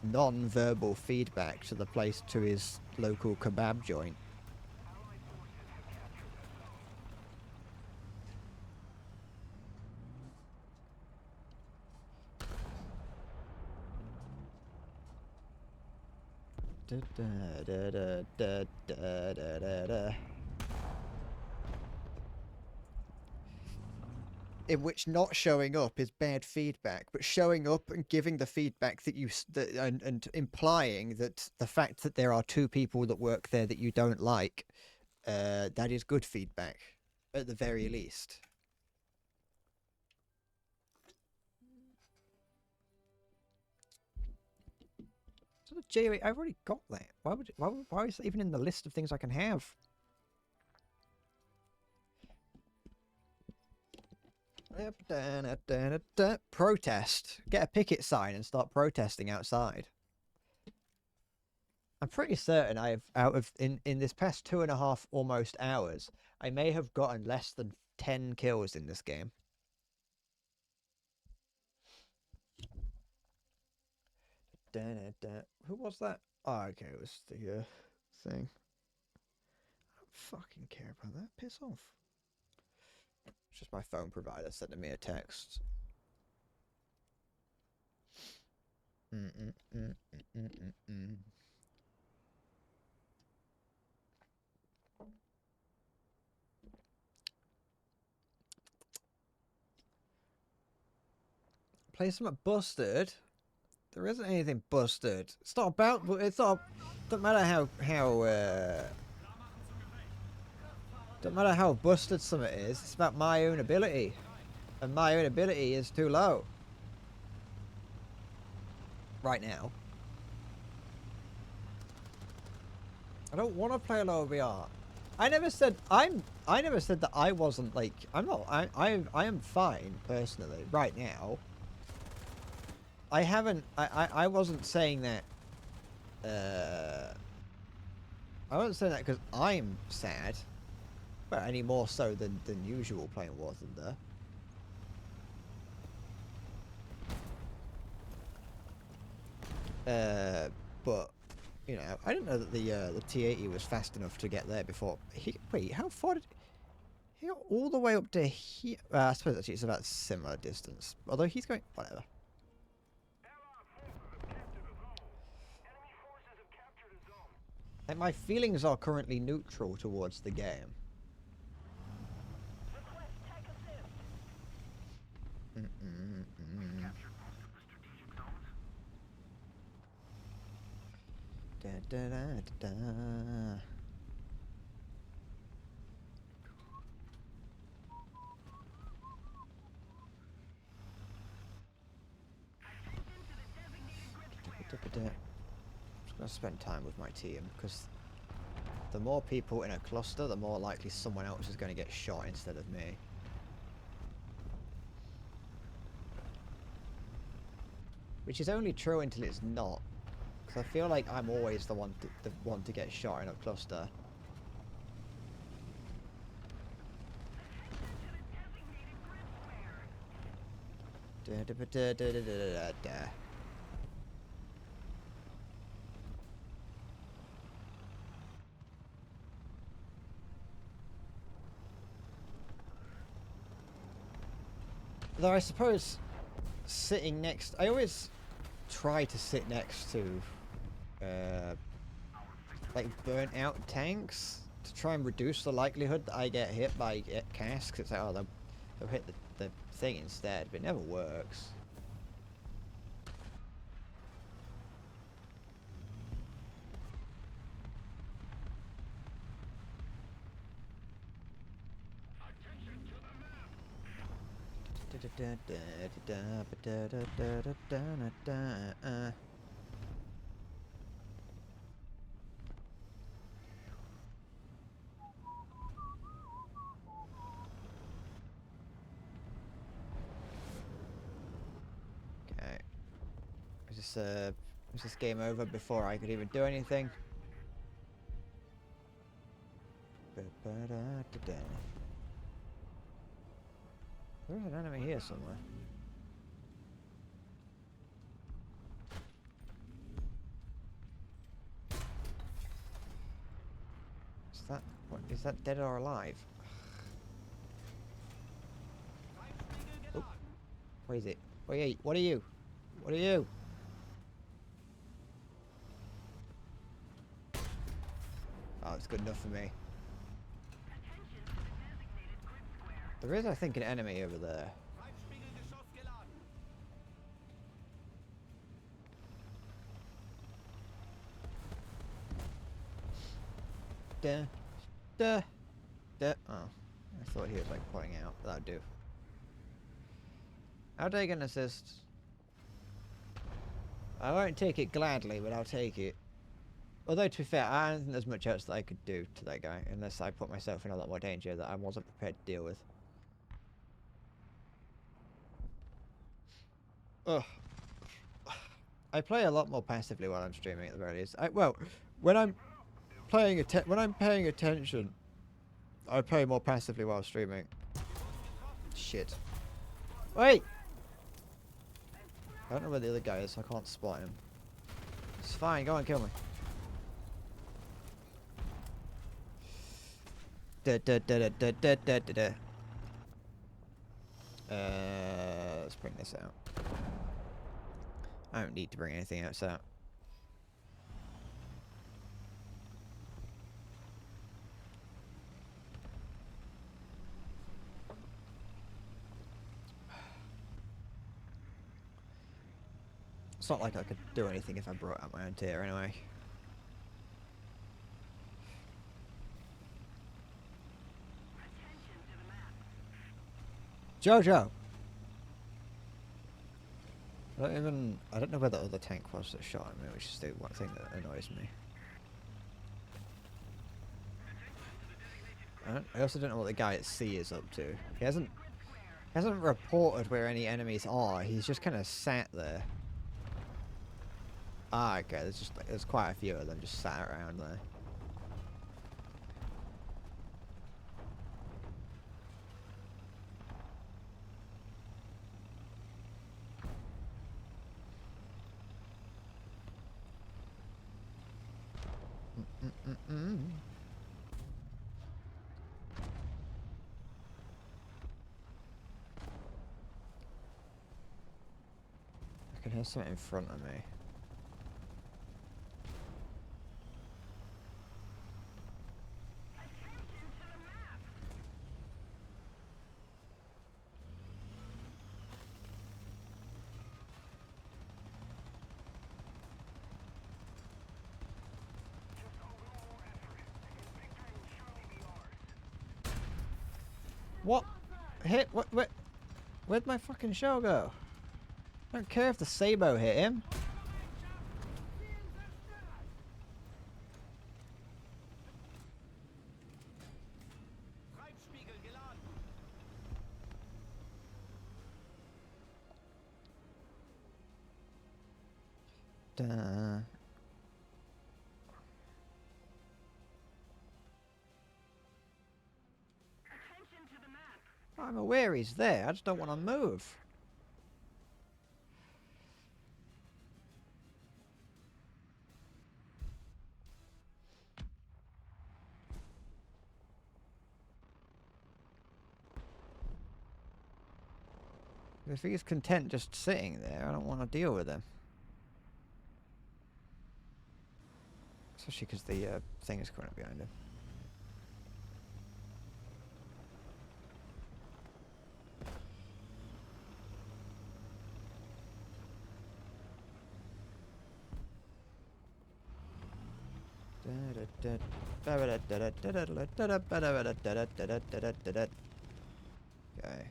non-verbal feedback to his local kebab joint. Da, da, da, da, da, da, da, da. In which not showing up is bad feedback, but showing up and giving the feedback and implying that the fact that there are two people that work there that you don't like, that is good feedback, at the very least. So the J8, I've already got that. Why is that even in the list of things I can have? Protest. Get a picket sign and start protesting outside. I'm pretty certain in this past 2.5 almost hours, I may have gotten less than 10 kills in this game. Who was that? Oh, okay, it was the thing. I don't fucking care about that. Piss off. It's just my phone provider sending me a text. Play something busted. There isn't anything busted. It's not about. It's not. Don't matter how. Don't matter how busted something is. It's about my own ability, and my own ability is too low. Right now. I don't want to play a lower VR. I never said I never said that I wasn't like I'm not I am fine personally right now. I haven't I wasn't saying that I wasn't saying that because I'm sad. But any more so than usual playing War Thunder. But you know, I didn't know that the T80 was fast enough to get there before. Wait, how far did he got all the way up to here? I suppose actually it's about similar distance. Although he's going whatever. Like my feelings are currently neutral towards the game. Da, da, da, da, da. I'm just gonna spend time with my team because the more people in a cluster, the more likely someone else is going to get shot instead of me. Which is only true until it's not. Because I feel like I'm always the one to get shot in a cluster. Da, da, da, da, da, da, da. Though I suppose sitting next, I always try to sit next to like burnt out tanks to try and reduce the likelihood that I get hit by casks. It's like, oh, they'll hit the thing instead, but it never works. Okay. Is this game over before I could even do anything? There's an enemy here somewhere. Is that dead or alive? Oh. Where is it? What are you? What are you? What are you? Oh, it's good enough for me. There is, I think, an enemy over there. Duh. Duh. Duh. Oh. I thought he was like pointing out. That'll do. I'll take an assist. I won't take it gladly, but I'll take it. Although, to be fair, I don't think there's much else that I could do to that guy, unless I put myself in a lot more danger that I wasn't prepared to deal with. Ugh. I play a lot more passively while I'm streaming at the very least. Well, when I'm paying attention, I play more passively while streaming. Shit. Wait! I don't know where the other guy is, so I can't spot him. It's fine, go and kill me. Da, da, da, da, da, da, da, da, da. Let's bring this out. I don't need to bring anything else out. It's not like I could do anything if I brought out my own tier anyway. Jojo! I don't know where the other tank was that shot at me, which is the one thing that annoys me. I also don't know what the guy at sea is up to. He hasn't reported where any enemies are. He's just kind of sat there. Ah, okay. There's quite a few of them just sat around there. I can hear something in front of me. What? Hit? What? Where'd my fucking shell go? I don't care if the Sabo hit him. Duh. I'm aware he's there. I just don't want to move. If he's content just sitting there, I don't want to deal with him. Especially because the thing is coming up behind him. Okay.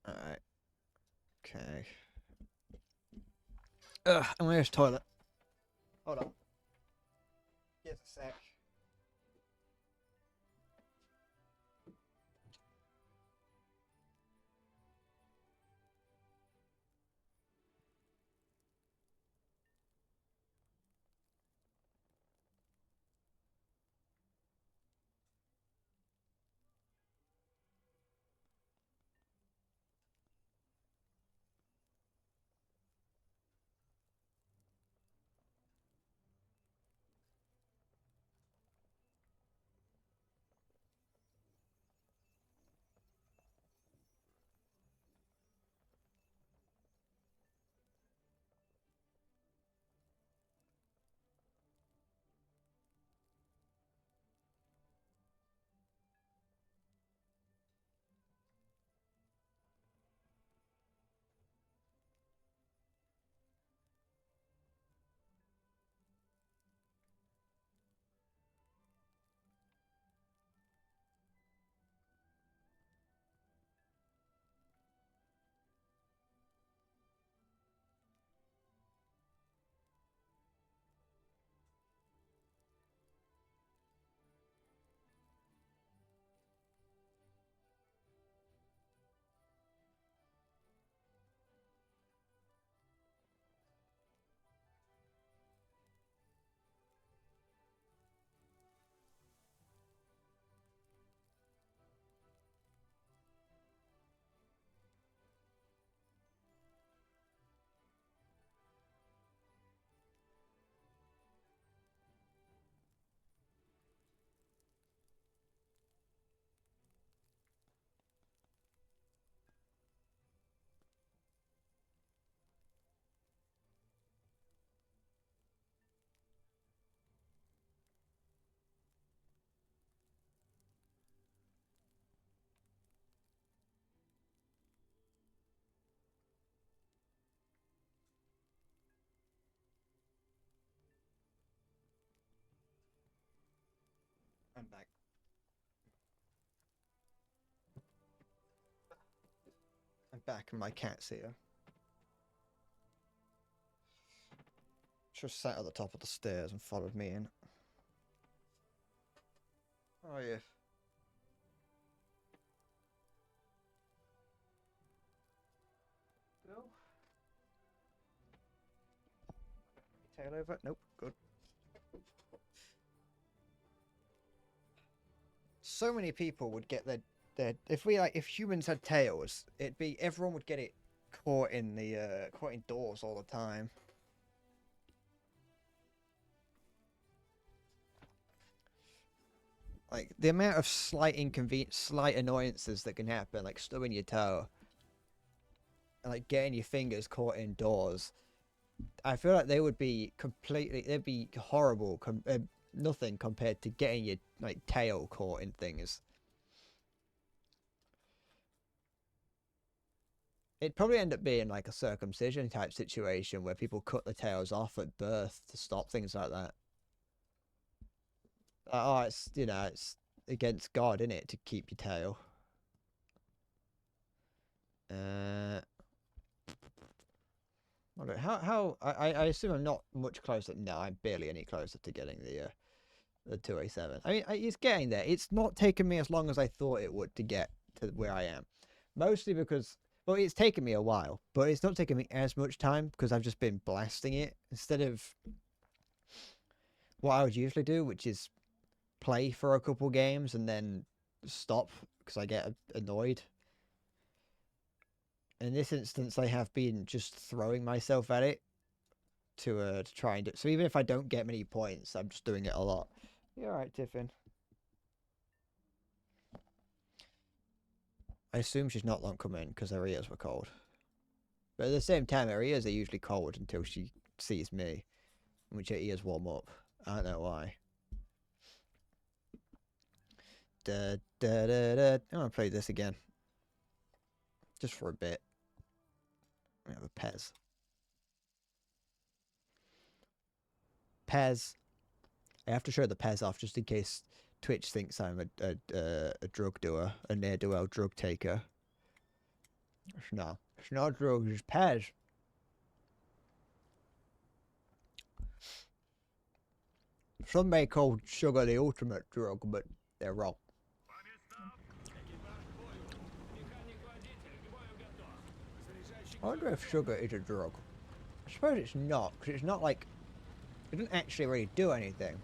Alright. Okay. Ugh, I'm gonna use toilet. Hold on. Just a sec. I'm back. I'm back and my cat's here. Just sat at the top of the stairs and followed me in. How are you? No? Tail over? Nope, good. So many people would get their if humans had tails, it'd be everyone would get it caught in the caught indoors all the time. Like the amount of slight annoyances that can happen, like stubbing your toe, and like getting your fingers caught indoors. I feel like they would be they'd be horrible, nothing compared to getting your like tail caught in things. It'd probably end up being like a circumcision type situation where people cut the tails off at birth to stop things like that. Oh, it's, you know, it's against God, isn't it, to keep your tail. I assume I'm not much closer. No, I'm barely any closer to getting the 2A7. I mean, it's getting there. It's not taken me as long as I thought it would to get to where I am. Mostly because, well, it's taken me a while, but it's not taken me as much time because I've just been blasting it instead of what I would usually do, which is play for a couple games and then stop because I get annoyed. In this instance, I have been just throwing myself at it to try and do. So even if I don't get many points, I'm just doing it a lot. You alright, Tiffin? I assume she's not long coming because her ears were cold. But at the same time, her ears are usually cold until she sees me, which her ears warm up. I don't know why. I want to play this again. Just for a bit. We have a Pez. Pez. I have to show the Pez off just in case Twitch thinks I'm a drug doer, a ne'er-do-well drug taker. It's not drugs, it's Pez. Some may call sugar the ultimate drug, but they're wrong. I wonder if sugar is a drug. I suppose it's not, because it's not like... It doesn't actually really do anything.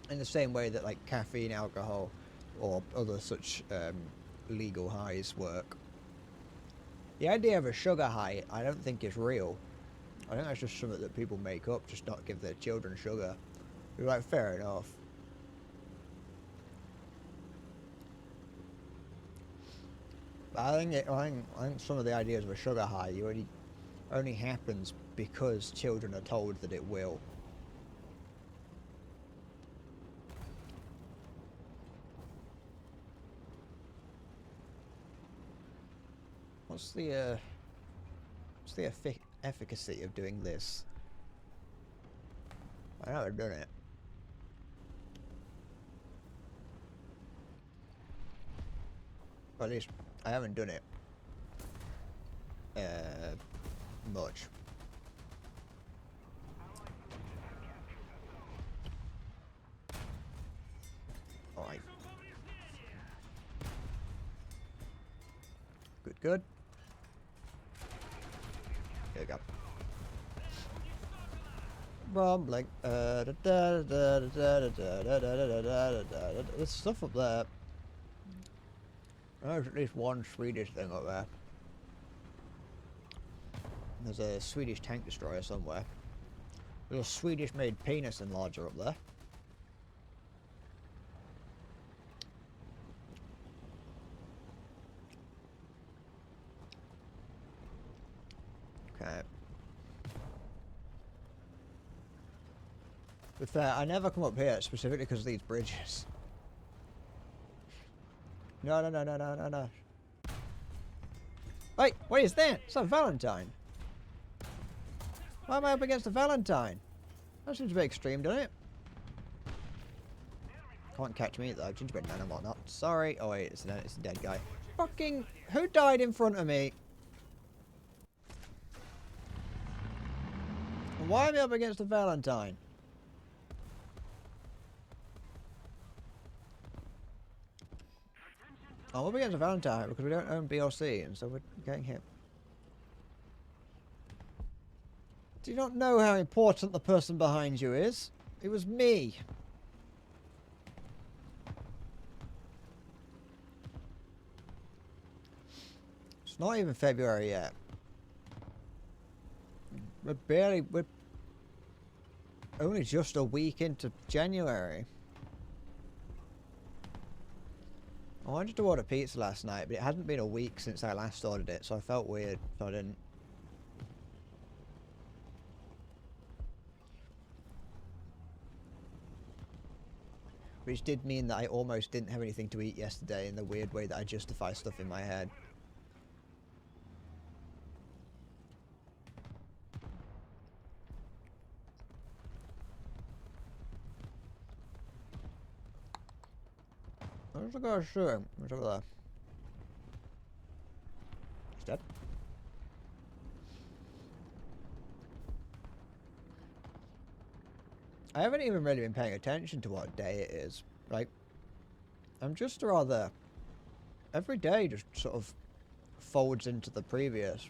In the same way that like caffeine, alcohol, or other such legal highs work. The idea of a sugar high, I don't think is real. I think that's just something that people make up, just not give their children sugar. You're like, fair enough. I think some of the ideas of a sugar high only happens because children are told that it will. What's the efficacy of doing this? I haven't done it. Or at least I haven't done it much. Alright. Good. Here we go. Rumbling. There's stuff up there. There's at least one Swedish thing up there. There's a Swedish tank destroyer somewhere. There's a Swedish-made penis enlarger up there. Okay. With that, I never come up here specifically because of these bridges. No. Wait, what is that? It's a Valentine. Why am I up against a Valentine? That seems a bit extreme, doesn't it? Can't catch me though. Gingerbread man and whatnot. Sorry. Oh wait, it's a dead guy. Fucking who died in front of me? And why am I up against a Valentine? I'm up against a Valentine because we don't own BLC, and so we're getting hit. Do you not know how important the person behind you is? It was me. It's not even February yet. We're only just a week into January. I wanted to order pizza last night, but it hadn't been a week since I last ordered it, so I felt weird, so I didn't. Which did mean that I almost didn't have anything to eat yesterday in the weird way that I justify stuff in my head. Where's the guy shooting? Where's over there? He's dead. I haven't even really been paying attention to what day it is. Like, I'm just rather... Every day just sort of folds into the previous.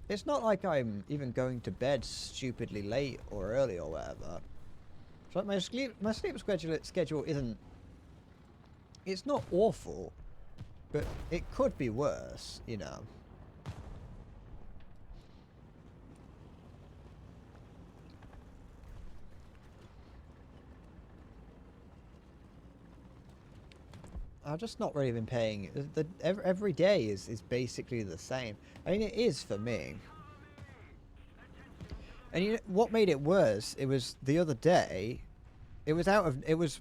It's not like I'm even going to bed stupidly late or early or whatever. So like my sleep schedule isn't... It's not awful, but it could be worse, you know. I've just not really been paying... Every day is basically the same. I mean, it is for me. And you know, what made it worse, it was the other day, it was out of... It was...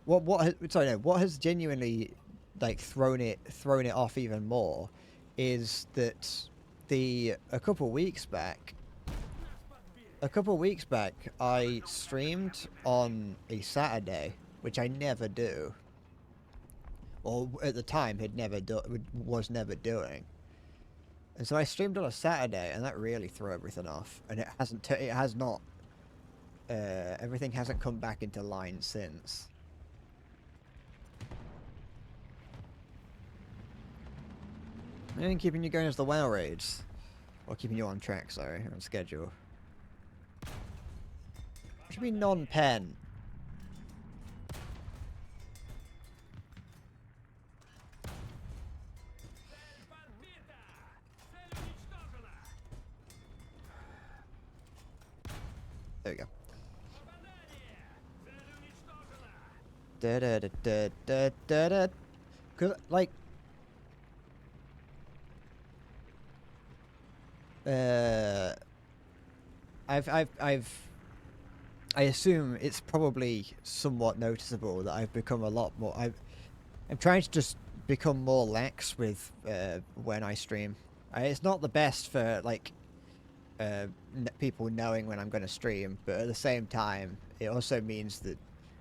What has genuinely, like, thrown it off even more is that a couple weeks back, I streamed on a Saturday, which I never do. Or at the time was never doing. And so I streamed on a Saturday, and that really threw everything off. And it has not. Everything hasn't come back into line since. And keeping you going as the WoW raids, or keeping you on track. Sorry, on schedule. What should be non-pen? There we go. Da da da da da da da. Cause like, I assume it's probably somewhat noticeable that I've become a lot more. I'm trying to just become more lax with when I stream. It's not the best for like. People knowing when I'm going to stream, but at the same time it also means that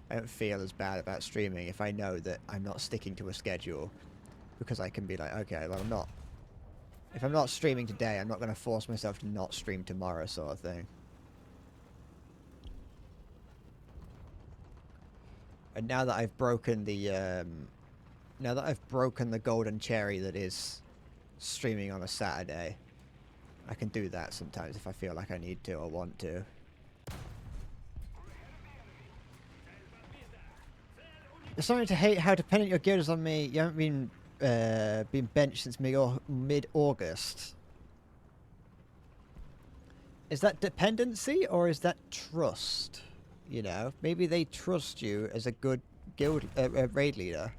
I don't feel as bad about streaming if I know that I'm not sticking to a schedule, because I can be like, okay, well if I'm not streaming today, I'm not going to force myself to not stream tomorrow, sort of thing. And now that I've broken the golden cherry that is streaming on a Saturday, I can do that sometimes if I feel like I need to or want to. It's something to hate how dependent your guild is on me. You haven't been benched since mid-August. Is that dependency or is that trust? You know, maybe they trust you as a good guild raid leader.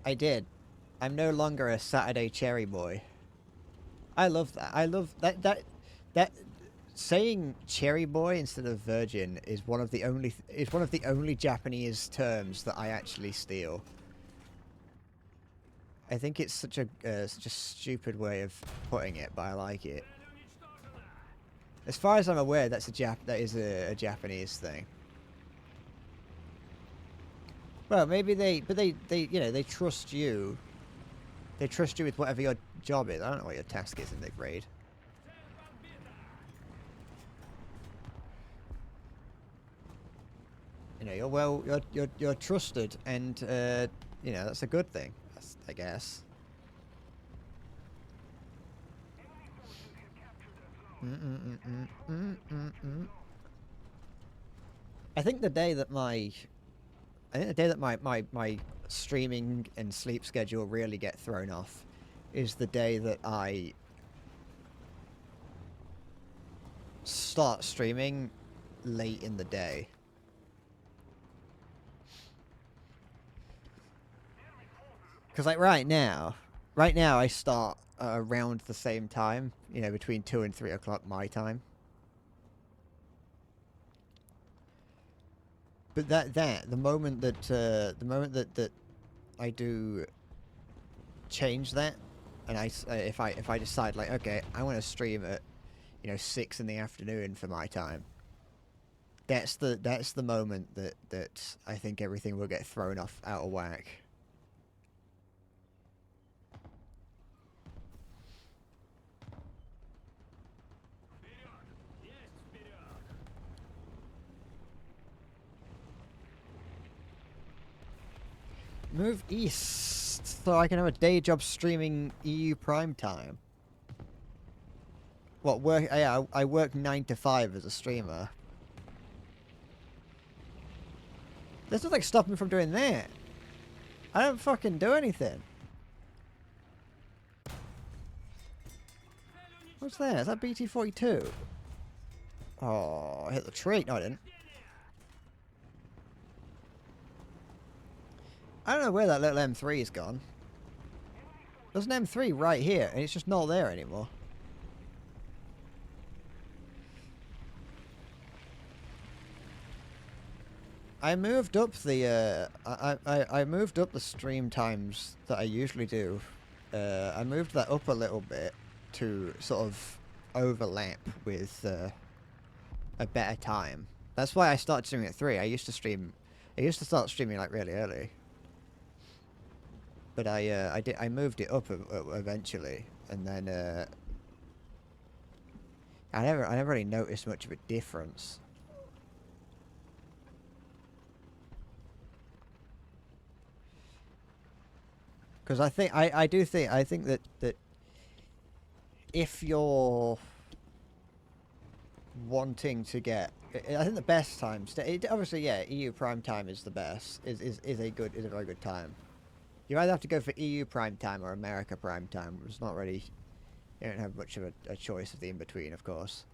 I did. I'm no longer a Saturday cherry boy. I love that. I love that saying cherry boy instead of virgin is one of the only Japanese terms that I actually steal. I think it's such a stupid way of putting it, but I like it. As far as I'm aware, that is a Japanese thing. Well, maybe they you know, they trust you. They trust you with whatever your job is. I don't know what your task is in the raid. You know, you're trusted, and you know, that's a good thing, I guess. I think the day that my streaming and sleep schedule really get thrown off is the day that I start streaming late in the day. Because like right now I start around the same time, you know, between 2 and 3 o'clock my time. But the moment that I do change that, and if I decide like, okay, I want to stream at, you know, 6 in the afternoon for my time, that's the moment that I think everything will get thrown off out of whack. Move east so I can have a day job streaming EU Prime Time. What work? Yeah, I work 9 to 5 as a streamer. There's nothing stopping me from doing that. I don't fucking do anything. What's that? Is that BT-42? Oh, I hit the tree. No, I didn't. I don't know where that little M3's gone. There's an M3 right here, and it's just not there anymore. I moved up the I moved up the stream times that I usually do. I moved that up a little bit to sort of overlap with a better time. That's why I started streaming at 3. I used to start streaming like really early. But I moved it up eventually, and then I never really noticed much of a difference. Because I think I think that if you're wanting to get, I think the best times, obviously, yeah, EU Prime Time is the best. Is a very good time. You either have to go for EU Prime Time or America Prime Time. It's not really, you don't have much of a choice of the in between, of course.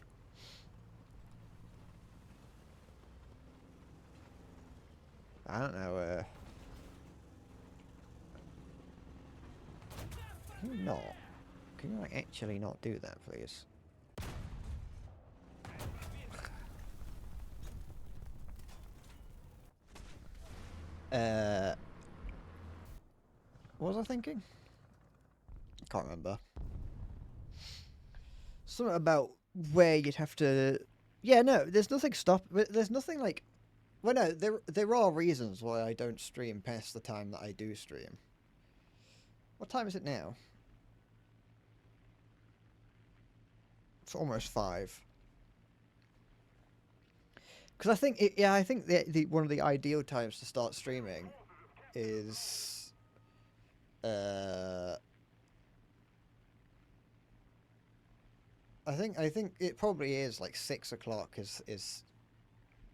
I don't know. Can you not? Can you like actually not do that, please? What was I thinking? Can't remember. Something about where you'd have to. Yeah, no, there's nothing There's nothing like. Well, no, there are reasons why I don't stream past the time that I do stream. What time is it now? It's almost 5. Because I think, I think the one of the ideal times to start streaming is. I think it probably is like 6 o'clock is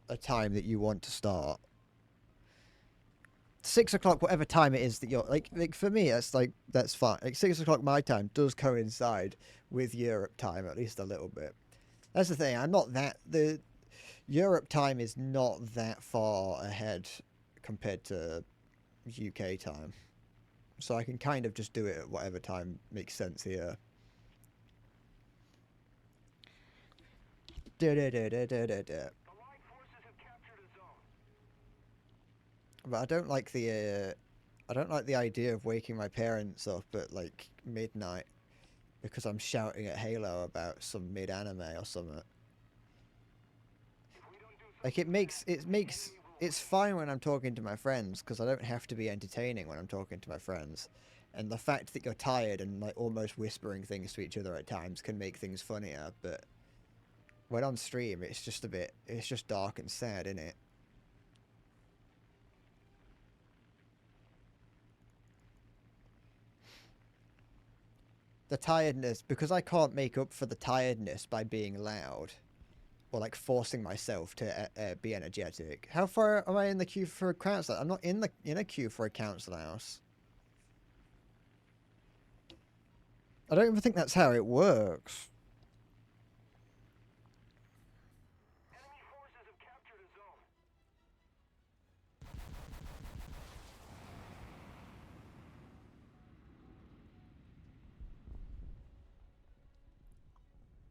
a time that you want to start. 6 o'clock, whatever time it is that you're like for me, that's fine. Like 6 o'clock my time does coincide with Europe time at least a little bit. That's the thing. The Europe time is not that far ahead compared to UK time, so I can kind of just do it at whatever time makes sense here. But I don't like the idea of waking my parents up at like midnight because I'm shouting at Halo about some mid-anime or something. Like it's fine when I'm talking to my friends because I don't have to be entertaining when I'm talking to my friends. And the fact that you're tired and like almost whispering things to each other at times can make things funnier, but when on stream it's just it's just dark and sad, isn't it? The tiredness, because I can't make up for the tiredness by being loud or like forcing myself to be energetic. How far am I in the queue for a council? I'm not in a queue for a council house. I don't even think that's how it works. Enemy forces have captured a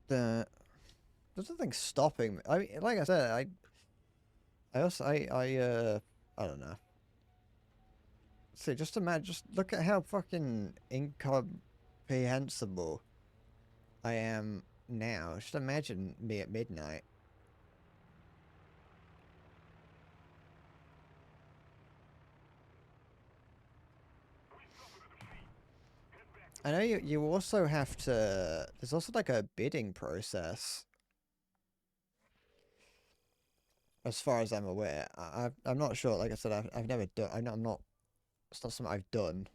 zone. There's nothing stopping me. I mean, like I said, I don't know. See, just imagine, just look at how fucking incomprehensible I am now. Just imagine me at midnight. I know you also have to, there's also like a bidding process. As far as I'm aware. I'm not sure, like I said, I've never done, I'm not, it's not something I've done.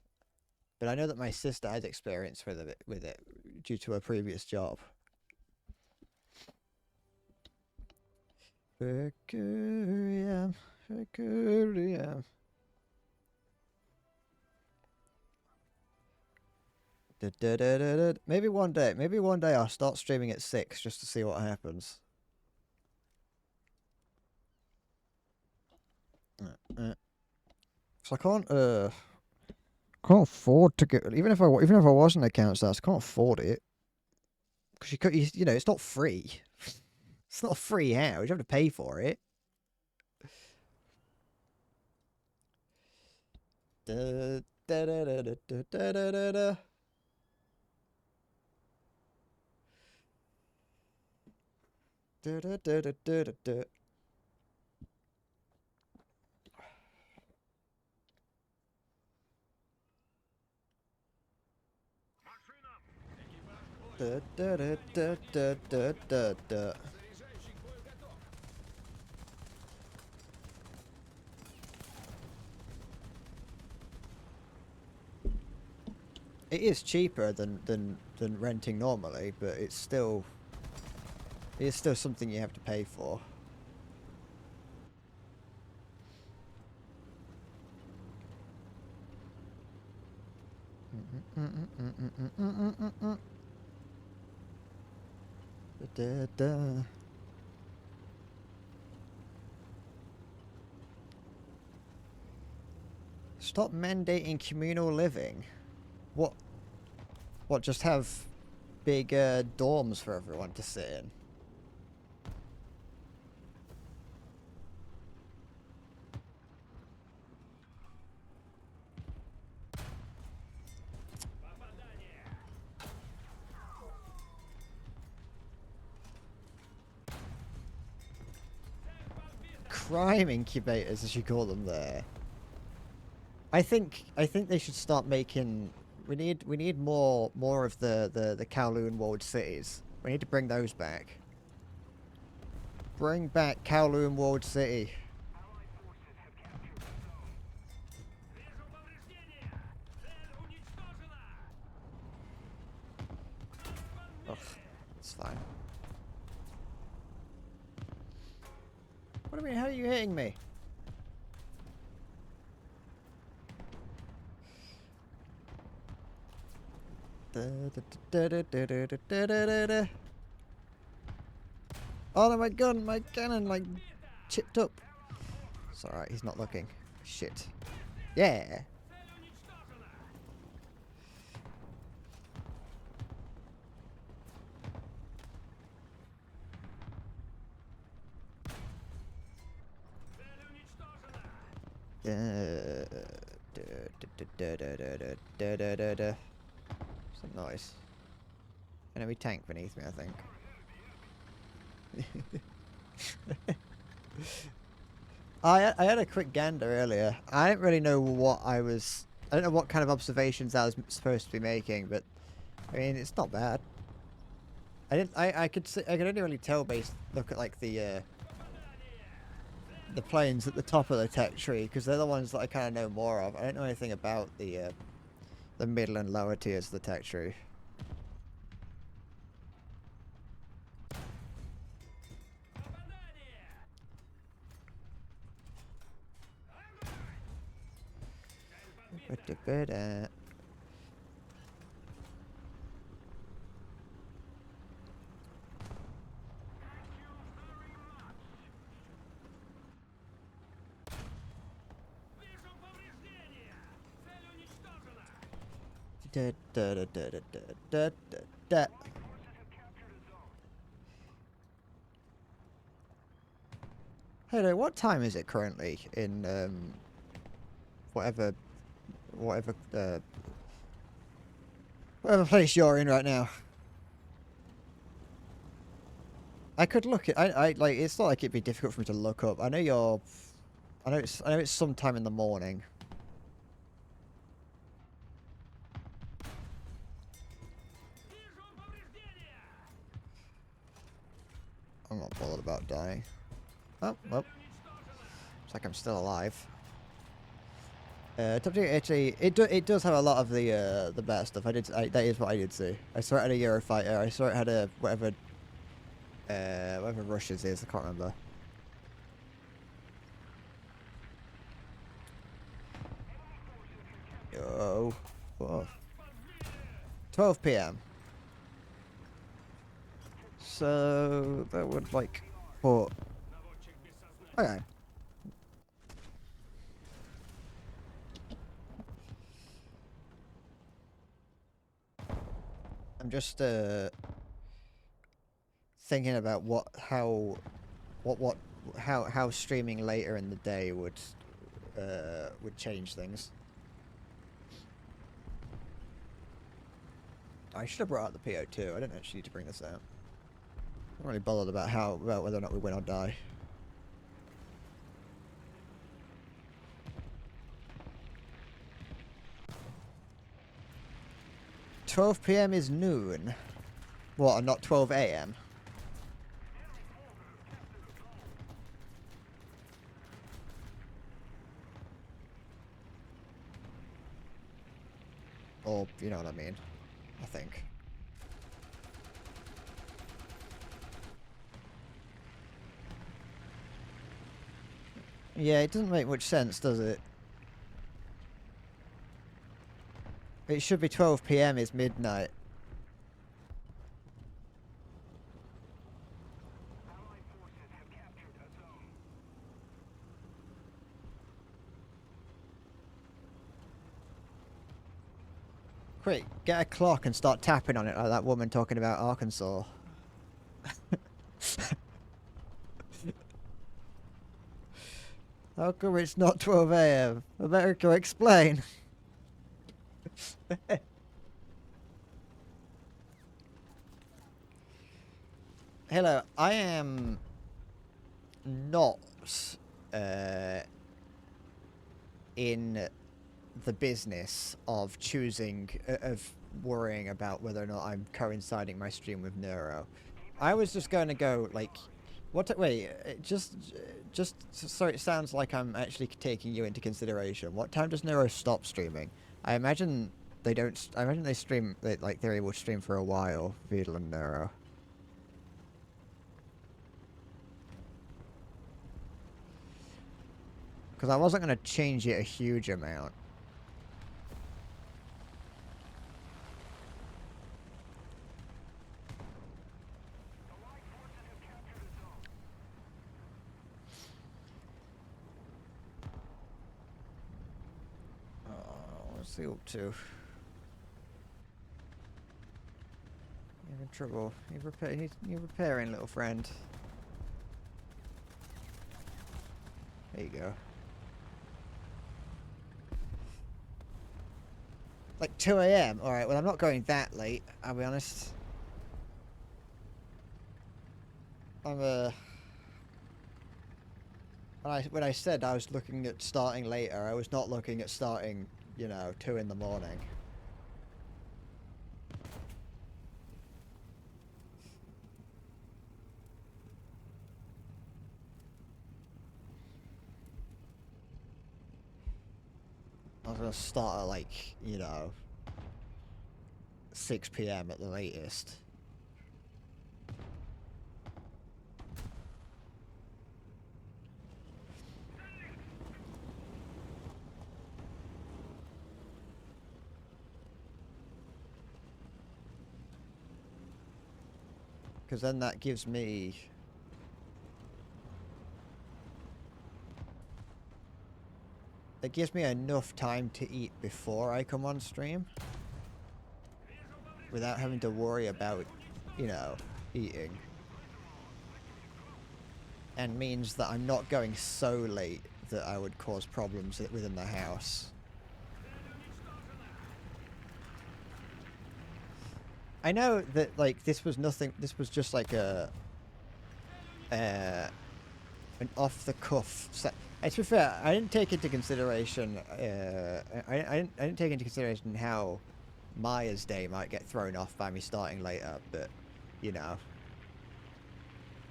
But I know that my sister has experience with it due to a previous job. Mercurium, Mercurium. Maybe one day I'll start streaming at 6 just to see what happens. So I can't afford to get, even if I wasn't a council house, I can't afford it. Because you know, it's not free. It's not a free house. You have to pay for it. Da, da, da, da, da, da, da, da, da. Da, da, da, da, da, da. Da, da, da, da, da, da, da, da. It is cheaper than renting normally, but it is still something you have to pay for. Da, da. Stop mandating communal living. What? What? Just have big dorms for everyone to sit in. Crime incubators, as you call them there. I think they should start making. We need more of the Kowloon walled cities. We need to bring those back. Bring back Kowloon walled city. Allied forces have captured a zone. Вижу повреждения. Цель уничтожена. Ugh, it's fine. What do you mean? How are you hitting me? Oh no, my cannon, like, chipped up. It's alright, he's not looking. Shit. Yeah. Some noise. Enemy tank beneath me, I think. I had a quick gander earlier. I didn't really know what I don't know what kind of observations I was supposed to be making, but I mean it's not bad. I could see, I could only really tell based look at like the planes at the top of the tech tree because they're the ones that I kind of know more of. I don't know anything about the middle and lower tiers of the tech tree. Ba-da-ba-da. Вижу повреждения! Цель уничтожена! Da-da-da-da-da-da-da-da. Hey there, what time is it currently in whatever whatever place you're in right now? I could look it. I like. It's not like it'd be difficult for me to look up. I know you're. I know it's sometime in the morning. Вижу повреждения! I'm not bothered about dying. Oh well, Уничтожена! looks like I'm still alive. Top tier actually, it does have a lot of the bad stuff. That is what I did see. I saw it had a Eurofighter. I saw it had a whatever Russia's is. I can't remember. Oh, whoa. 12 p.m. So that would like put. Наводчик без сознания. Okay. I'm just thinking about how streaming later in the day would change things. I should have brought out the PO2. I didn't actually need to bring this out. I'm not really bothered about whether or not we win or die. "12 p.m. is noon." What, and not 12 a.m.? Or, you know what I mean. I think. Yeah, it doesn't make much sense, does it? It should be 12 p.m. is midnight. Allied forces have captured a zone. Quick, get a clock and start tapping on it like that woman talking about Arkansas. How come it's not 12 a.m.? America, explain. Hello, I am not in the business of choosing, of worrying about whether or not I'm coinciding my stream with Neuro. I was just going to go, like, wait, so it sounds like I'm actually taking you into consideration. What time does Neuro stop streaming? I imagine they don't, I imagine they stream, they're able to stream for a while, Vedal and Neuro. Because I wasn't going to change it a huge amount. Allied forces have captured a zone. What's he up to? You're in trouble. You're repairing, little friend. There you go. Like 2 a.m. Alright, well I'm not going that late, I'll be honest. I'm When I said I was looking at starting later, I was not looking at starting, you know, 2 in the morning. I was gonna start at like, you know, 6 p.m. at the latest. Because then that gives me... It gives me enough time to eat before I come on stream. Without having to worry about, you know, eating. And means that I'm not going so late that I would cause problems within the house. I know that, like, this was nothing, this was just like a... an off-the-cuff set. To be fair, I didn't take into consideration, I didn't take into consideration how Maya's day might get thrown off by me starting later, but, you know.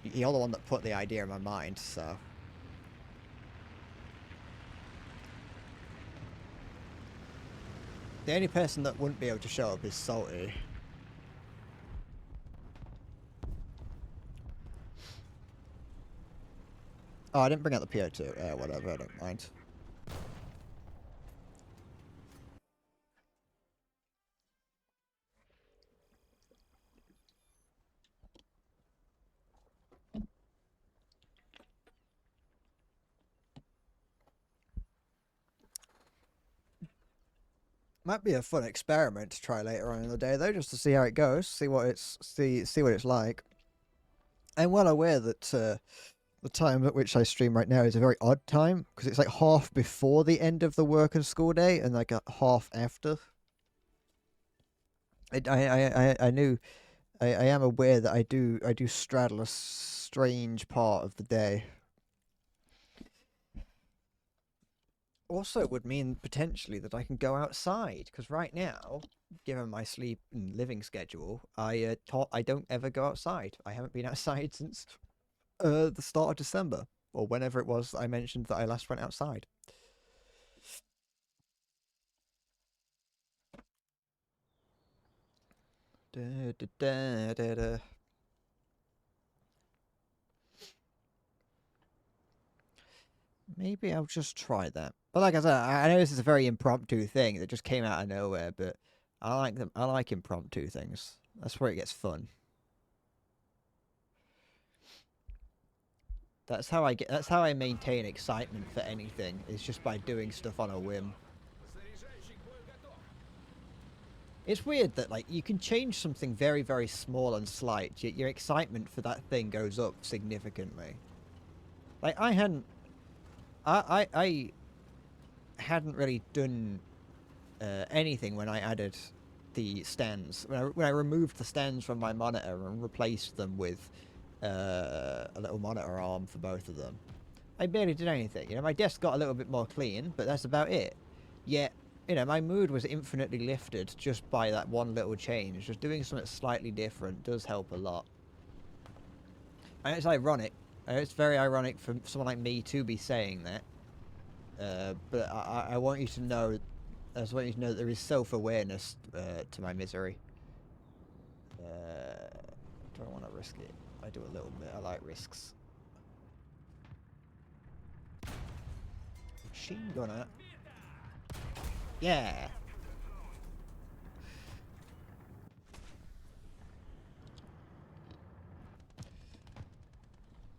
You're the one that put the idea in my mind, so... The only person that wouldn't be able to show up is Salty. Oh, I didn't bring out the PO2. Yeah, whatever, I don't mind. Might be a fun experiment to try later on in the day, though, just to see how it goes, see what it's like. I'm well aware that the time at which I stream right now is a very odd time because it's like half before the end of the work and school day and like a half after. I knew I am aware that I do straddle a strange part of the day. Also, it would mean potentially that I can go outside because right now, given my sleep and living schedule, I don't ever go outside. I haven't been outside since the start of December or whenever it was I mentioned that I last went outside. Da, da, da, da, da. Maybe I'll just try that. But like I said, I know this is a very impromptu thing that just came out of nowhere, but I like them. I like impromptu things. That's where it gets fun. That's how I maintain excitement for anything. Is just by doing stuff on a whim. It's weird that like you can change something very, very small and slight, yet your excitement for that thing goes up significantly. Like I hadn't really done anything when I added the stands. When I removed the stands from my monitor and replaced them with a little monitor arm for both of them, I barely did anything. You know, my desk got a little bit more clean, but that's about it. Yet, you know, my mood was infinitely lifted just by that one little change. Just doing something slightly different does help a lot. And it's ironic. It's very ironic for someone like me to be saying that. But I want you to know, I just want you to know that there is self-awareness to my misery. Do I want to risk it? I do a little bit. I like risks. Machine gunner. Yeah.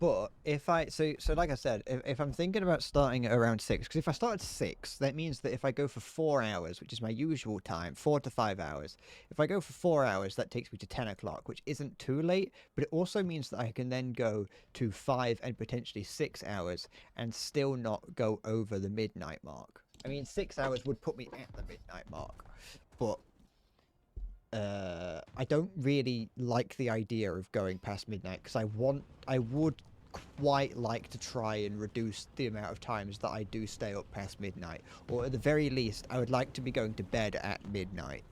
But if so like I said, if I'm thinking about starting at around 6, because if I start at 6, that means that if I go for 4 hours, which is my usual time, 4 to 5 hours, if I go for 4 hours, that takes me to 10 o'clock, which isn't too late, but it also means that I can then go to 5 and potentially 6 hours and still not go over the midnight mark. I mean, 6 hours would put me at the midnight mark, but I don't really like the idea of going past midnight because I would quite like to try and reduce the amount of times that I do stay up past midnight, or at the very least, I would like to be going to bed at midnight.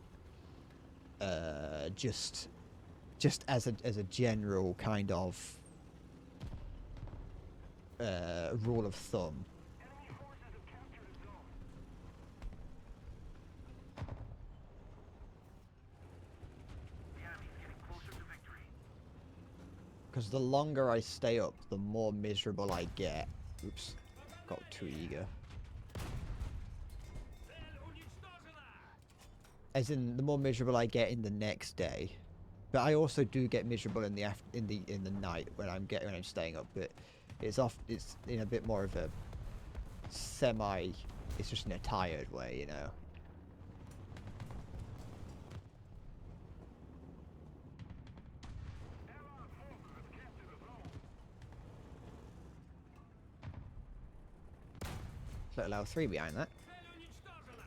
Just as a general kind of rule of thumb. Enemy forces have captured a zone. The enemy's getting closer to victory. Because the longer I stay up, the more miserable I get. Oops, got too eager. Цель уничтожена! As in, the more miserable I get in the next day. But I also do get miserable in the in the night when I'm staying up. But it's in a bit more of a semi. It's just in a tired way, you know. Allied forces have captured a zone. Little L3 behind that. Цель уничтожена!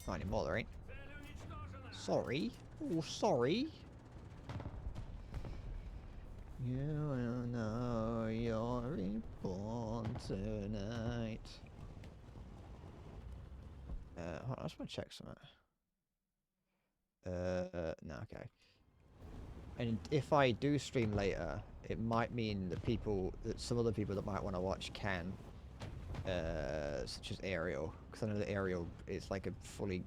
Not anymore, there ain't. Цель уничтожена! Sorry. Oh, sorry. You will know you're reborn tonight. Hold on, I just want to check something. No, okay. And if I do stream later, it might mean that some other people that might want to watch can. Such as Ariel, because I know that Ariel is like a fully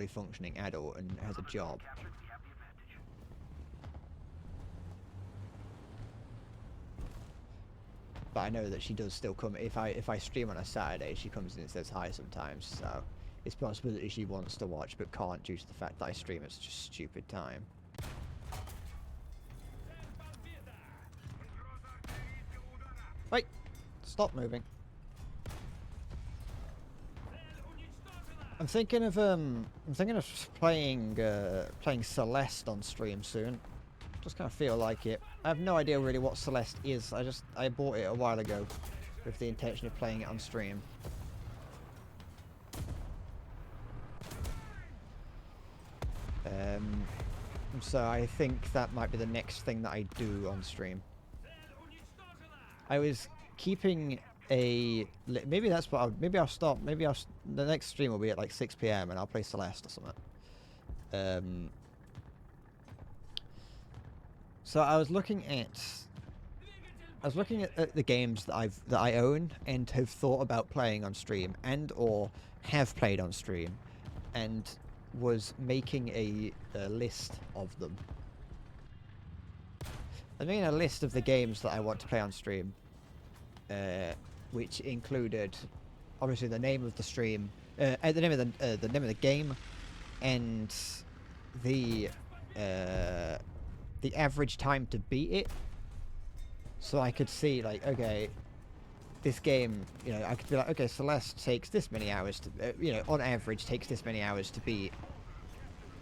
functioning adult and has a job. Captured, we have the advantage. But I know that she does still come. If I stream on a Saturday, she comes in and says hi sometimes. So it's possible that she wants to watch but can't due to the fact that I stream at such a stupid time. Цель подбита! Угроза артиллерийского удара! Wait, stop moving. Цель уничтожена! I'm thinking of playing Celeste on stream soon. Just kind of feel like it. I have no idea really what Celeste is. I bought it a while ago with the intention of playing it on stream. So I think that might be the next thing that I do on stream. Цель уничтожена! I was keeping maybe that's what I'll stop. The next stream will be at like 6 p.m. and I'll play Celeste or something. So I was looking at the games that I own and have thought about playing on stream or have played on stream, and was making a list of them. I mean a list of the games that I want to play on stream, which included obviously the name of the stream, the name of the game, and the average time to beat it. So I could see like, okay, this game, you know, I could be like, okay, Celeste takes this many hours to, on average takes this many hours to beat.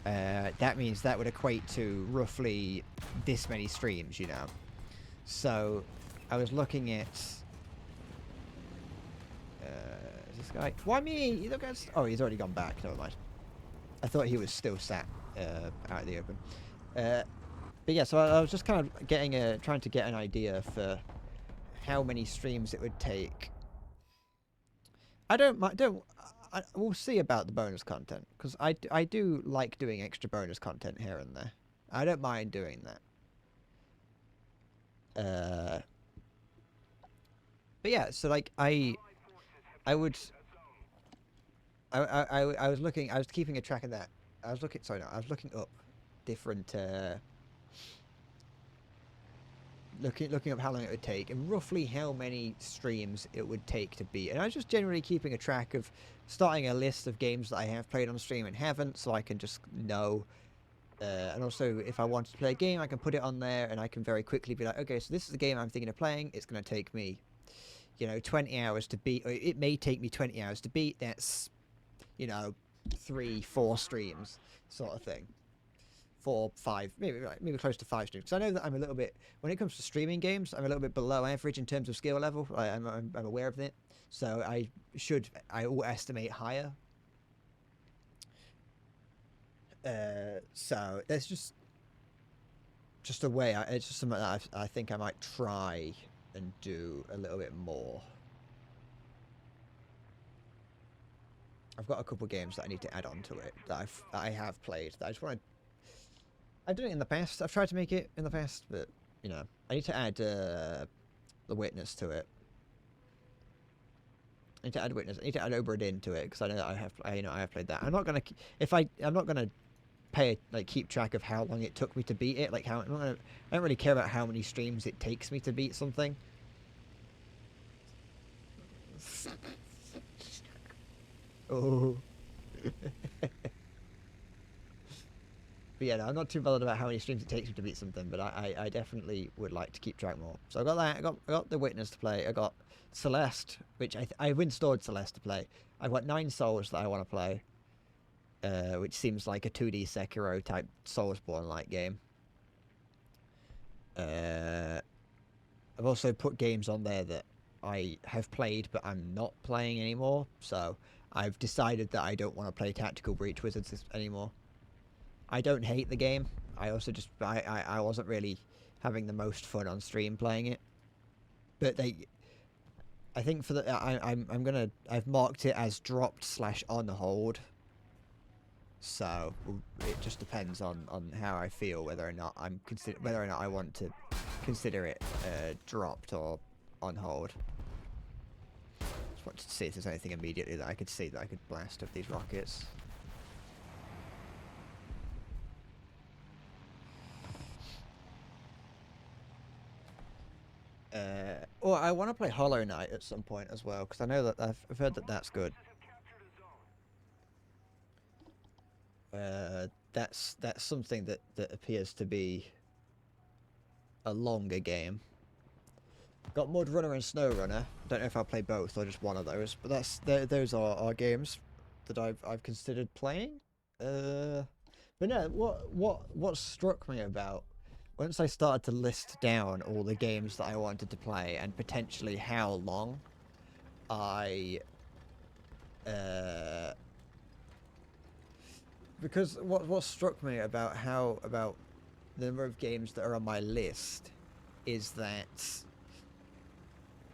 That means that would equate to roughly this many streams, you know. So I was looking at this guy. Why me? You look at. Oh, he's already gone back. Never mind. I thought he was still sat out in the open. But yeah, so I was just kind of trying to get an idea for how many streams it would take. We'll see about the bonus content, because I do like doing extra bonus content here and there. I don't mind doing that. But yeah, so like I was keeping a track of that. I was looking up different looking up how long it would take and roughly how many streams it would take to beat. And I was just generally keeping a track of starting a list of games that I have played on stream and haven't, so I can just know. And also, if I wanted to play a game, I can put it on there and I can very quickly be like, okay, so this is the game I'm thinking of playing. It's going to take me, 20 hours to beat, or it may take me 20 hours to beat. That's, 3-4 streams sort of thing. 4, 5, maybe close to 5 streams. Because I know that I'm a little bit, when it comes to streaming games, I'm a little bit below average in terms of skill level. I'm aware of it. So I will estimate higher. So there's just, just a way. It's just something that I think I might try and do a little bit more. I've got a couple of games that I need to add on to it that I have played that I just want to. I've done it in the past. I've tried to make it in the past, but you know, I need to add The Witness to it. I need to add Witness. I need to add Obra Dinn to it because I know that I have played that. I'm not gonna I'm not gonna keep track of how long it took me to beat it. Like I don't really care about how many streams it takes me to beat something. Oh. But yeah, no, I'm not too bothered about how many streams it takes me to beat something, but I definitely would like to keep track more. So I got that. I got The Witness to play. I got Celeste, which I've installed Celeste to play. I've got 9 Souls that I want to play, which seems like a 2D Sekiro type Soulsborne-like game. I've also put games on there that I have played but I'm not playing anymore. So I've decided that I don't want to play Tactical Breach Wizards anymore. I don't hate the game. I also just I wasn't really having the most fun on stream playing it. But I think for the I've marked it as dropped / on hold. So it just depends on how I feel whether or not I want to consider it dropped or on hold. Just wanted to see if there's anything immediately that I could see that I could blast with these rockets. Or I want to play Hollow Knight at some point as well, because I know that I've heard that that's good. That's something that appears to be a longer game. Got Mud Runner and Snow Runner. Don't know if I'll play both or just one of those, but those are games that I've considered playing. But no, what struck me about once I started to list down all the games that I wanted to play and potentially how long, because what struck me about the number of games that are on my list is that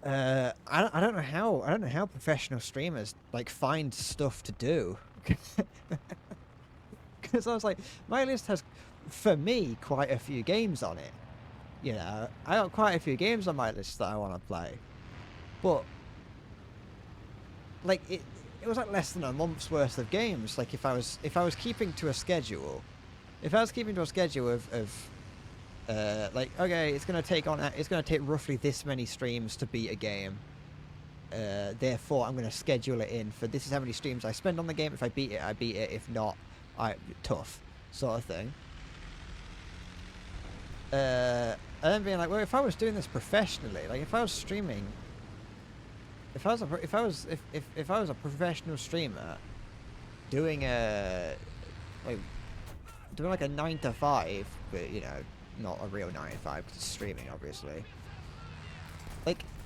I don't know how professional streamers find stuff to do. Because I was like, my list has, for me, quite a few games on it. You know, I got quite a few games on my list that I want to play. But, it was less than a month's worth of games. If I was keeping to a schedule, of okay, it's gonna take roughly this many streams to beat a game. Therefore, I'm gonna schedule it in for this is how many streams I spend on the game. If I beat it, I beat it. If not, tough sort of thing. And then being like, well, if I was doing this professionally, if I was streaming, if I was a professional streamer, doing a 9 to 5, but you know, not a real 9 to 5 because it's streaming, obviously.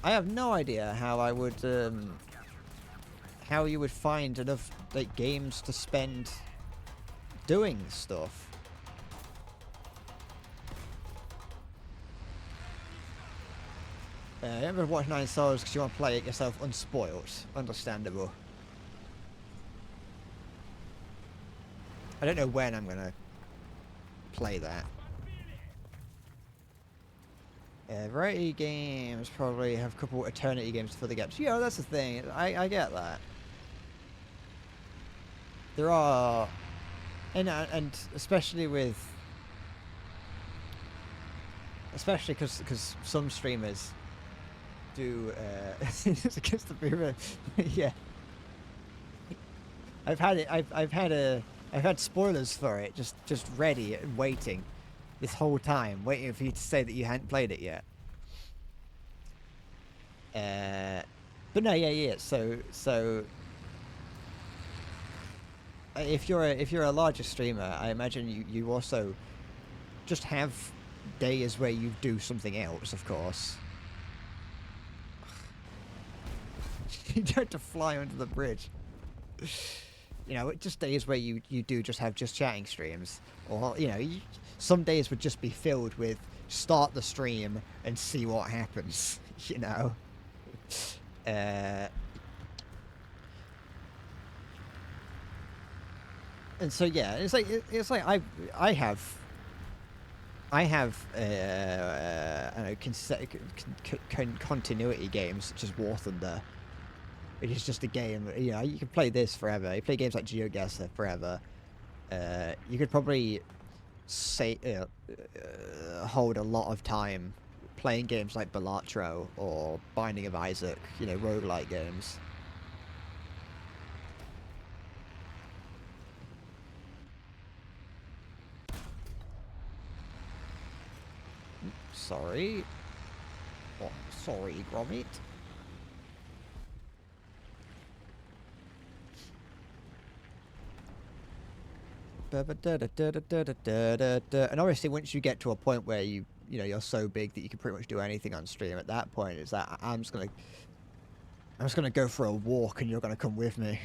I have no idea how I would how you would find enough games to spend doing stuff. You haven't watched 9 Souls because you want to play it yourself unspoiled. Understandable. I don't know when I'm gonna play that. Variety games probably have a couple Eternity games for the gaps. Yeah, that's the thing. I get that. There are, and especially because some streamers do it's against the beaver. Yeah, I've had spoilers for it just ready and waiting this whole time, waiting for you to say that you hadn't played it yet. But no, yeah. So if you're a larger streamer, I imagine you also just have days where you do something else, of course. You don't have to fly under the bridge. You know, just days where you do just have chatting streams, or you know, some days would just be filled with start the stream and see what happens, you know. And so yeah, it's like I have I don't know, continuity games such as War Thunder. It is just a game, you know, you can play this forever. You play games like GeoGuessr forever. You could probably hold a lot of time playing games like Balatro or Binding of Isaac, you know, roguelike games. Sorry. Oh, sorry, Gromit. And obviously, once you get to a point where you know you're so big that you can pretty much do anything on stream, at that point, it's that I'm just gonna go for a walk, and you're gonna come with me.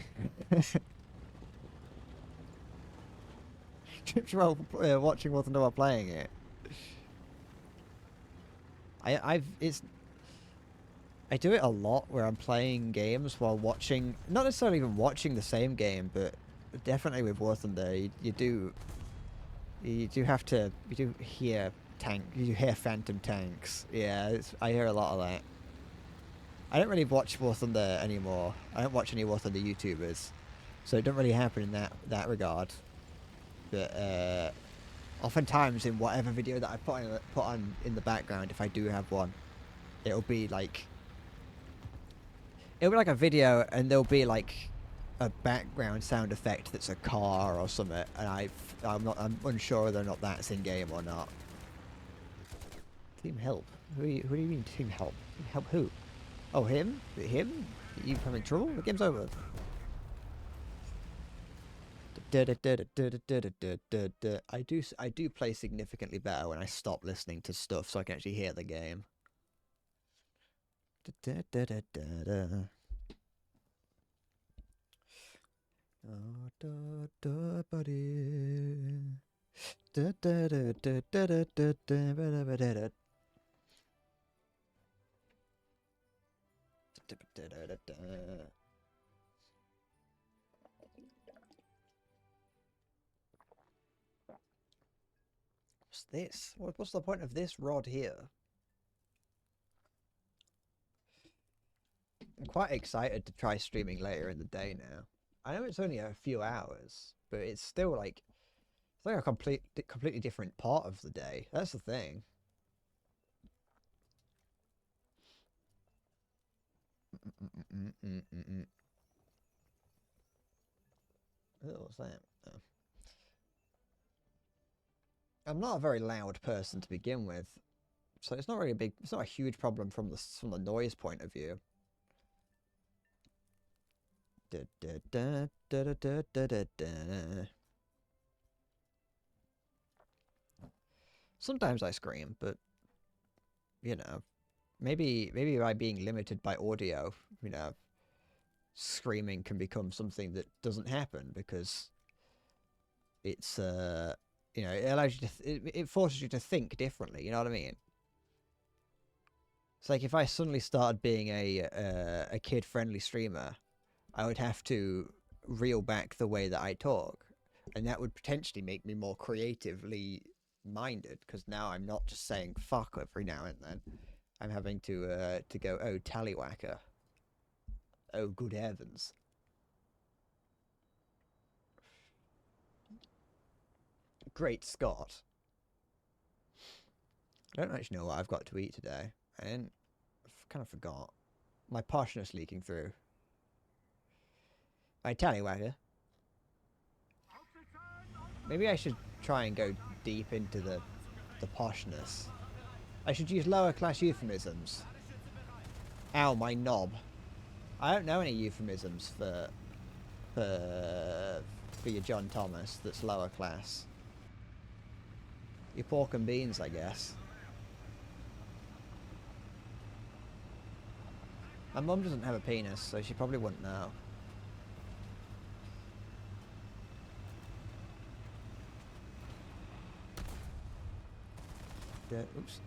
While watching War Thunder while playing it. I do it a lot where I'm playing games while watching, not necessarily even watching the same game, but definitely with War Thunder, you do hear phantom tanks. Yeah, I hear a lot of that. I don't really watch War Thunder anymore. I don't watch any War Thunder YouTubers, so it don't really happen in that regard. But oftentimes in whatever video that I put on in the background, if I do have one, it'll be like a video, and there'll be like a background sound effect that's a car or something, and I'm unsure whether or not that's in game or not. Team help? Who do you mean team help? Help who? Oh, him? Him? You having trouble? The game's over. I do play significantly better when I stop listening to stuff so I can actually hear the game. What's this? What's the point of this rod here? I'm quite excited to try streaming later in the day now. I know it's only a few hours, but it's still like it's like a completely different part of the day. That's the thing. Oh, what's that? Oh. I'm not a very loud person to begin with, so it's not really it's not a huge problem from the noise point of view. Sometimes I scream, but you know, maybe by being limited by audio, you know, screaming can become something that doesn't happen because it's you know, it allows you to it forces you to think differently. You know what I mean? It's like if I suddenly started being a kid-friendly streamer, I would have to reel back the way that I talk, and that would potentially make me more creatively minded, because now I'm not just saying fuck every now and then. I'm having to go, oh, tallywhacker. Oh, good heavens. Great Scott. I don't actually know what I've got to eat today. I kind of forgot. My poshness leaking through. My tallywhacker. Maybe I should try and go deep into the poshness. I should use lower class euphemisms. Ow, my knob. I don't know any euphemisms for your John Thomas that's lower class. Your pork and beans, I guess. My mum doesn't have a penis, so she probably wouldn't know. Oops.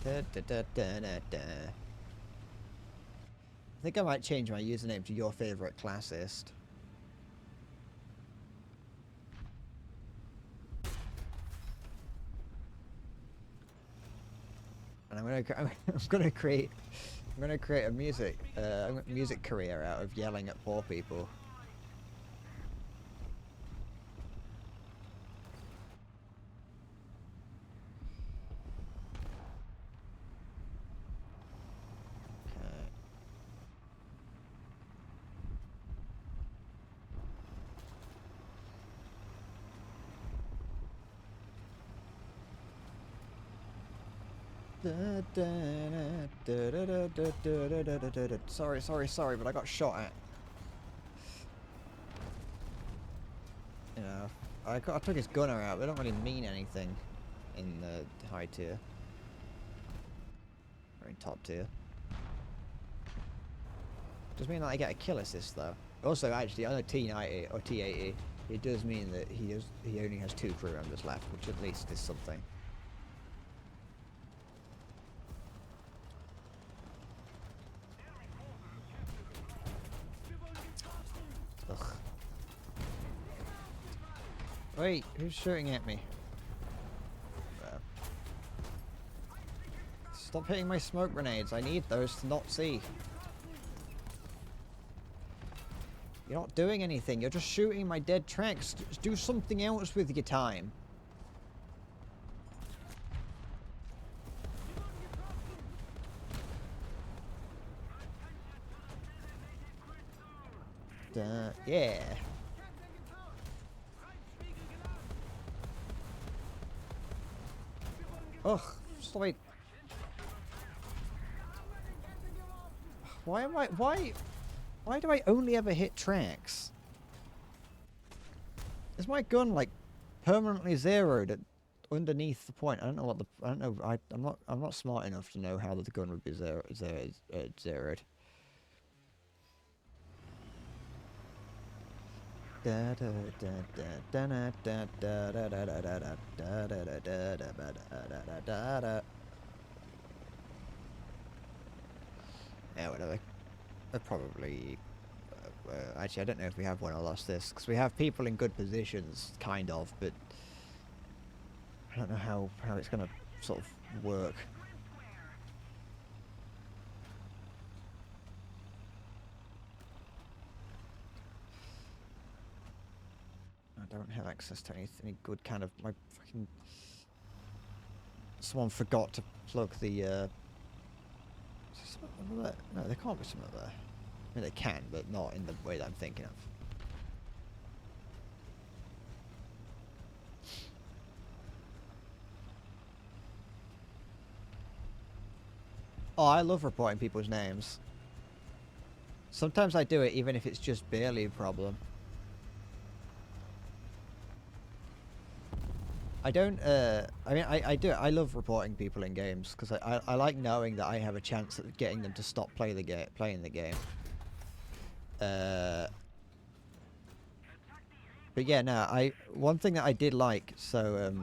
I think I might change my username to your favorite classist. And I'm gonna create a music career out of yelling at poor people. Sorry, but I got shot at. You know, I took his gunner out, but it don't really mean anything in the high tier. Or in top tier. Does mean that I get a kill assist though. Also, actually, on a T90 or T80, it does mean that he only has 2 crew members left, which at least is something. Ugh. Wait, who's shooting at me? Stop hitting my smoke grenades. I need those to not see. You're not doing anything. You're just shooting my dead tracks. Just do something else with your time. Yeah. Ugh, stop it. Why do I only ever hit tracks? Is my gun like permanently zeroed at underneath the point? I don't know. I'm not smart enough to know how the gun would be zeroed. Yeah, whatever. Probably. Actually, I don't know if we have one. I lost this because we have people in good positions, kind of, but I don't know how it's gonna sort of work. I don't have access to any good kind of my fucking. Someone forgot to plug the. Is there something over there? No, there can't be something there. I mean, they can, but not in the way that I'm thinking of. Oh, I love reporting people's names. Sometimes I do it even if it's just barely a problem. I don't, I mean, I do. I love reporting people in games because I like knowing that I have a chance at getting them to stop playing the game. But yeah, no, one thing that I did like, so,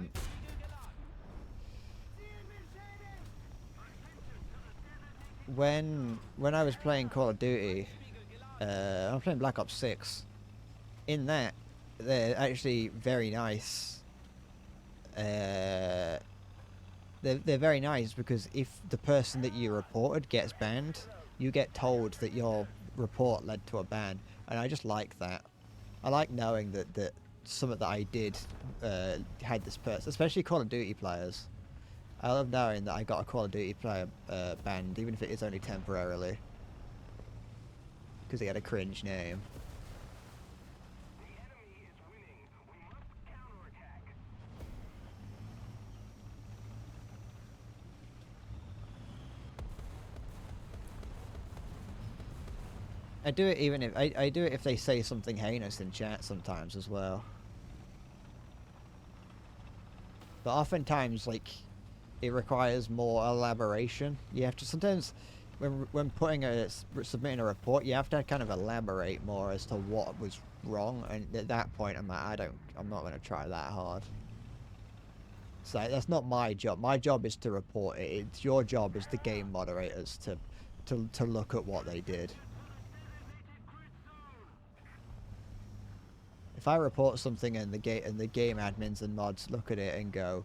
when I was playing Call of Duty, I was playing Black Ops 6. In that, they're actually very nice. They're very nice because if the person that you reported gets banned, you get told that your report led to a ban, and I just like that. I like knowing that something that I did had this person, especially Call of Duty players. I love knowing that I got a Call of Duty player banned, even if it is only temporarily, because he had a cringe name. The enemy is winning. We must counterattack. I do it even if I do it if they say something heinous in chat sometimes as well. But oftentimes, like, it requires more elaboration. You have to sometimes, when submitting a report, you have to kind of elaborate more as to what was wrong. And at that point, I'm like, I'm not going to try that hard. So that's not my job. My job is to report it. It's your job as the game moderators to look at what they did. If I report something and the game admins and mods look at it and go,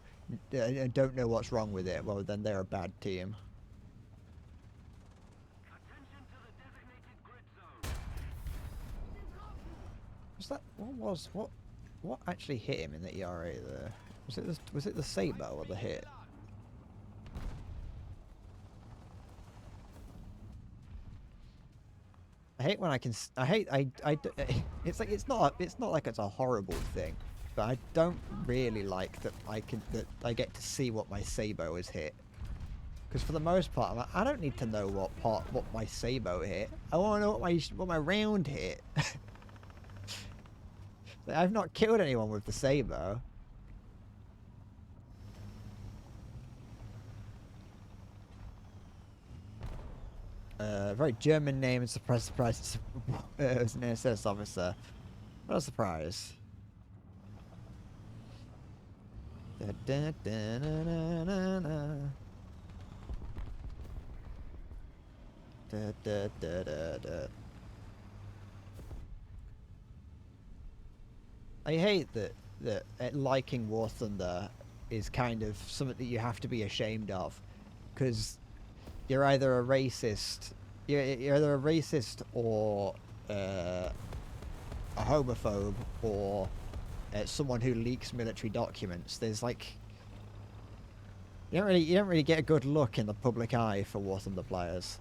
and don't know what's wrong with it, well then they're a bad team. Was that what actually hit him in the ERA there? Was it the saber or the hit? I hate when it's like it's not like it's a horrible thing, but I don't really like that I get to see what my Sabo has hit. Because for the most part, I'm like, I don't need to know what my Sabo hit. I want to know what my round hit. Like, I've not killed anyone with the Sabo. Very German name and surprise, as an SS officer. What a surprise. Da, da, da, da, da, da. Da, da, da, da, da. I hate that liking War Thunder is kind of something that you have to be ashamed of, because you're either a racist, you're either a racist or a homophobe or someone who leaks military documents. There's like you don't really get a good look in the public eye for War Thunder players.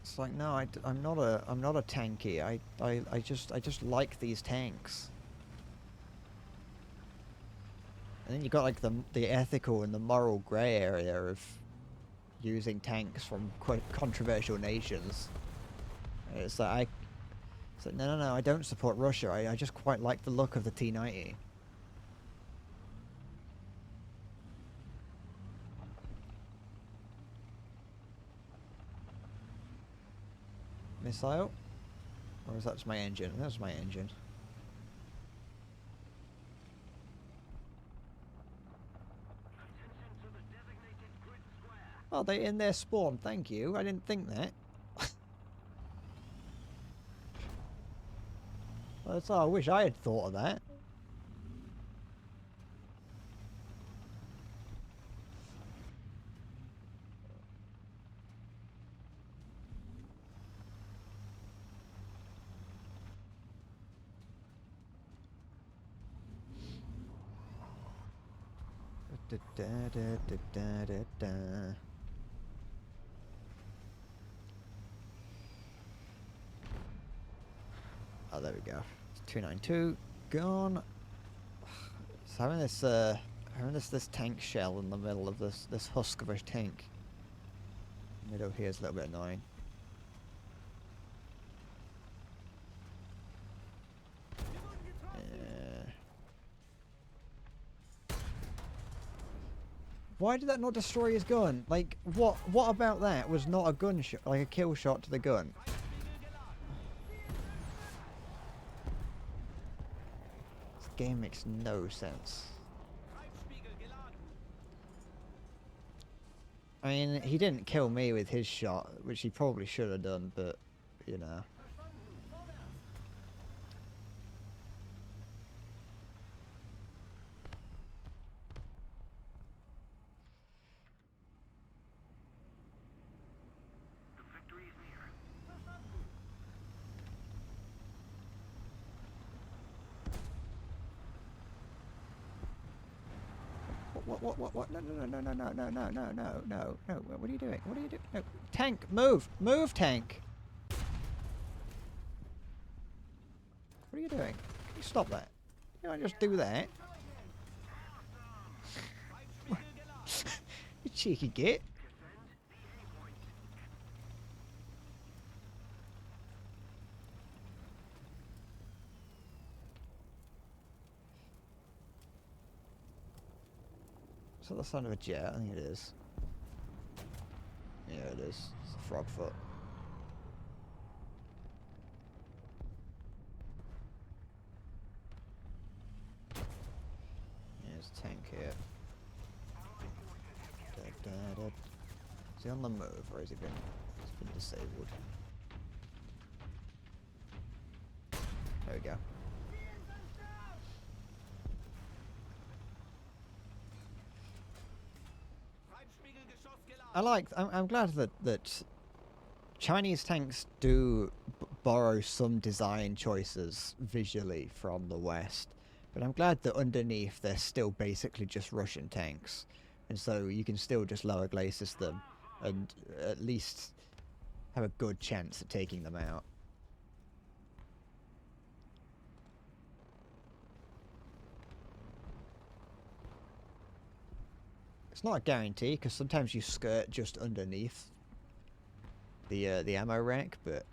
It's like, no, I'm not a tanky. I just like these tanks. And then you got like the ethical and the moral grey area of using tanks from quite controversial nations. It's like no, I don't support Russia. I just quite like the look of the T-90. Missile? Or is that just my engine? That's my engine. Oh, they in their spawn. Thank you. I didn't think that. That's all. I wish I had thought of that. Da, da, da, da, da, da. Oh, there we go. It's 292 gone. It's having this tank shell in the middle of this husk of a tank. Middle here is a little bit annoying. Why did that not destroy his gun? Like, what about that was not a gun shot, like a kill shot to the gun? This game makes no sense. I mean, he didn't kill me with his shot, which he probably should have done, but, you know. What? No, what are you doing? What are you doing? No, tank, move! Move, tank! What are you doing? Can you stop that? You don't just do that. You cheeky git. Is that the sound of a jet? I think it is. Yeah, it is. It's a frog foot. Yeah, there's a tank here. Da, da, da. Is he on the move or has he been? He's been disabled. There we go. I'm glad that Chinese tanks do borrow some design choices visually from the West, but I'm glad that underneath they're still basically just Russian tanks, and so you can still just lower glacis them and at least have a good chance at taking them out. It's not a guarantee, because sometimes you skirt just underneath the ammo rack, but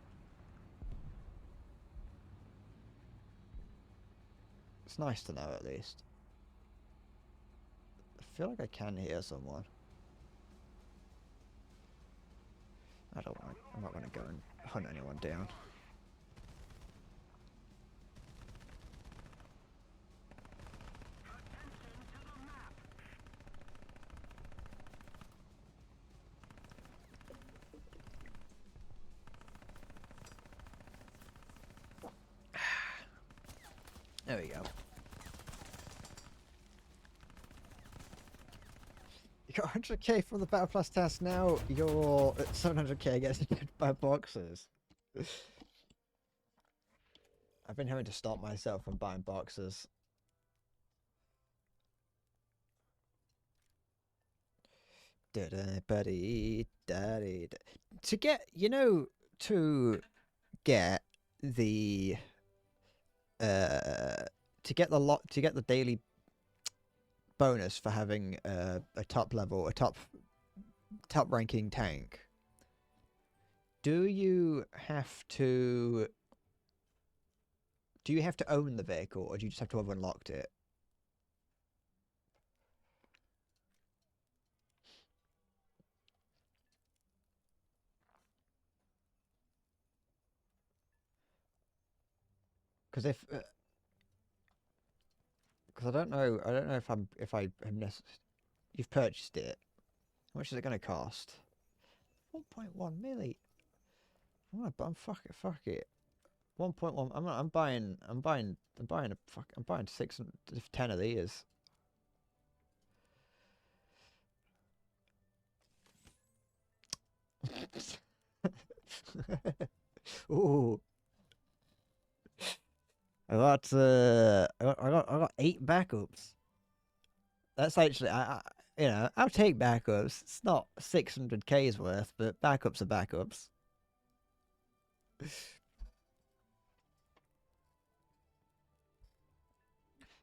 it's nice to know at least. I feel like I can hear someone. I'm not gonna go and hunt anyone down. There we go. You got 100k from the Battle Plus test, now your 700k gets hit by boxes. I've been having to stop myself from buying boxes. To get, to get the to get the daily bonus for having a top ranking tank, do you have to own the vehicle, or do you just have to have unlocked it? Because I don't know if I am you've purchased it. How much is it going to cost? 1.1 milli. Fuck it. 1.1. I'm buying 6 and 10 of these. Ooh. I got 8 backups. That's actually I'll take backups. It's not 600k's worth, but backups are backups.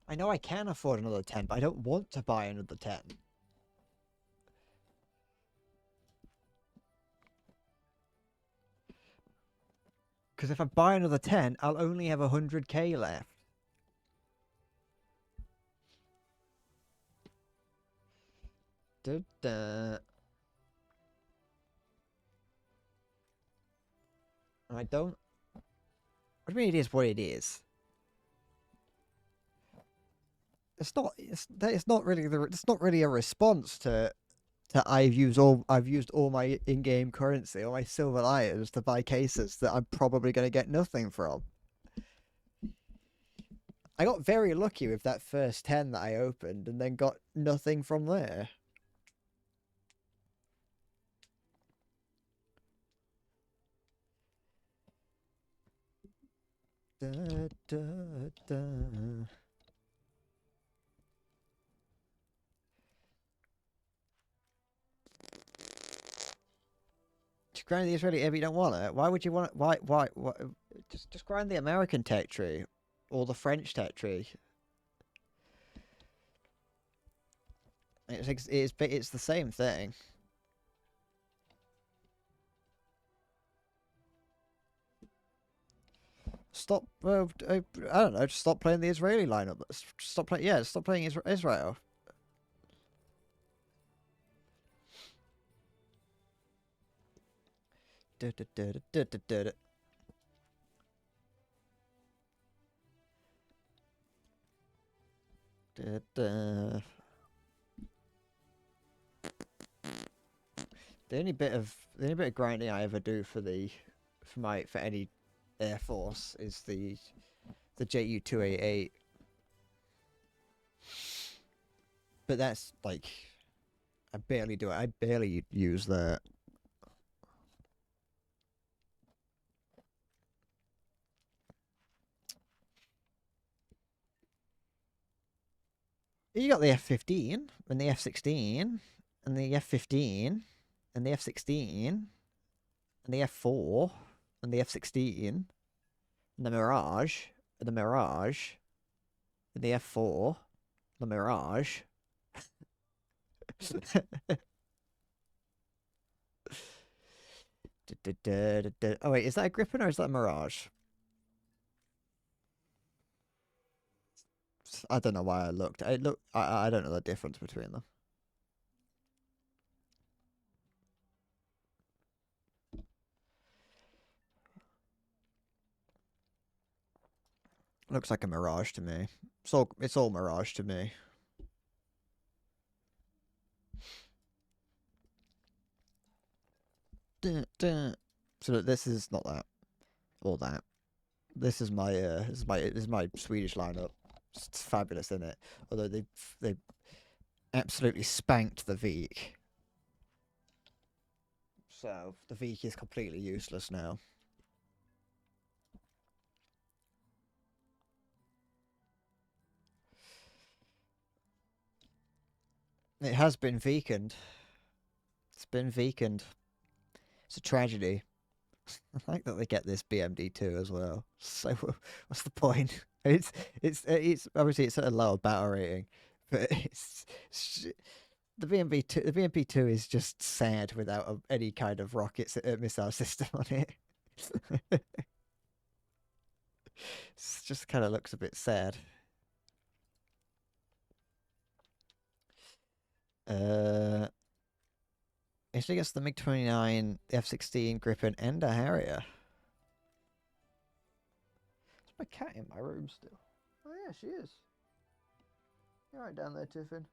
I know I can afford another 10, but I don't want to buy another 10. Because if I buy another 10, I'll only have 100k left. Da-da. I don't... What do you mean it is what it is? It's not really a response to I've used all my in-game currency, all my silver items to buy cases that I'm probably going to get nothing from. I got very lucky with that first 10 that I opened and then got nothing from there. Da, da, da. Just grind the Israeli if you don't want it. Why would you want it? Why? Just grind the American tech tree. or the French Tetri. It's the same thing. Stop. I don't know. Just stop playing the Israeli lineup. Stop playing. Yeah, stop playing Israel. The only bit of grinding I ever do for any Air Force is the JU-288. But that's like I barely do it. I barely use that. You got the F-15 and the F-16 and the F-15 and the F-16 and the F-4 and the F-16 and the Mirage and the Mirage and the F-4, the Mirage. Oh wait, is that a Gripen or is that a Mirage? I don't know why I looked. I don't know the difference between them. Looks like a Mirage to me. It's all Mirage to me. So this is not that or that. This is my Swedish lineup. It's fabulous, isn't it? Although they absolutely spanked the Veek. So the Veek is completely useless now. It has been weakened. It's been weakened. It's a tragedy. I like that they get this BMD2 as well. So what's the point? It's obviously it's at a lower battle rating, but the BMP2. The BMP2 is just sad without any kind of rocket missile system on it. It just kind of looks a bit sad. It's against the MiG-29, the F-16, Gripen, and a Harrier. Is my cat in my room still? Oh yeah, she is. You're right down there, Tiffin.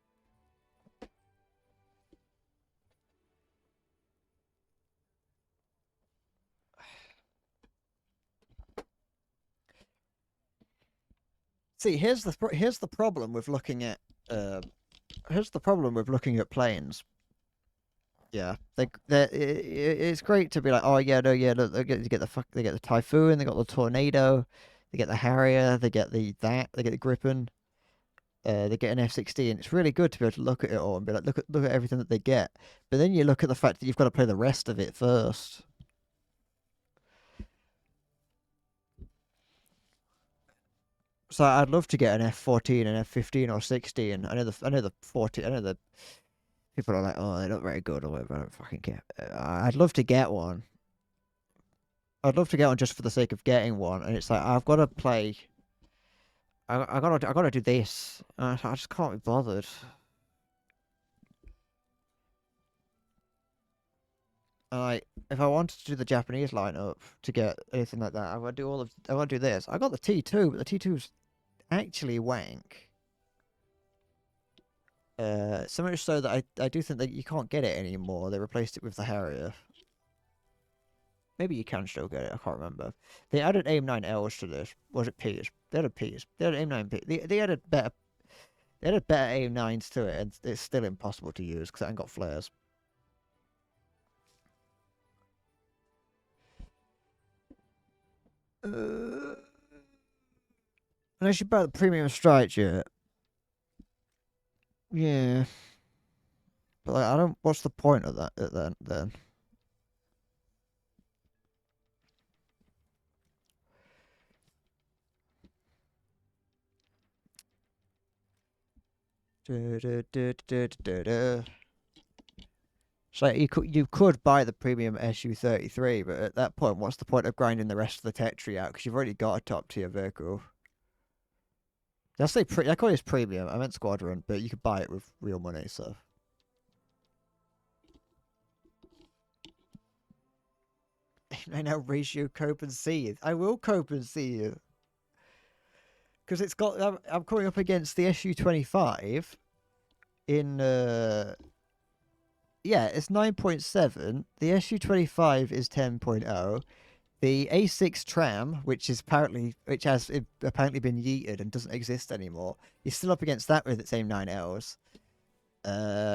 See, here's the problem with looking at planes. Yeah, it's great to be like, oh yeah, no, yeah, look, they get the Typhoon, they got the Tornado, they get the Harrier, they get the Gripen, they get an F-16. It's really good to be able to look at it all and be like, look at everything that they get. But then you look at the fact that you've got to play the rest of it first. So I'd love to get an F-14, an F-15, or 16. I know the 14. I know the people are like, oh, they're not very good or whatever. I don't fucking care. I'd love to get one. I'd love to get one just for the sake of getting one, and it's like I've got to play. I gotta do this. I just can't be bothered. Like, if I wanted to do the Japanese lineup to get anything like that, I would do this. I got the T2, but the T2's actually wank. So much so that I do think that you can't get it anymore. They replaced it with the Harrier. Maybe you can still get it. I can't remember. They added AIM-9Ls to this. Was it Ps? They added Ps. They added AIM-9P. They added better. They added better AIM-9s to it, and it's still impossible to use because it ain't got flares. Unless you buy the premium strike jet. Yeah. But like, I don't. What's the point of that then? So you could buy the premium SU-33, but at that point, what's the point of grinding the rest of the tech tree out? Because you've already got a top tier vehicle. Did I say I call this premium. I meant squadron, but you could buy it with real money. So I now ratio cope and see you. I will cope and see you. Because it's got. I'm coming up against the SU-25 in. Yeah, it's 9.7. The SU-25 is 10.0. The A6 tram, which has apparently been yeeted and doesn't exist anymore, you're still up against that with its same 9Ls.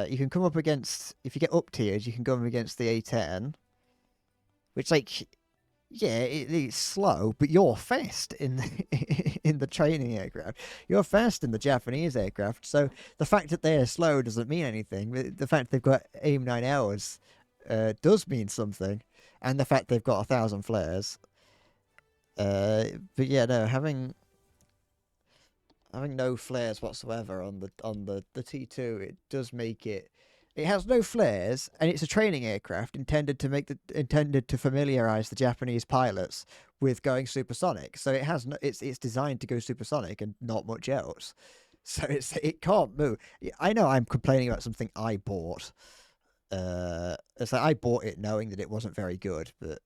You can come up against, if you get up tiered, you can go up against the A10, which, like, yeah, it's slow, but you're fast in in the training aircraft. You're fast in the Japanese aircraft. So the fact that they're slow doesn't mean anything. The fact they've got AIM 9Ls does mean something, and the fact they've got 1,000 flares. But yeah, no, having no flares whatsoever on the T2, it does make it. It has no flares, and it's a training aircraft intended to familiarize the Japanese pilots with going supersonic. So it has it's designed to go supersonic and not much else. So it can't move. I know I'm complaining about something I bought. It's like I bought it knowing that it wasn't very good, but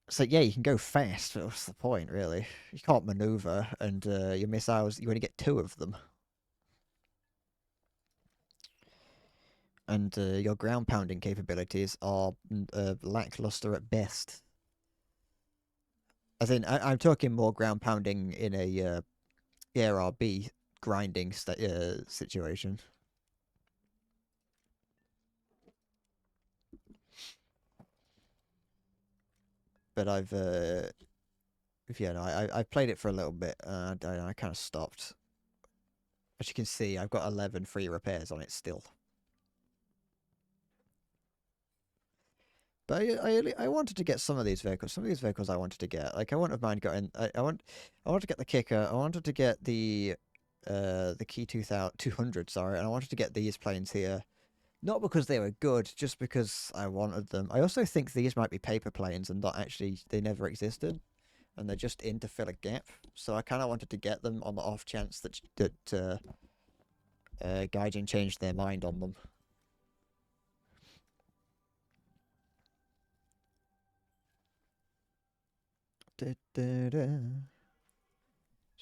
so yeah, you can go fast. But what's the point, really? You can't maneuver, and your missiles, you only get 2 of them. And your ground pounding capabilities are lackluster at best. As in, I'm talking more ground pounding in a ERRB grinding situation. But I've played it for a little bit. I kind of stopped. As you can see, I've got 11 free repairs on it still. But I wanted to get some of these vehicles. Some of these vehicles I wanted to get. Like I wouldn't have mind getting. I want to get the Kicker. I wanted to get the Key 200. Sorry, and I wanted to get these planes here. Not because they were good, just because I wanted them. I also think these might be paper planes and not actually, they never existed. And they're just in to fill a gap. So I kind of wanted to get them on the off chance that Gaijin changed their mind on them. Does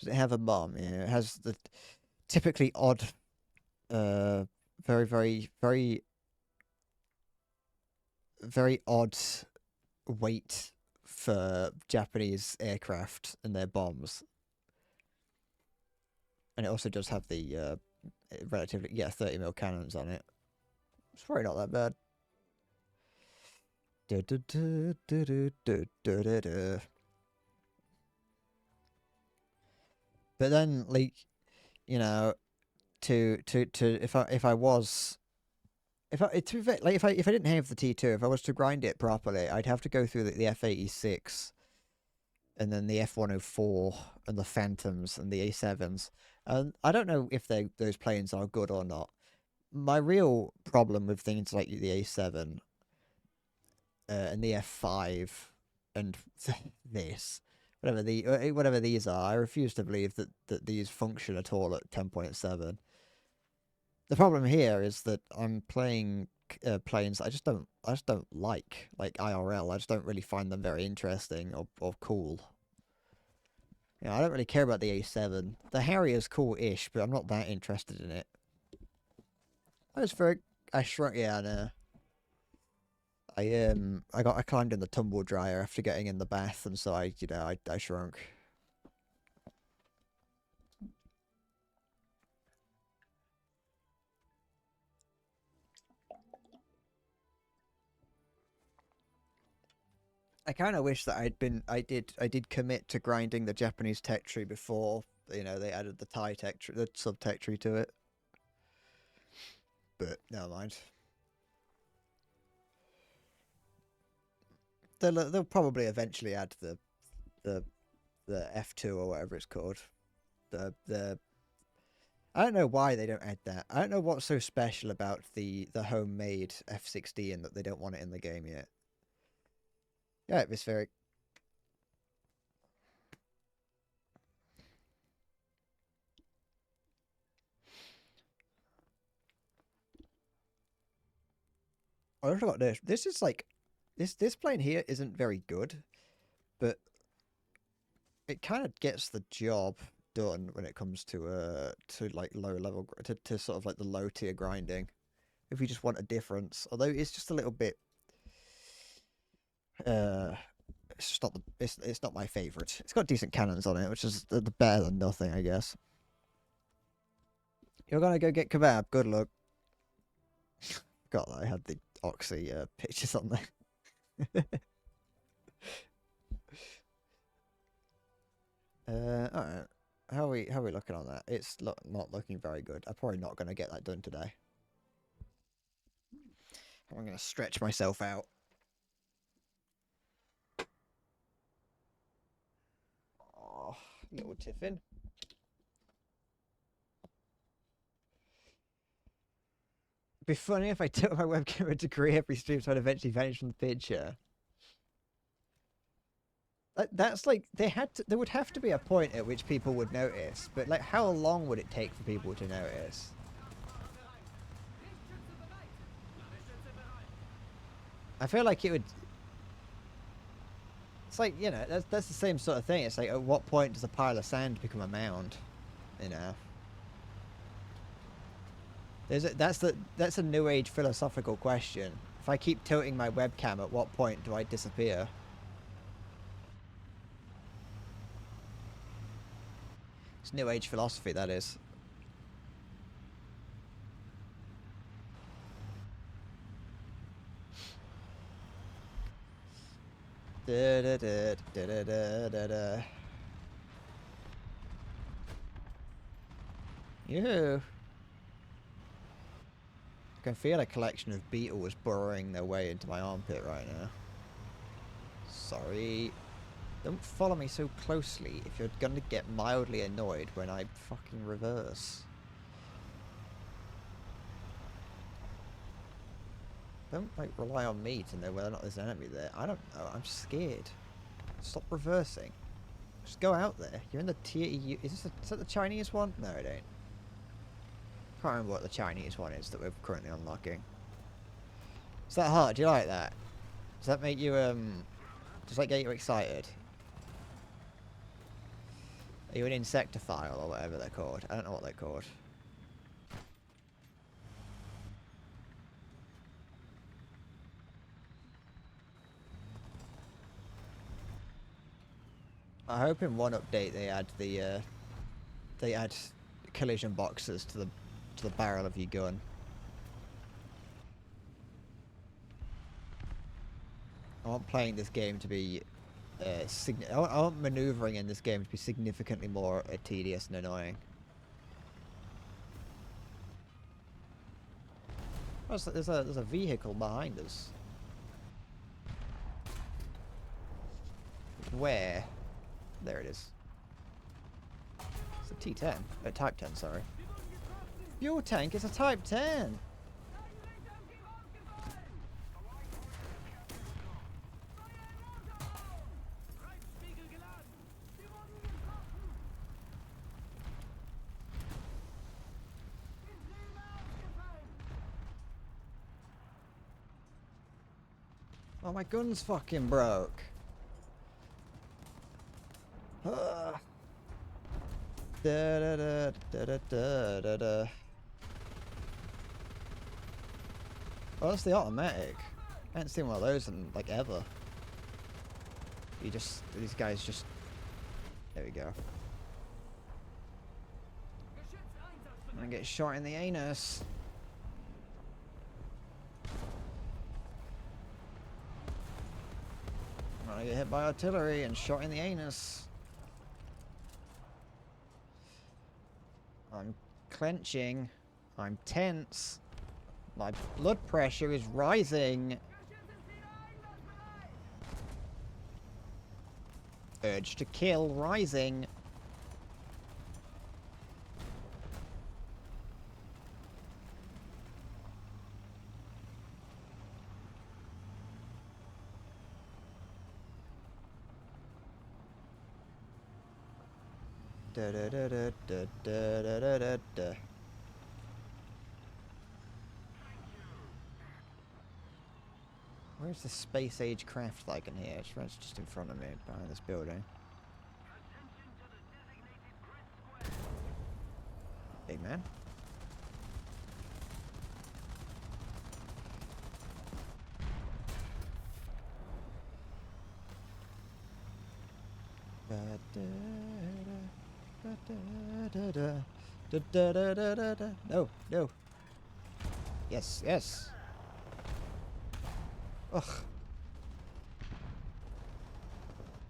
it have a bomb? Yeah, it has the typically odd, very, very, very, very odd weight for Japanese aircraft and their bombs. And it also does have the relatively 30mm cannons on it. It's probably not that bad. But then, like, you know, if I was if I didn't have the T2, if I was to grind it properly, I'd have to go through the F86 and then the F104 and the Phantoms and the A7s. And I don't know if those planes are good or not. My real problem with things like the A7 and the F5 and this, whatever these are, I refuse to believe that these function at all at 10.7. The problem here is that I'm playing planes I just don't like IRL. I just don't really find them very interesting or cool. You know, I don't really care about the A7. The Harrier's cool-ish, but I'm not that interested in it. I shrunk. Yeah, no. I climbed in the tumble dryer after getting in the bath, and so I shrunk. I kind of wish that I did commit to grinding the Japanese tech tree before, you know, they added the Thai tech tree, the sub tech tree to it. But never mind. They'll probably eventually add the F2 or whatever it's called. The I don't know why they don't add that. I don't know what's so special about the homemade F-16 that they don't want it in the game yet. Yeah, atmospheric. I don't know about this. This is like this plane here isn't very good, but it kind of gets the job done when it comes to like low level to sort of like the low tier grinding. If you just want a difference, although it's just a little bit, it's just not it's not my favorite. It's got decent cannons on it, which is the better than nothing, I guess. You're gonna go get kebab. Good luck. God, I had the Oxy pictures on there. Alright. How are we looking on that? It's not looking very good. I'm probably not gonna get that done today. I'm gonna stretch myself out. Oh, little Tiffin. It'd be funny if I took my webcam degree every stream so I'd eventually vanish from the picture. That's like there would have to be a point at which people would notice, but like how long would it take for people to notice? I feel like it would. It's like, you know, that's the same sort of thing. It's like, at what point does a pile of sand become a mound? You know. That's a new age philosophical question. If I keep tilting my webcam, at what point do I disappear? It's new age philosophy, that is. Da, da, da, da, da, da, da, da. Yoo-hoo. I can feel a collection of beetles burrowing their way into my armpit right now. Sorry. Don't follow me so closely if you're gonna get mildly annoyed when I fucking reverse. Don't, like, rely on me to know whether or not there's an enemy there. I don't know. I'm scared. Stop reversing. Just go out there. You're in the tier... Is that the Chinese one? No, it ain't. Can't remember what the Chinese one is that we're currently unlocking. Is that hard? Do you like that? Does that make you, does that get you excited? Are you an insectophile or whatever they're called? I don't know what they're called. I hope in one update they add they add collision boxes to the barrel of your gun. I want playing this game to be I want maneuvering in this game to be significantly more tedious and annoying. Oh, there's a vehicle behind us. Where? There it is. It's a T10. Type 10, sorry. Fuel tank is a Type 10! Oh, my gun's fucking broke. Da, da, da, da, da, da, da, da. Oh, that's the automatic. I haven't seen one of those in, like, ever. These guys just... There we go. I'm gonna get shot in the anus. I'm gonna get hit by artillery and shot in the anus. I'm clenching. I'm tense. My blood pressure is rising. Urge to kill rising. Da da da da da da da da da da. Where's the space age craft that I can hear? It's just in front of me, behind this building. Big man. No, no. Yes, yes. Ugh.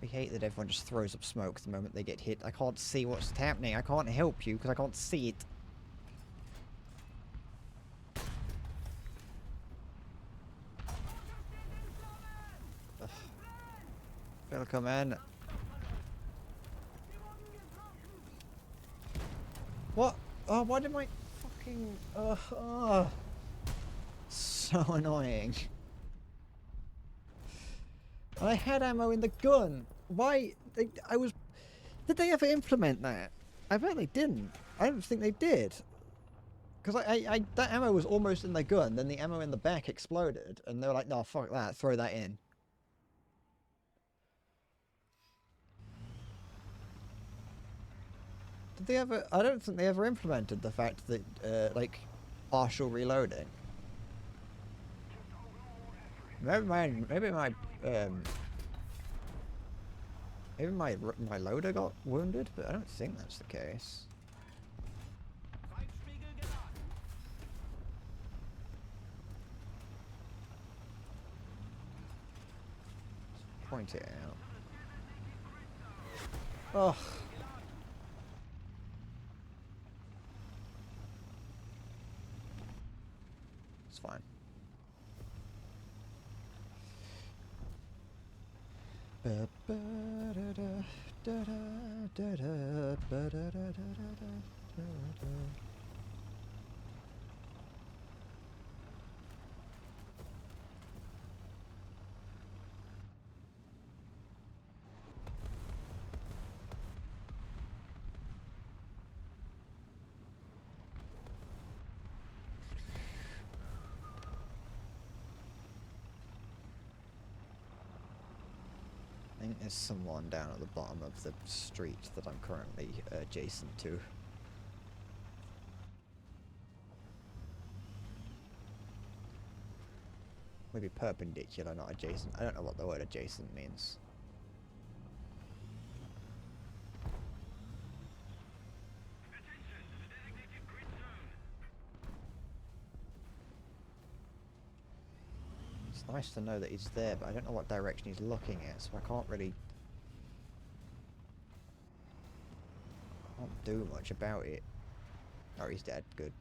I hate that everyone just throws up smoke the moment they get hit. I can't see what's happening. I can't help you because I can't see it. Ugh. Welcome in. What? Oh, why did my fucking... So annoying. I had ammo in the gun. Why? I was... Did they ever implement that? I bet they didn't. I don't think they did. Because that ammo was almost in the gun, then the ammo in the back exploded, and they were like, no, fuck that, throw that in. Did they ever... I don't think they ever implemented the fact that, like, partial reloading. Maybe my loader got wounded, but I don't think that's the case. Let's point it out. Ugh. It's fine. I think there's someone down at the bottom of the street that I'm currently adjacent to. Maybe perpendicular, not adjacent. I don't know what the word adjacent means. It's nice to know that he's there, but I don't know what direction he's looking at, so I can't really... can't do much about it. Oh, he's dead. Good.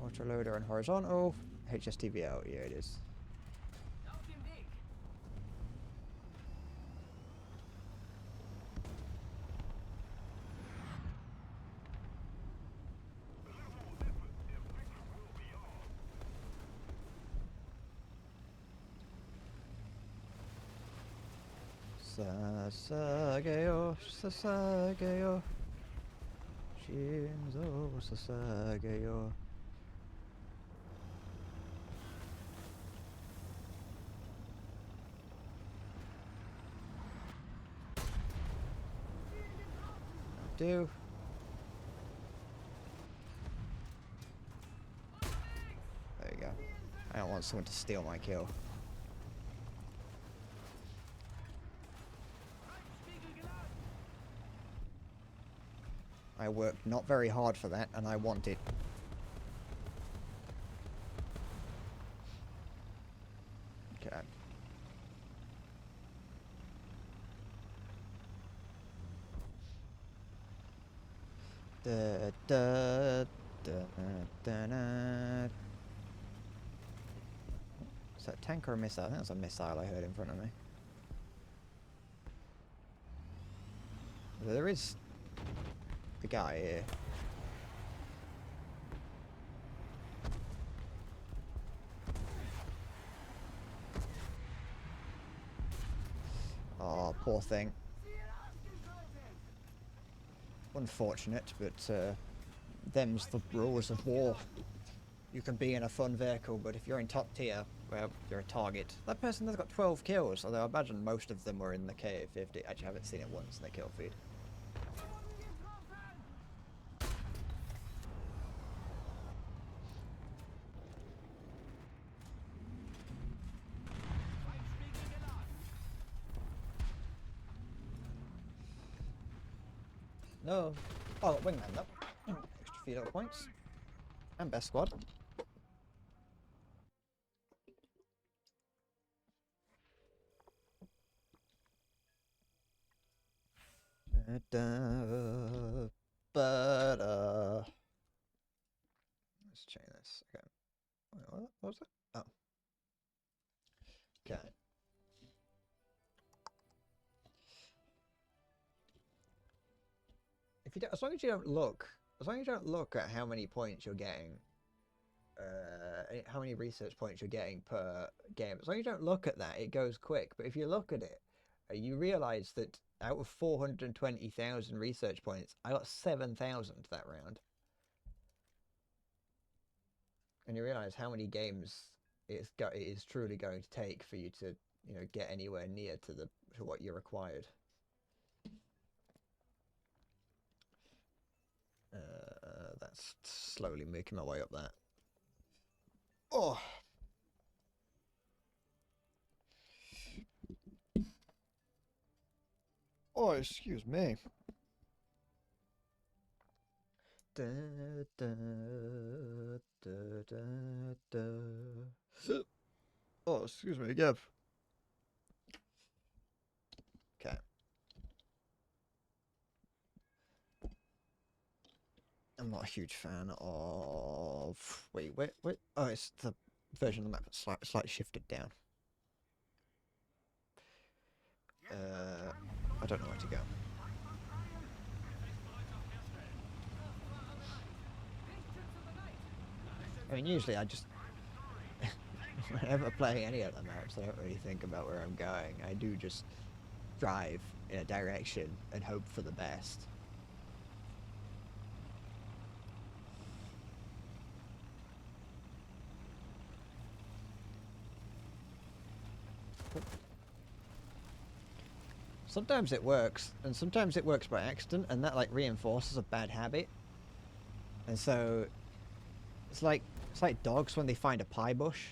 Autoloader and horizontal. HSTV out. Yeah, it is. Sasageo, Sasageo, Shinzo Sasageo. Do. There you go. I don't want someone to steal my kill. I worked not very hard for that, and I want it. Okay. Da, da, da, da, da. Is that a tank or a missile? I think that's a missile I heard in front of me. There is the guy here. poor thing. Unfortunate, but them's the rules of war. You can be in a fun vehicle, but if you're in top tier, well, you're a target. That person has got 12 kills, although I imagine most of them were in the K50. Actually, I haven't seen it once in the kill feed. No. Oh, wingman up. Extra few little points. And best squad. Let's change this. Okay. Wait, what was it? Oh. Okay. If you don't, as long as you don't look at how many points you're getting, how many research points you're getting per game, as long as you don't look at that, it goes quick. But if you look at it, you realize that out of 420,000 research points, I got 7,000 that round. And you realize how many games it is truly going to take for you to, you know, get anywhere near to what you required. That's slowly making my way up that. Oh. Oh, excuse me. Da, da, da, da, da. Oh, excuse me, Gav. Okay. I'm not a huge fan of. Wait. Oh, it's the version of the map that's slightly shifted down. I don't know where to go. I mean, usually I just, whenever playing any of the maps, I don't really think about where I'm going. I do just drive in a direction and hope for the best. Sometimes it works, and sometimes it works by accident, and that like reinforces a bad habit. And so it's like dogs when they find a pie bush.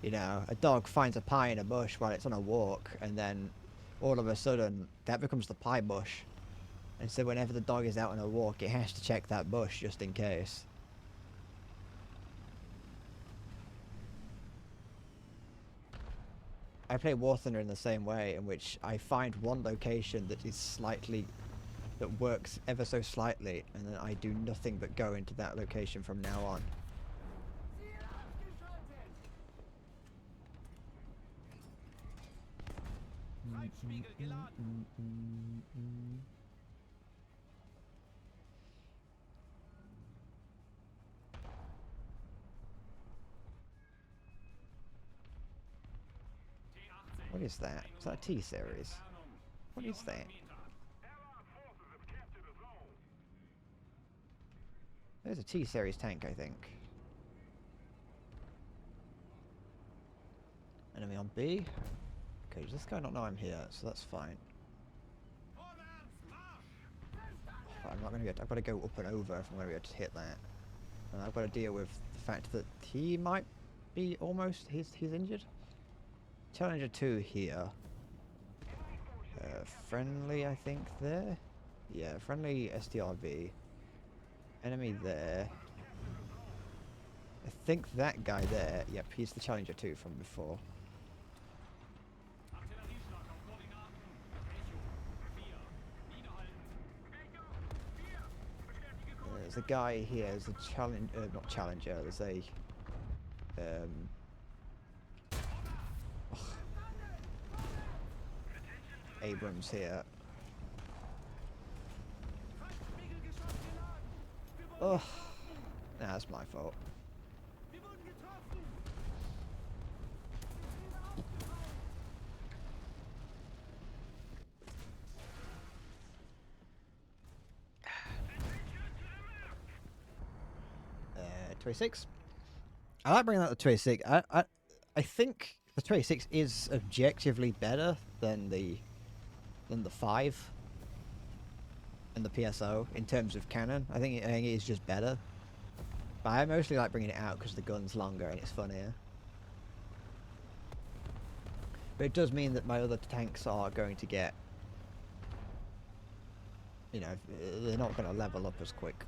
You know, a dog finds a pie in a bush while it's on a walk, and then all of a sudden that becomes the pie bush. And so whenever the dog is out on a walk, it has to check that bush just in case. I play War Thunder in the same way, in which I find one location that works ever so slightly, and then I do nothing but go into that location from now on. What is that? Is that a T-series? What is that? There's a T-series tank, I think. Enemy on B. Okay, does this guy not know I'm here? So that's fine. I'm not gonna get. I've got to go up and over if I'm gonna be able to hit that. And I've got to deal with the fact that he might be almost. He's injured. Challenger 2 here. Friendly, I think, there. Yeah, friendly STRV. Enemy there. I think that guy there. Yep, he's the Challenger 2 from before. There's a guy here. There's a challenger, not Challenger. There's a. Abrams here. Oh, nah, that's my fault. 26. I like bringing out the 26. I think the 26 is objectively better than the 5 and the PSO in terms of cannon. I think it is just better. But I mostly like bringing it out because the gun's longer and it's funnier. But it does mean that my other tanks are going to get, you know, they're not going to level up as quick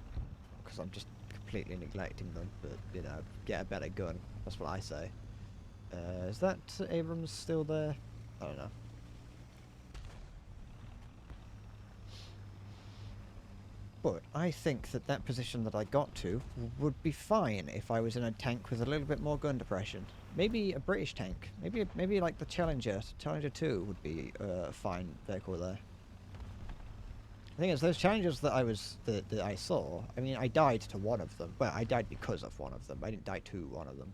because I'm just completely neglecting them. But, you know, get a better gun. That's what I say. Is that Abrams still there? I don't know. But I think that that position that I got to would be fine if I was in a tank with a little bit more gun depression. Maybe a British tank. Maybe like the Challenger. Challenger 2 would be a fine vehicle there. The thing is, those Challengers that I saw, I mean, I died to one of them. Well, I died because of one of them. I didn't die to one of them.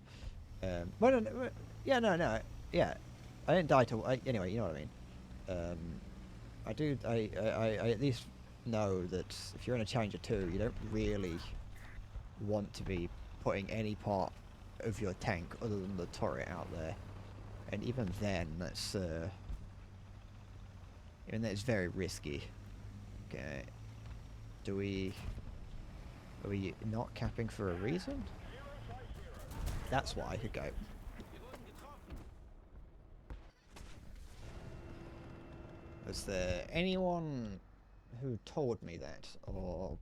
Yeah, no, yeah. I didn't die to... anyway, you know what I mean. I at least know that if you're in a Challenger 2, you don't really want to be putting any part of your tank other than the turret out there. And even then, that's... even then, it's very risky. Okay. Are we not capping for a reason? That's why. Okay. Was there anyone who told me that, or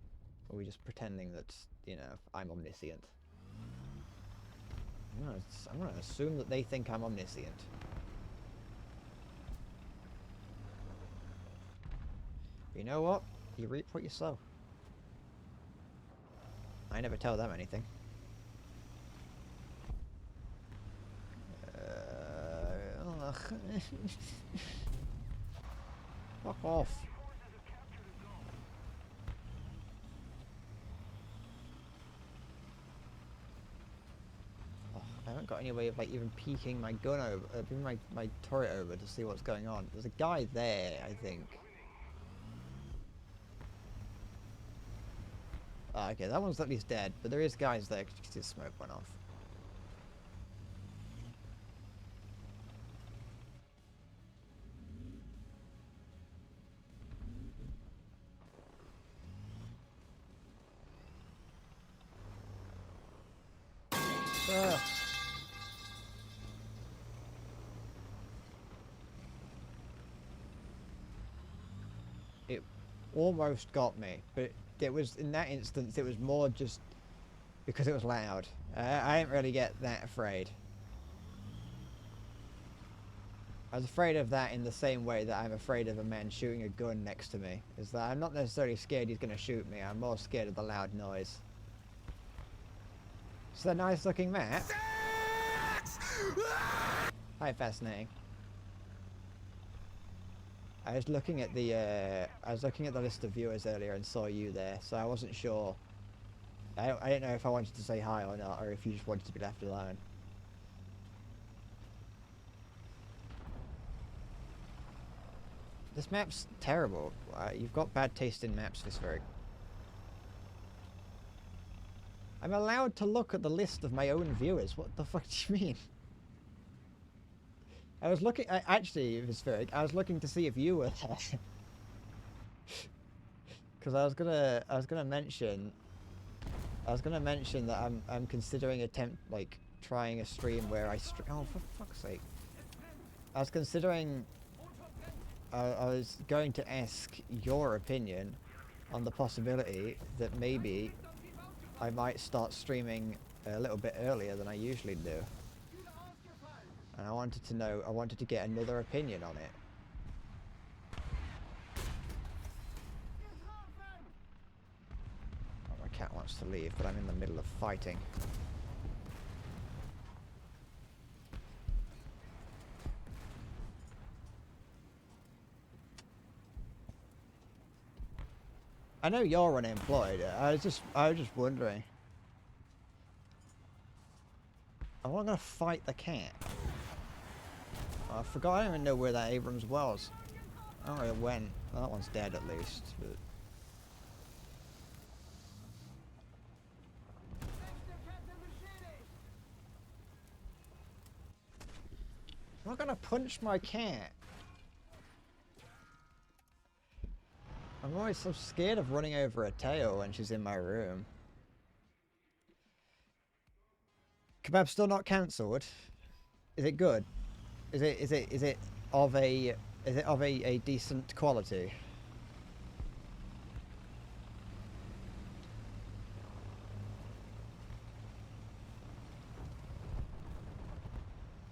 are we just pretending that, you know, I'm omniscient? I'm gonna assume that they think I'm omniscient. You know what? You reap what you sow. I never tell them anything. Fuck off. Oh, I haven't got any way of like even peeking my gun over, bringing my turret over to see what's going on. There's a guy there, I think. Ah, okay, that one's at least dead, but there is guys there because his smoke went off. It almost got me, but it was, in that instance, it was more just because it was loud. I didn't really get that afraid. I was afraid of that in the same way that I'm afraid of a man shooting a gun next to me. Is that I'm not necessarily scared he's going to shoot me, I'm more scared of the loud noise. It's a nice looking map. Hi, fascinating. I was looking at the list of viewers earlier and saw you there, so I wasn't sure. I didn't know if I wanted to say hi or not, or if you just wanted to be left alone. This map's terrible. You've got bad taste in maps, Visverg. I'm allowed to look at the list of my own viewers. What the fuck do you mean? I was looking. Actually, Visverg, I was looking to see if you were there. Because I was gonna mention that I'm considering trying a stream where I oh, for fuck's sake. I was considering. I was going to ask your opinion on the possibility that maybe I might start streaming a little bit earlier than I usually do. And I wanted to get another opinion on it. Oh, my cat wants to leave, but I'm in the middle of fighting. I know you're unemployed. I was just wondering. I'm not gonna fight the cat. Oh, I forgot. I don't even know where that Abrams was. I don't know where it went. Well, that one's dead at least. But not gonna punch my cat. I'm always so scared of running over her tail when she's in my room. Kebab's still not cancelled. Is it good? Is it of a decent quality?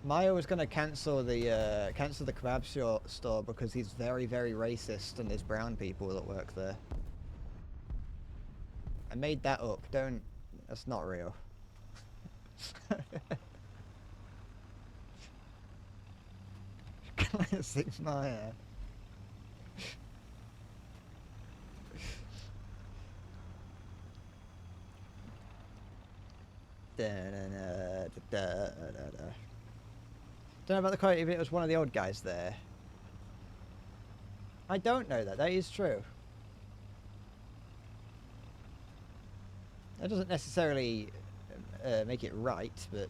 Maya was going to cancel the kebab store because he's very, very racist and there's brown people that work there. I made that up. Don't. That's not real. Classic Maya. Don't know about the quote, even if it was one of the old guys there. I don't know that. That is true. That doesn't necessarily make it right, but...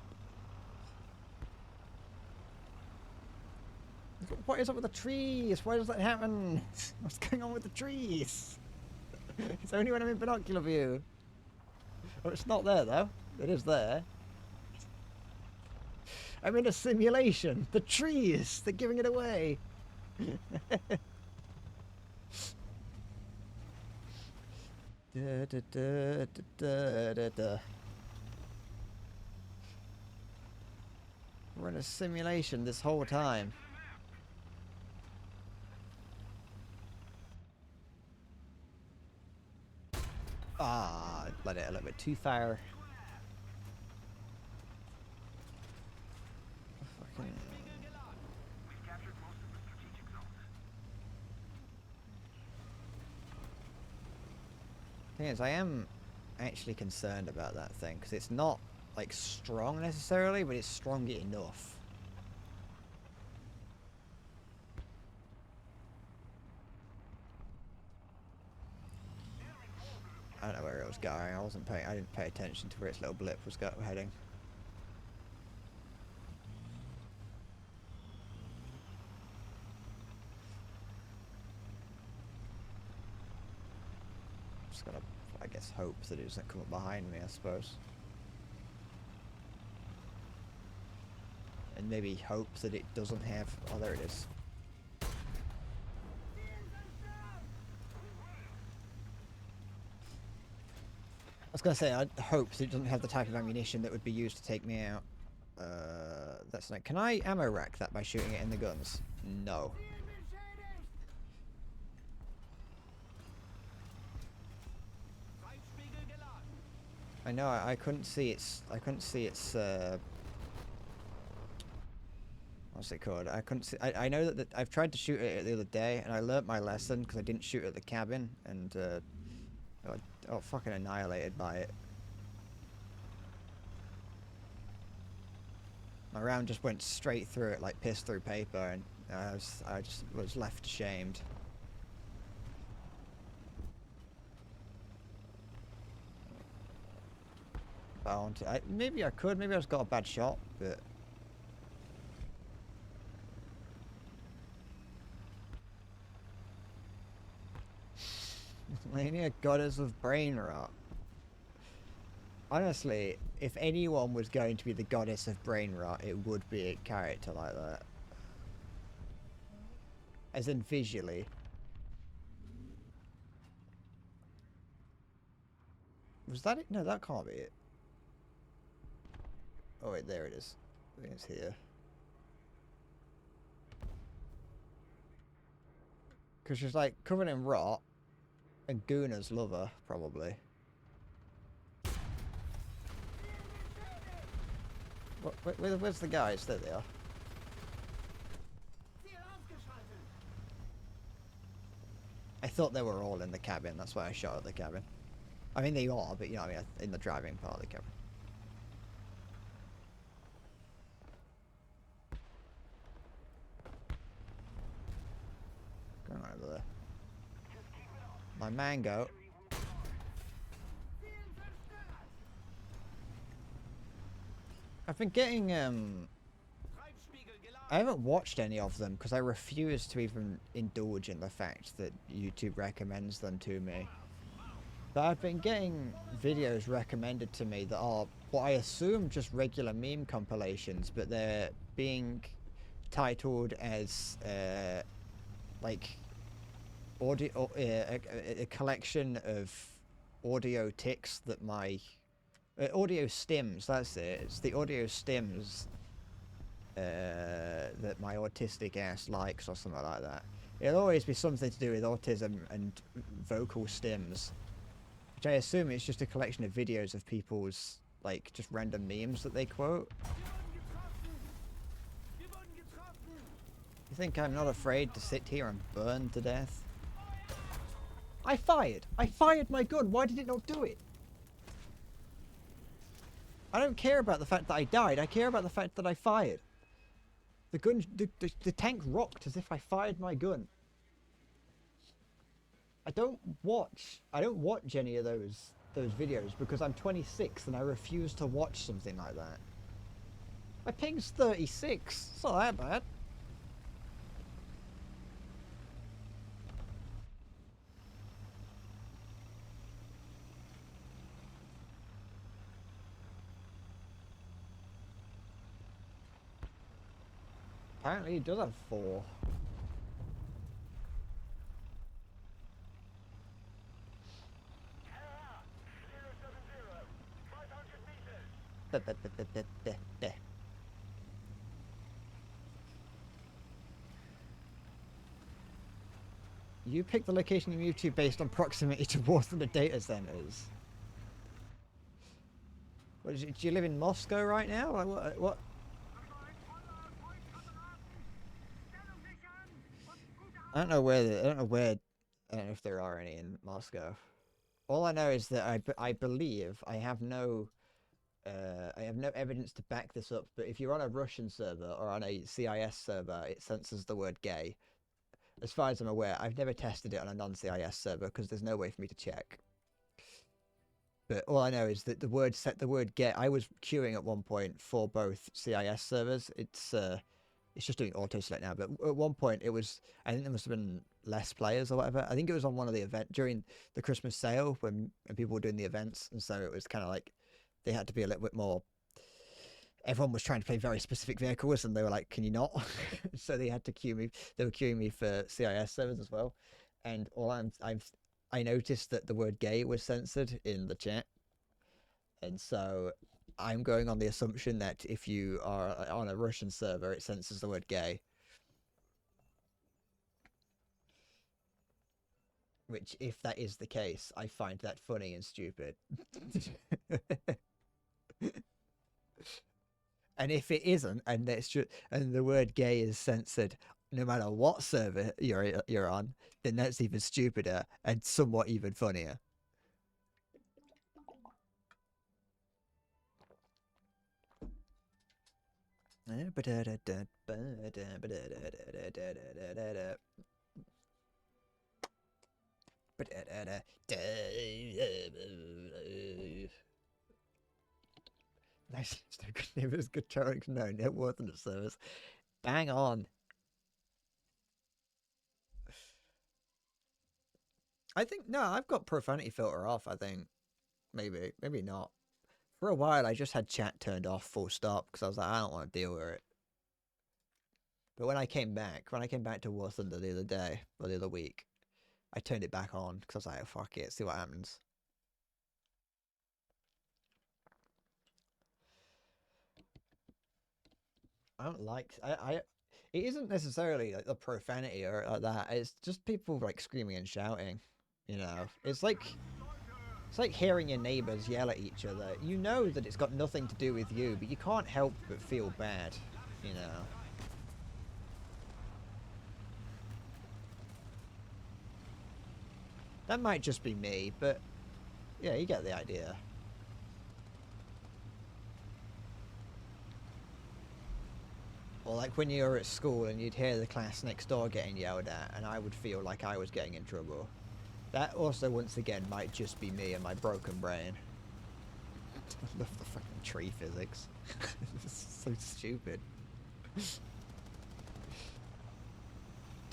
What is up with the trees? Why does that happen? What's going on with the trees? It's only when I'm in binocular view. Oh, it's not there, though. It is there. I'm in a simulation. The trees! They're giving it away. Da, da, da, da, da, da. We're in a simulation this whole time. Ah, let it a little bit too far. Fucking... We've captured most of the strategic zones. Thing is, I am actually concerned about that thing because it's not like strong necessarily, but it's strong enough. I don't know where it was going. I didn't pay attention to where its little blip was heading. Just gotta, I guess, hope that it doesn't come up behind me, I suppose. And maybe hope that it doesn't have... Oh, there it is. I was going to say, I hope that it doesn't have the type of ammunition that would be used to take me out. That's not... Can I ammo rack that by shooting it in the guns? No. I know, I couldn't see its... what's it called? I couldn't see... I know that I've tried to shoot it the other day, and I learnt my lesson because I didn't shoot at the cabin, and oh, fucking annihilated by it. My round just went straight through it like piss through paper, and I just was left ashamed. Bound. Maybe I could. Maybe I just got a bad shot, but. Mania, goddess of brain rot. Honestly, if anyone was going to be the goddess of brain rot, it would be a character like that. As in visually. Was that it? No, that can't be it. Oh wait, there it is. I think it's here. Because she's like covered in rot. And Gooners love her, probably. Where's the guys? There they are. I thought they were all in the cabin, that's why I shot at the cabin. I mean, they are, but you know what I mean, in the driving part of the cabin. Going over there. My mango. I've been getting I haven't watched any of them because I refuse to even indulge in the fact that YouTube recommends them to me. But I've been getting videos recommended to me that are what I assume just regular meme compilations, but they're being titled as like audio, a collection of audio ticks that my audio stims. That's it. It's the audio stims that my autistic ass likes, or something like that. It'll always be something to do with autism and vocal stims, which I assume is just a collection of videos of people's like just random memes that they quote. You think I'm not afraid to sit here and burn to death? I fired my gun. Why did it not do it? I don't care about the fact that I died. I care about the fact that I fired. The gun, the tank rocked as if I fired my gun. I don't watch any of those videos because I'm 26 and I refuse to watch something like that. My ping's 36. It's not that bad. Apparently it does have 4. You pick the location of YouTube based on proximity to war thunder data centers. What is it, do you live in Moscow right now? Like, what? I don't know if there are any in Moscow. All I know is that I believe I have no evidence to back this up, but if you're on a Russian server or on a CIS server, it censors the word gay. As far as I'm aware, I've never tested it on a non-CIS server because there's no way for me to check. But all I know is that the word gay. I was queuing at one point for both CIS servers. It's just doing auto select now, but at one point it was, I think there must have been less players or whatever. I think it was on one of the event during the Christmas sale when people were doing the events, and so it was kind of like they had to be a little bit more. Everyone was trying to play very specific vehicles, and they were like, "Can you not?" So they had to queue me. They were queuing me for CIS servers as well, and I noticed that the word "gay" was censored in the chat, and so I'm going on the assumption that if you are on a Russian server, it censors the word "gay." Which, if that is the case, I find that funny and stupid. And if it isn't, and the word "gay" is censored, no matter what server you're on, then that's even stupider and somewhat even funnier. Nice. Good neighbors, good traffic, no net worth in the service. Bang on. I think no, I've got profanity filter off. I think maybe not. For a while, I just had chat turned off full stop because I was like, I don't want to deal with it. But when I came back to War Thunder the other day or the other week, I turned it back on because I was like, oh, fuck it, see what happens. I don't like it isn't necessarily like the profanity or like that. It's just people like screaming and shouting. You know, it's like hearing your neighbors yell at each other. You know that it's got nothing to do with you, but you can't help but feel bad. You know. That might just be me, but yeah, you get the idea. Or like when you were at school and you'd hear the class next door getting yelled at, and I would feel like I was getting in trouble. That also, once again, might just be me and my broken brain. I love the fucking tree physics. It's so stupid.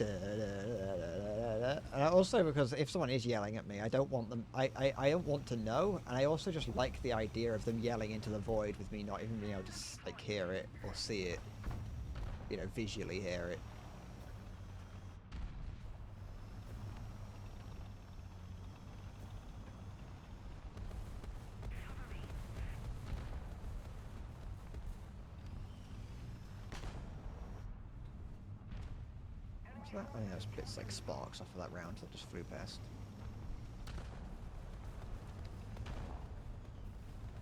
And also because if someone is yelling at me, I don't want them. I don't want to know, and I also just like the idea of them yelling into the void with me not even being able to like hear it or see it. You know, visually hear it. What's that? I think that splits like sparks off of that round that just flew past.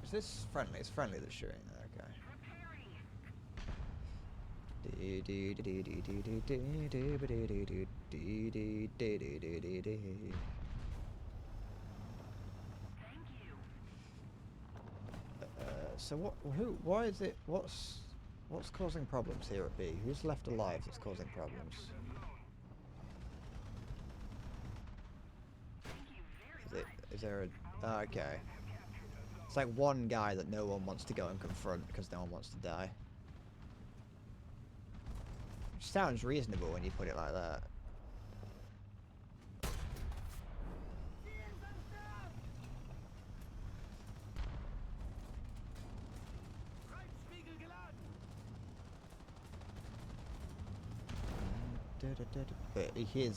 Is this friendly? It's friendly that's shooting. Okay. So what? Who? Why is it? What's causing problems here at B? Who's left alive that's causing problems? Is there a? Oh, okay. It's like one guy that no one wants to go and confront because no one wants to die. Which sounds reasonable when you put it like that. But he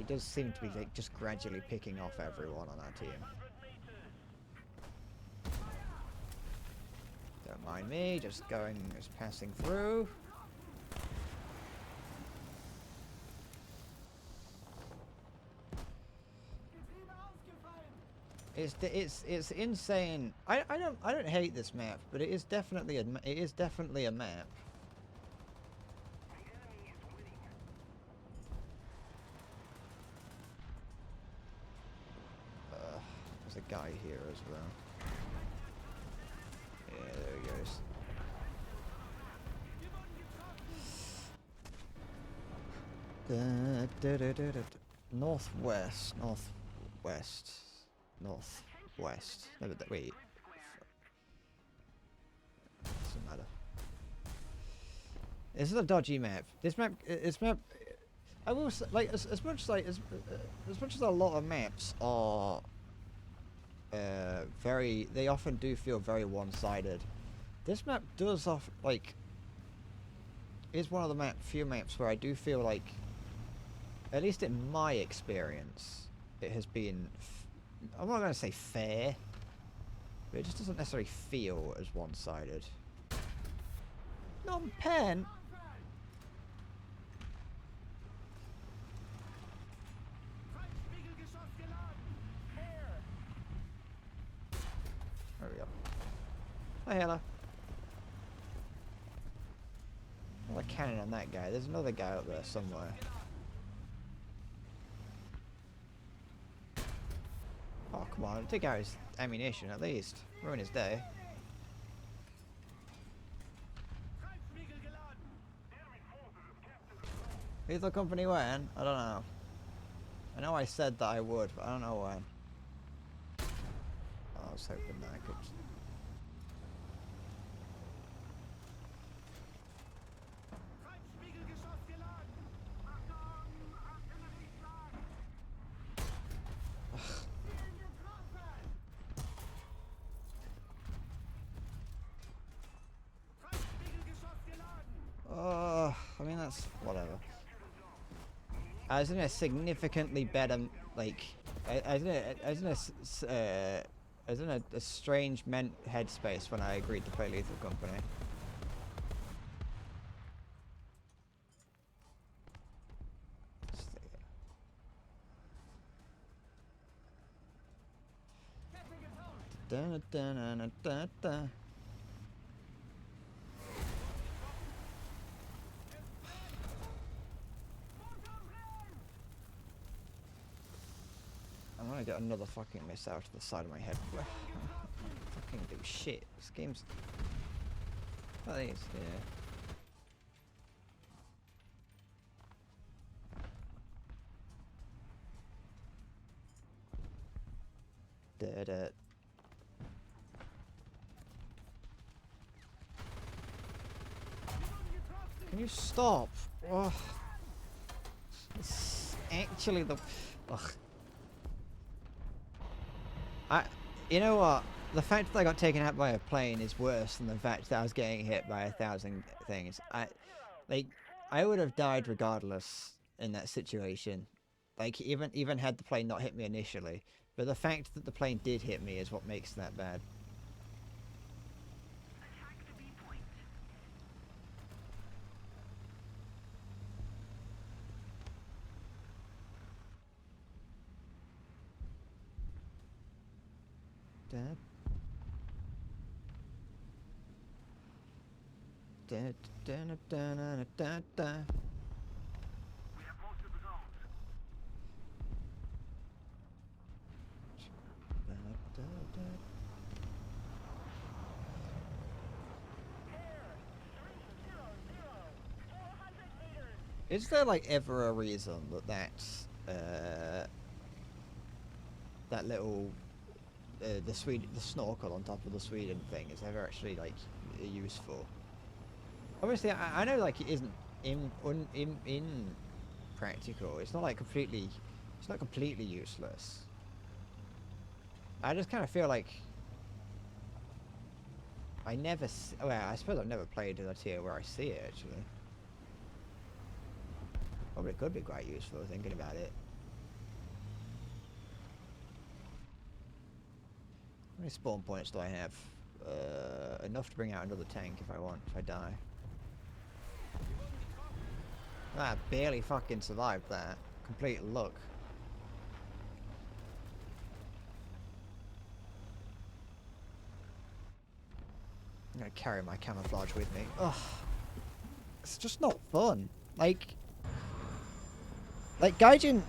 does seem to be like just gradually picking off everyone on our team. Don't mind me, just passing through. It's insane. I don't hate this map, but it is definitely a map. There's a guy here as well. Yeah, there he goes. Northwest. No, but wait. Doesn't matter. This is a dodgy map. This map. I will say, like as much as a lot of maps are they often do feel very one-sided. This map does is one of the few maps where I do feel like, at least in my experience, it has been, I'm not going to say fair, but it just doesn't necessarily feel as one-sided. Non-pen! There we go. Hi, Hella. Another cannon on that guy. There's another guy up there somewhere. Oh, come on. Take out his ammunition, at least. Ruin his day. Lethal Company when? I don't know. I know I said that I would, but I don't know when. Oh, I was hoping that I could... I mean, that's whatever. I was in a significantly better, like, I was in a strange headspace when I agreed to play Lethal Company. I'm gonna get another fucking missile to the side of my head. Fucking do shit. This game's... I think it's... yeah. Did it. Can you stop? Oh. actually the... Ugh. You know what? The fact that I got taken out by a plane is worse than the fact that I was getting hit by 1,000 things. I would have died regardless in that situation. Like, even had the plane not hit me initially. But the fact that the plane did hit me is what makes that bad. Dad. Da, da, da, da, da, da. We have most of the zones. Da, da, da. Is there like ever a reason that that little the snorkel on top of the Sweden thing is ever actually like useful? Obviously, I know like it isn't in practical. It's not like completely. It's not completely useless. I just kind of feel like I never. Well, I suppose I've never played a tier where I see it actually. Probably could be quite useful thinking about it. How many spawn points do I have? Enough to bring out another tank if I want, if I die. I barely fucking survived that. Complete luck. I'm gonna carry my camouflage with me. Ugh. It's just not fun. Like Gaijin,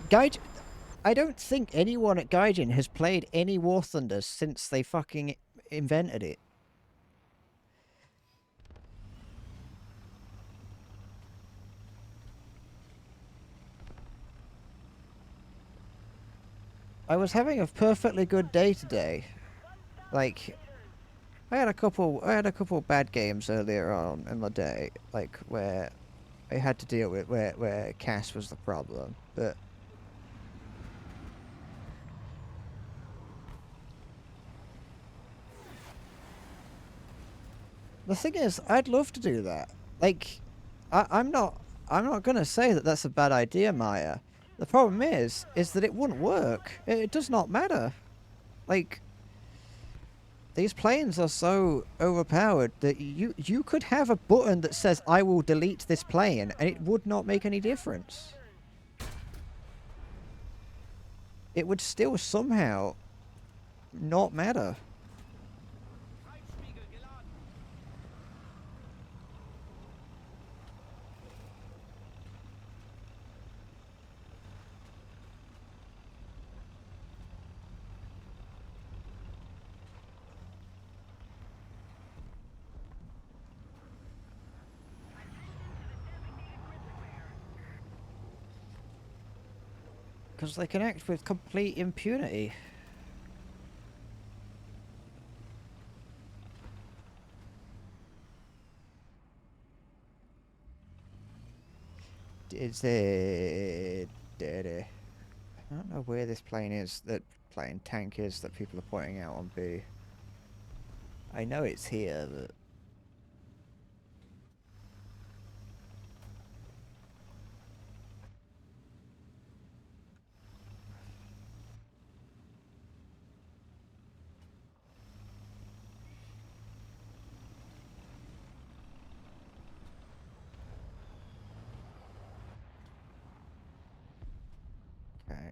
I don't think anyone at Gaijin has played any War Thunder since they fucking invented it. I was having a perfectly good day today. Like, I had a couple bad games earlier on in the day, like where I had to deal with where Cass was the problem, but the thing is, I'd love to do that. Like, I'm not gonna say that that's a bad idea, Maya. The problem is that it wouldn't work. It does not matter. Like, these planes are so overpowered that you could have a button that says I will delete this plane and it would not make any difference. It would still somehow not matter. Because they can act with complete impunity. Is it... I don't know where this plane is, that tank is that people are pointing out on B. I know it's here, but... Okay.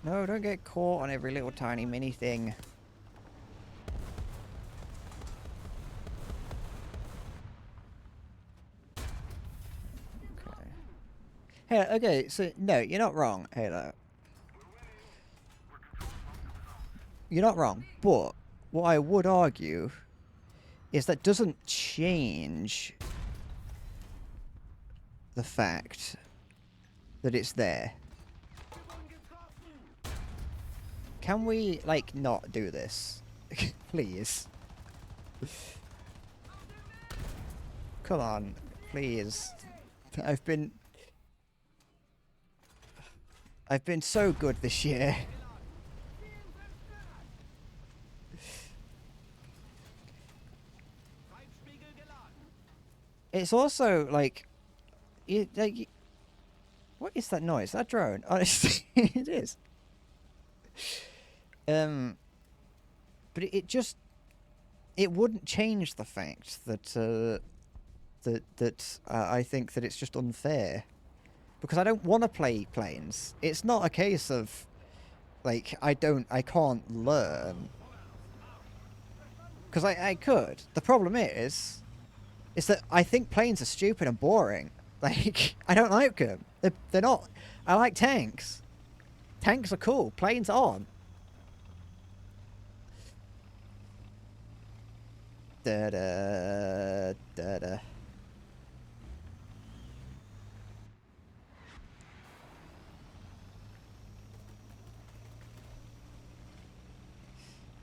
No, don't get caught on every little tiny mini thing. Okay. Hey, okay, so no, you're not wrong, Halo. You're not wrong, but what I would argue is that doesn't change the fact that it's there. Can we, like, not do this? Please. Come on, please. I've been so good this year. It's also like, what is that noise? That drone? Honestly, it is. But it wouldn't change the fact that I think that it's just unfair, because I don't want to play planes. It's not a case of like I can't learn, because I could. The problem is that I think planes are stupid and boring. Like, I don't like them. They're not. I like tanks. Tanks are cool. Planes aren't. Da da da da.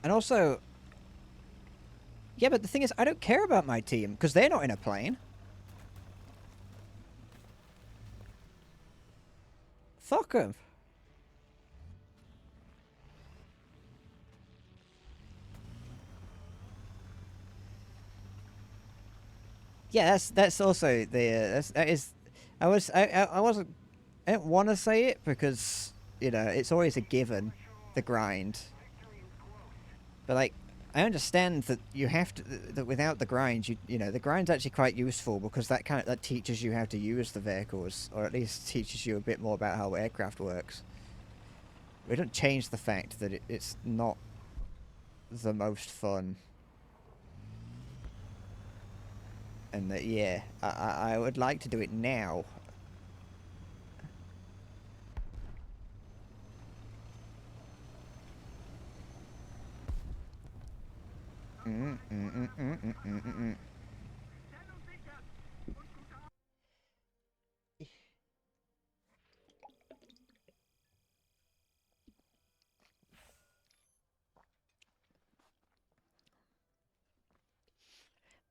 And also, yeah, but the thing is, I don't care about my team because they're not in a plane. Fuck them. Yeah, that's also the that is. I wasn't. I didn't want to say it because it's always a given, the grind. But like, I understand that you have to that without the grind, the grind's actually quite useful because that teaches you how to use the vehicles, or at least teaches you a bit more about how aircraft works. It doesn't change the fact that it's not the most fun. And that, yeah, I would like to do it now.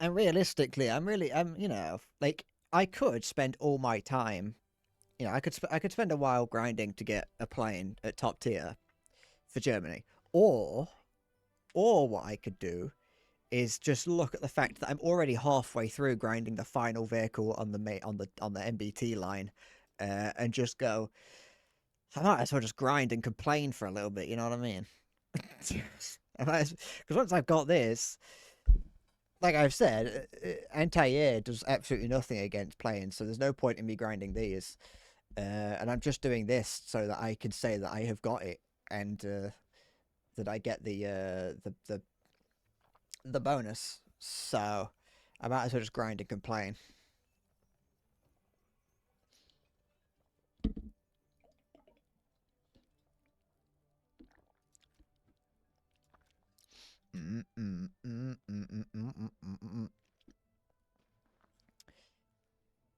And realistically, like, I could spend all my time, I could spend a while grinding to get a plane at top tier for Germany, or what I could do is just look at the fact that I'm already halfway through grinding the final vehicle on the MBT line, and just go, I might as well just grind and complain for a little bit. You know what I mean? Because once I've got this, like I've said, anti-air does absolutely nothing against planes, so there's no point in me grinding these. And I'm just doing this so that I can say that I have got it, and that I get the bonus. So I might as well just grind and complain.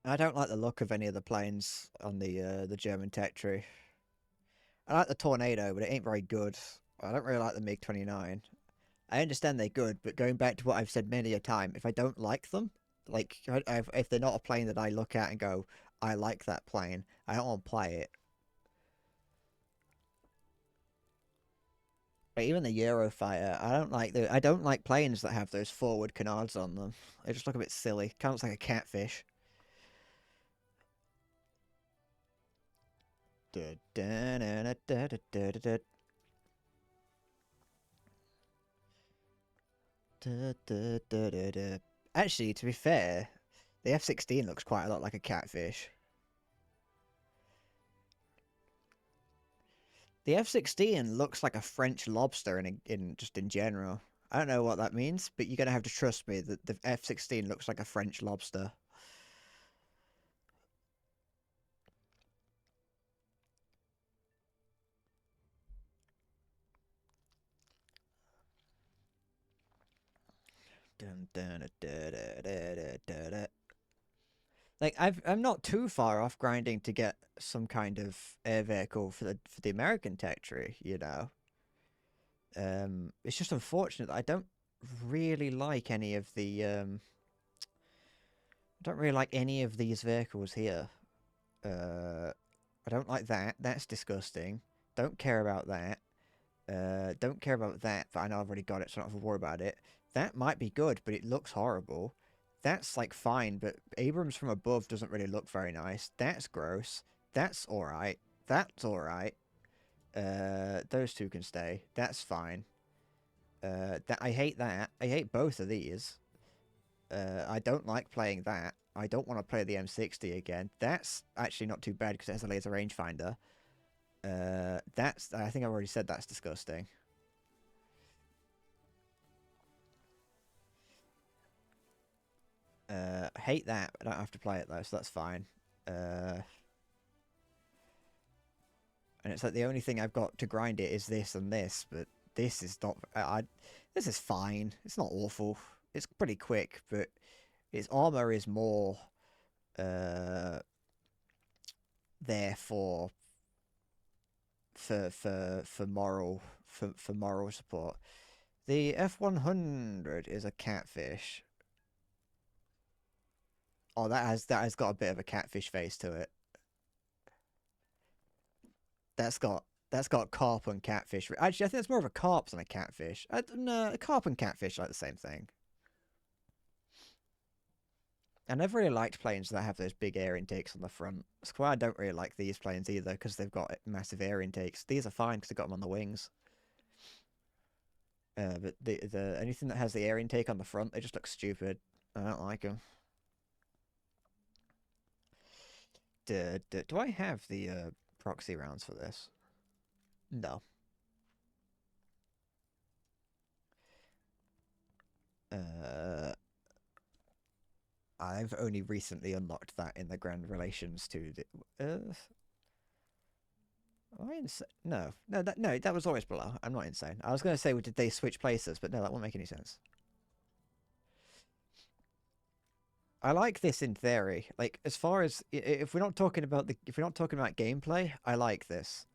I don't like the look of any of the planes on the German tech tree. I like the Tornado, but it ain't very good. I don't really like the MiG-29. I understand they're good, but going back to what I've said many a time, if I don't like them, like if they're not a plane that I look at and go, I like that plane, I don't want to play it. But even the Eurofighter, I don't like planes that have those forward canards on them. They just look a bit silly. Kind of looks like a catfish. Actually, to be fair, the F-16 looks quite a lot like a catfish. The F-16 looks like a French lobster in general. I don't know what that means, but you're gonna have to trust me that the F-16 looks like a French lobster. Dun, dun, da, da, da, da, da, da. Like I'm not too far off grinding to get some kind of air vehicle for the American tech tree, you know. It's just unfortunate that I don't really like any of the I don't really like any of these vehicles here. I don't like that. That's disgusting. Don't care about that. Don't care about that, but I know I've already got it, so I don't have to worry about it. That might be good, but it looks horrible. That's like fine, but Abrams from above doesn't really look very nice. That's gross. That's alright. That's alright. Those two can stay. That's fine. That I hate that. I hate both of these. I don't like playing that. I don't want to play the M60 again. That's actually not too bad because it has a laser rangefinder. I think I've already said that's disgusting. I hate that. I don't have to play it though, so that's fine. And it's like the only thing I've got to grind it is this and this, but this is not. This is fine. It's not awful. It's pretty quick, but its armor is more there for moral support. The F-100 is a catfish. Oh, that has got a bit of a catfish face to it. That's got carp and catfish. Actually, I think it's more of a carp than a catfish. No, a carp and catfish are like the same thing. I never really liked planes that have those big air intakes on the front. That's why I don't really like these planes either, because they've got massive air intakes. These are fine because they've got them on the wings. But the anything that has the air intake on the front, they just look stupid. I don't like them. Do I have the proxy rounds for this? No. I've only recently unlocked that in the grand relations to the. Am I insane? No, that was always below. I'm not insane. I was going to say, did they switch places? But no, that won't make any sense. I like this in theory. Like, as far as if we're not talking about gameplay, I like this.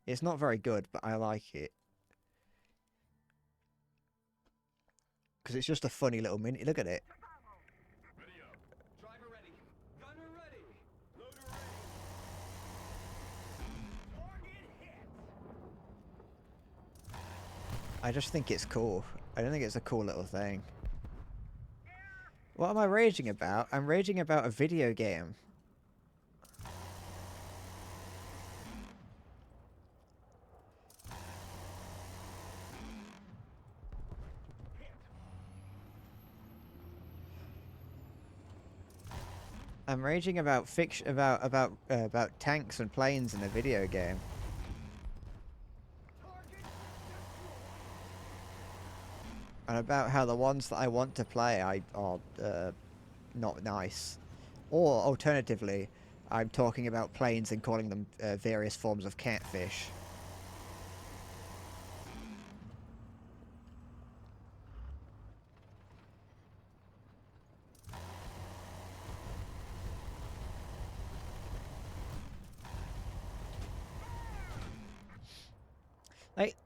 It's not very good, but I like it because it's just a funny little mini. Look at it. Ready up. Driver ready. Gunner ready. Loader ready. Target hit. I just think it's cool. I don't think it's a cool little thing. What am I raging about? I'm raging about a video game. I'm raging about fiction about tanks and planes in a video game. And about how the ones that I want to play are not nice. Or alternatively, I'm talking about planes and calling them various forms of catfish.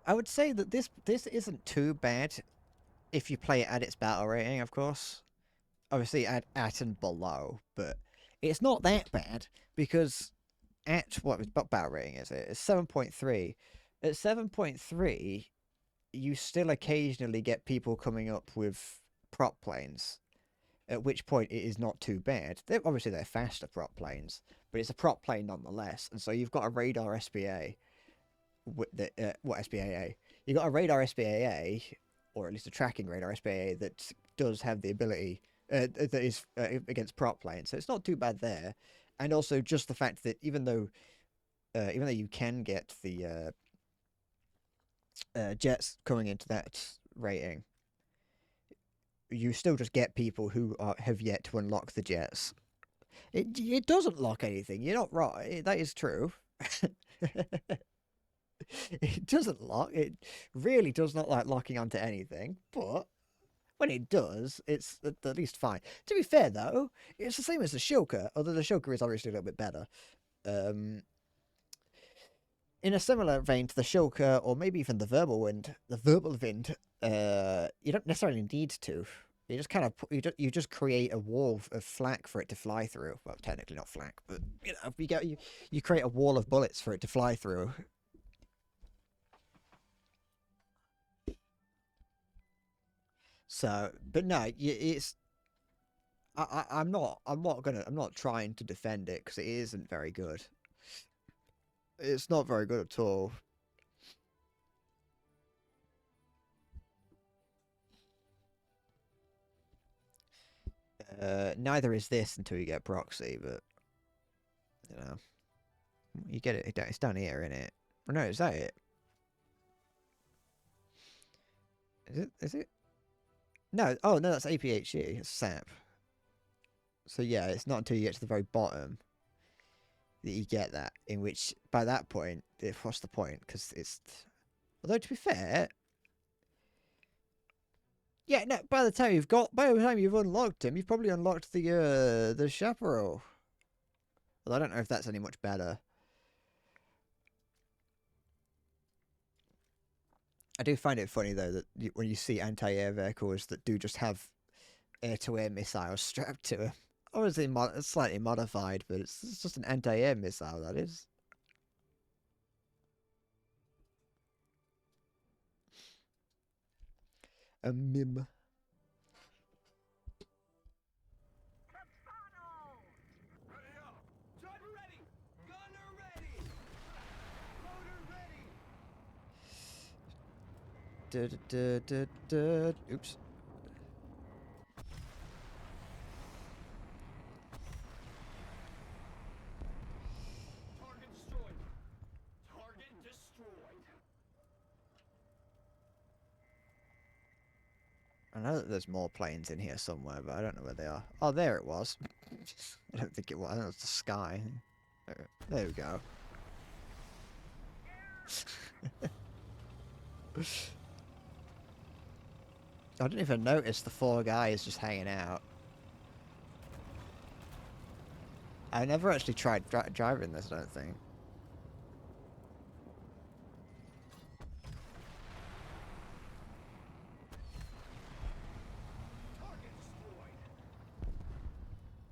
I would say that this isn't too bad if you play it at its battle rating, of course. Obviously at and below, but it's not that bad because at what battle rating is it? It's 7.3. At 7.3, you still occasionally get people coming up with prop planes. At which point it is not too bad. Obviously they're faster prop planes, but it's a prop plane nonetheless. And so you've got a radar SBA. What SBAA? You've got a radar SBAA, or at least a tracking radar SBAA that does have the ability that is against prop planes. So it's not too bad there. And also just the fact that even though you can get the jets coming into that rating, you still just get people who have yet to unlock the jets. It doesn't lock anything. You're not right. That is true. It doesn't lock. It really does not like locking onto anything. But when it does, it's at least fine. To be fair, though, it's the same as the Shulker, although the Shulker is obviously a little bit better. In a similar vein to the Shulker, or maybe even the Verbal Wind, you don't necessarily need to. You just kind of you just create a wall of flak for it to fly through. Well, technically not flak, but you know, you create a wall of bullets for it to fly through. So, but no, it's I'm not trying to defend it because it isn't very good. It's not very good at all. Neither is this until you get proxy, but you know, you get it. It's down here, isn't it? Or no, is that it? Is it? Is it? No. Oh no, that's APHE. It's SAP. So yeah, it's not until you get to the very bottom that you get that. In which, by that point, what's the point? Because it's. Although to be fair, yeah, no. By the time you've unlocked him, you've probably unlocked the chaparral. Well, I don't know if that's any much better. I do find it funny though that when you see anti-air vehicles that do just have air-to-air missiles strapped to them. Obviously, it's slightly modified, but it's just an anti-air missile. That is. A mim. Ready up! Driver ready! Gunner ready! Loader ready! Oops. Target destroyed! Target destroyed! I know that there's more planes in here somewhere, but I don't know where they are. Oh, there it was. I don't think it was. I think it's the sky. There we go. I didn't even notice the 4 guys just hanging out. I never actually tried driving this, I don't think. Target destroyed!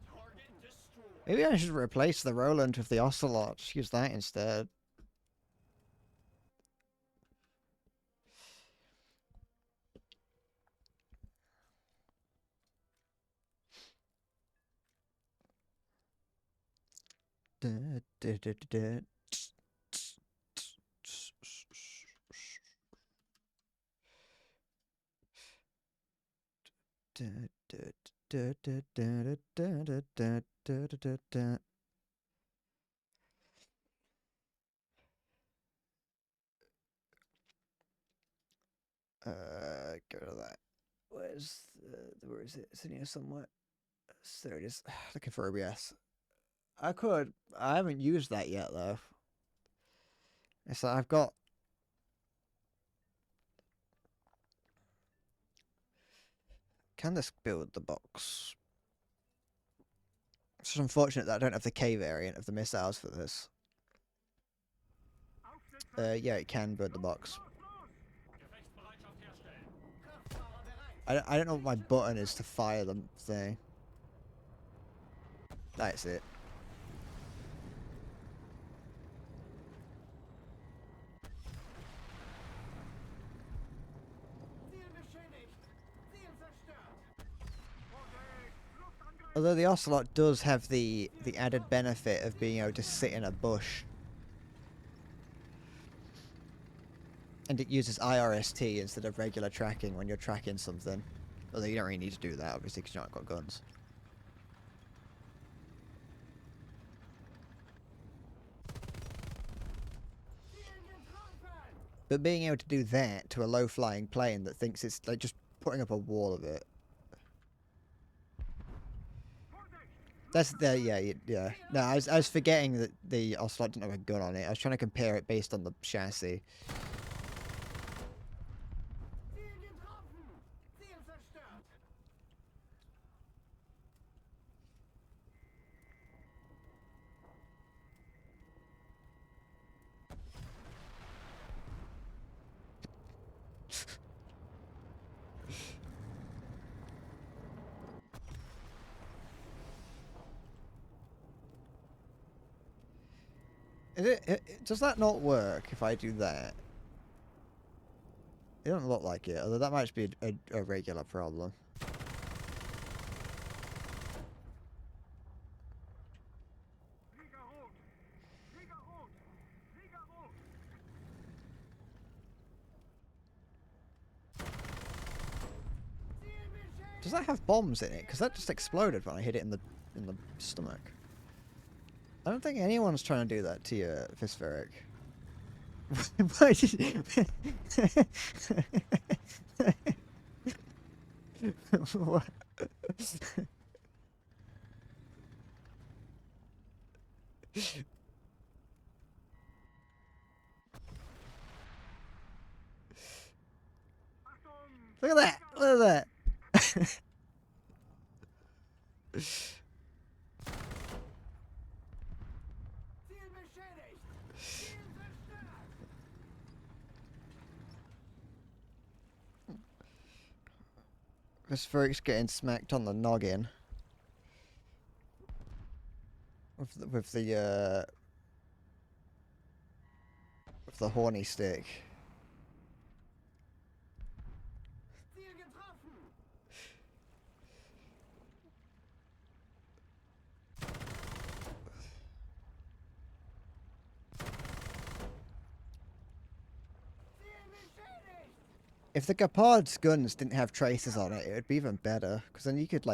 Target destroyed! Maybe I should replace the Roland with the Ocelot. Just use that instead. Go to that. Where is it? It's in here somewhere. There it is. Looking for OBS. I haven't used that yet though. So I've got. Can this build the box? It's just unfortunate that I don't have the K variant of the missiles for this. Yeah, it can build the box. Gefechtsbereitschaft herstellen! I don't know what my button is to fire the thing. That's it. Ziel beschädigt! Ziel zerstört! Although the Ocelot does have the added benefit of being able to sit in a bush. And it uses IRST instead of regular tracking when you're tracking something. Although you don't really need to do that, obviously, because you've not got guns. But being able to do that to a low-flying plane that thinks it's like just putting up a wall of it. That's the yeah. No, I was forgetting that the Ocelot didn't have a gun on it. I was trying to compare it based on the chassis. Ziel getroffen! Ziel zerstört! Does that not work if I do that? It doesn't look like it, although that might be a regular problem. Flieger rot! Flieger rot! Flieger rot! Ziel beschädigt! Does that have bombs in it? Because that just exploded when I hit it in the stomach. I don't think anyone's trying to do that to you, Fisferic. Why did What? Achtung! Look at that! Look at that! Ziel beschädigt! Ziel zerstört! Fisferic's getting smacked on the noggin. With the horny stick. Ziel getroffen! Ziel beschädigt! If the Gepard's guns didn't have traces on it, it would be even better. Because then you could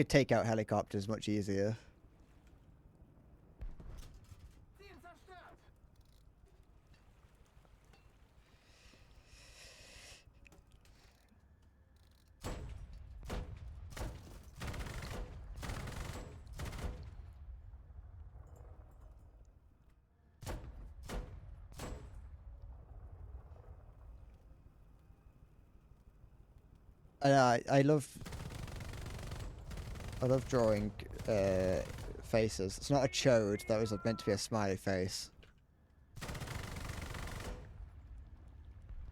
take out helicopters much easier. Ziel zerstört! And I love drawing faces. It's not a chode. That was meant to be a smiley face.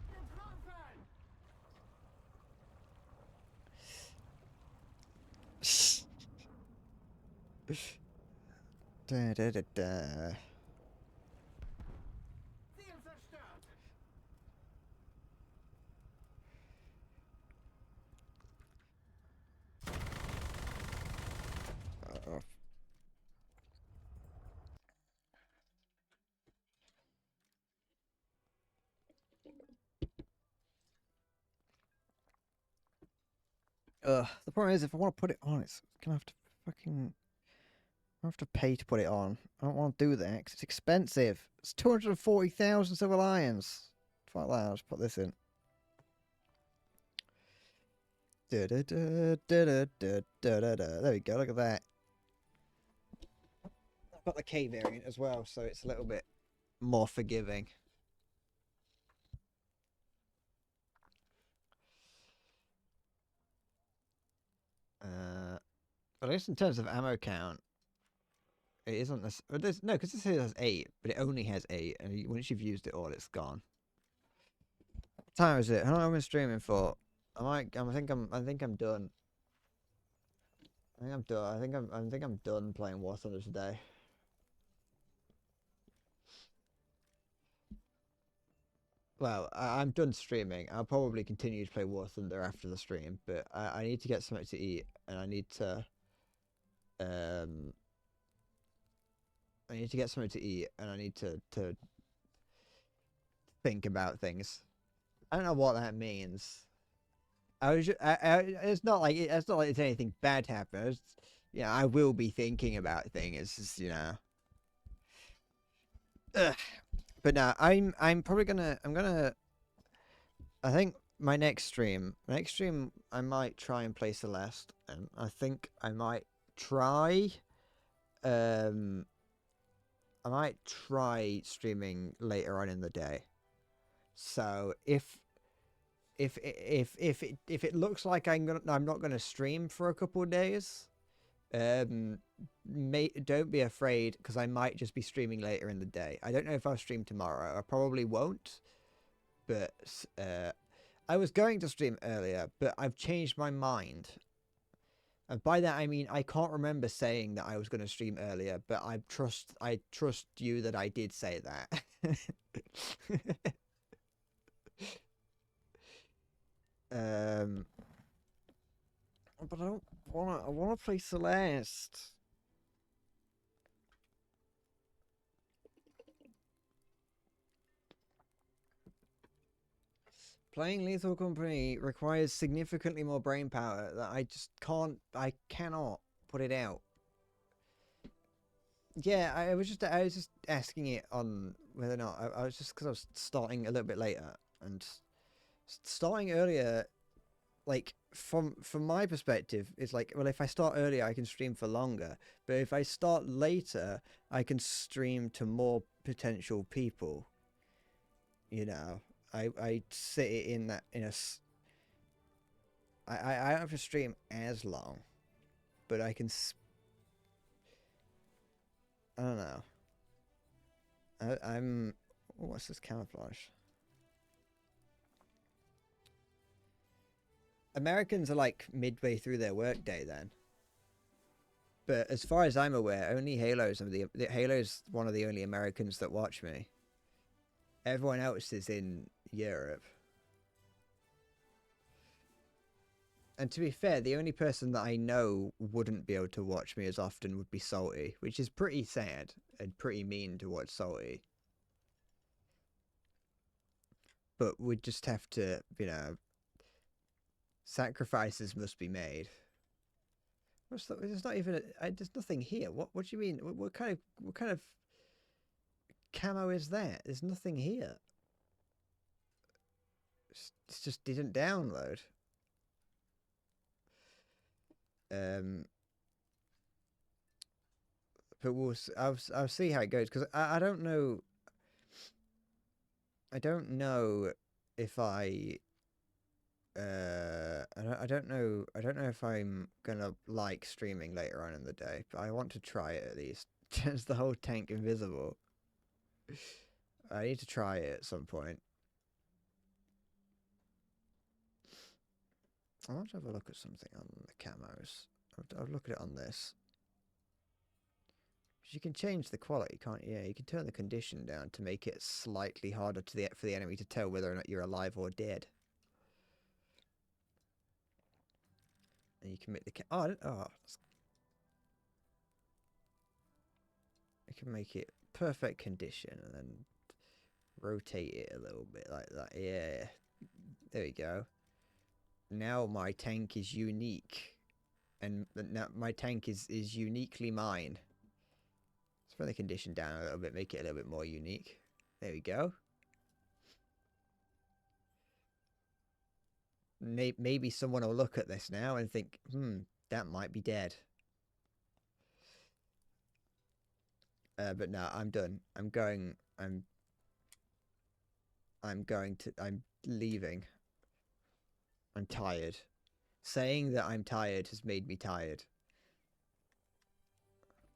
Getroffen! Da, da, da, da. Ziel zerstört! Uh, the problem is, if I want to put it on, it's gonna have to fucking. I have to pay to put it on. I don't want to do that because it's expensive. It's 240,000 silver lions. Fuck that, I'll just put this in. There we go, look at that. I've got the K variant as well, so it's a little bit more forgiving. But at least in terms of ammo count, it isn't this. No, because this here has 8, but it only has 8, and once you've used it all, it's gone. What time is it? How long have I been streaming for? I think I'm done. I think I'm done. I think I'm done playing War Thunder today. Well, I'm done streaming. I'll probably continue to play War Thunder after the stream, but I need to get something to eat, and I need to get something to eat, and I need to think about things. I don't know what that means. It's not like it's anything bad happened. I will be thinking about things. It's just, Ugh. But no, I'm probably gonna I think my next stream I might try and play Celeste, and I think I might try streaming later on in the day. So if it looks like I'm not gonna stream for a couple of days, don't be afraid, because I might just be streaming later in the day. I don't know if I'll stream tomorrow. I probably won't, but I was going to stream earlier, but I've changed my mind. And by that I mean I can't remember saying that I was going to stream earlier, but I trust you that I did say that. But I don't wanna. I wanna play Celeste. Playing Lethal Company requires significantly more brain power that I just can't. I cannot put it out. Yeah, I was just asking it on whether or not I was just because I was starting a little bit later and starting earlier. Like from my perspective, it's like, well, if I start earlier, I can stream for longer. But if I start later, I can stream to more potential people. You know, I sit it in that in a. I don't have to stream as long, but I can. I don't know. I'm. What's this camouflage? Americans are like midway through their workday then. But as far as I'm aware, only Halo's one of the only Americans that watch me. Everyone else is in Europe. And to be fair, the only person that I know wouldn't be able to watch me as often would be Salty, which is pretty sad and pretty mean to watch Salty. But we'd just have to, sacrifices must be made. There's not even there's nothing here. What do you mean? What kind of camo is that? There's nothing here. It just didn't download. But I'll see how it goes because I don't know. I don't know if I don't know if I'm gonna like streaming later on in the day, but I want to try it at least. Is the whole tank invisible? I need to try it at some point. I want to have a look at something on the camos. I'll look at it on this. You can change the quality, can't you? Yeah, you can turn the condition down to make it slightly harder for the enemy to tell whether or not you're alive or dead. And you can make the I can make it perfect condition and then rotate it a little bit like that. Yeah, there we go. Now my tank is unique, and now my tank is uniquely mine. Let's bring the condition down a little bit, make it a little bit more unique. There we go. Maybe someone will look at this now and think, that might be dead. But no, I'm done. I'm leaving. I'm tired. Saying that I'm tired has made me tired.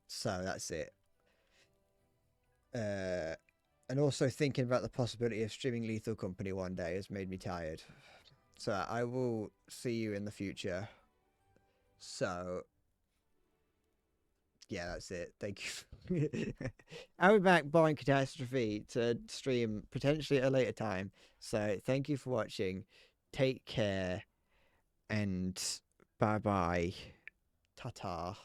So that's it. And also thinking about the possibility of streaming Lethal Company one day has made me tired. So I will see you in the future. So yeah, that's it. Thank you. I'll be back Boring Catastrophe to stream potentially at a later time. So thank you for watching. Take care and bye bye. Ta-ta.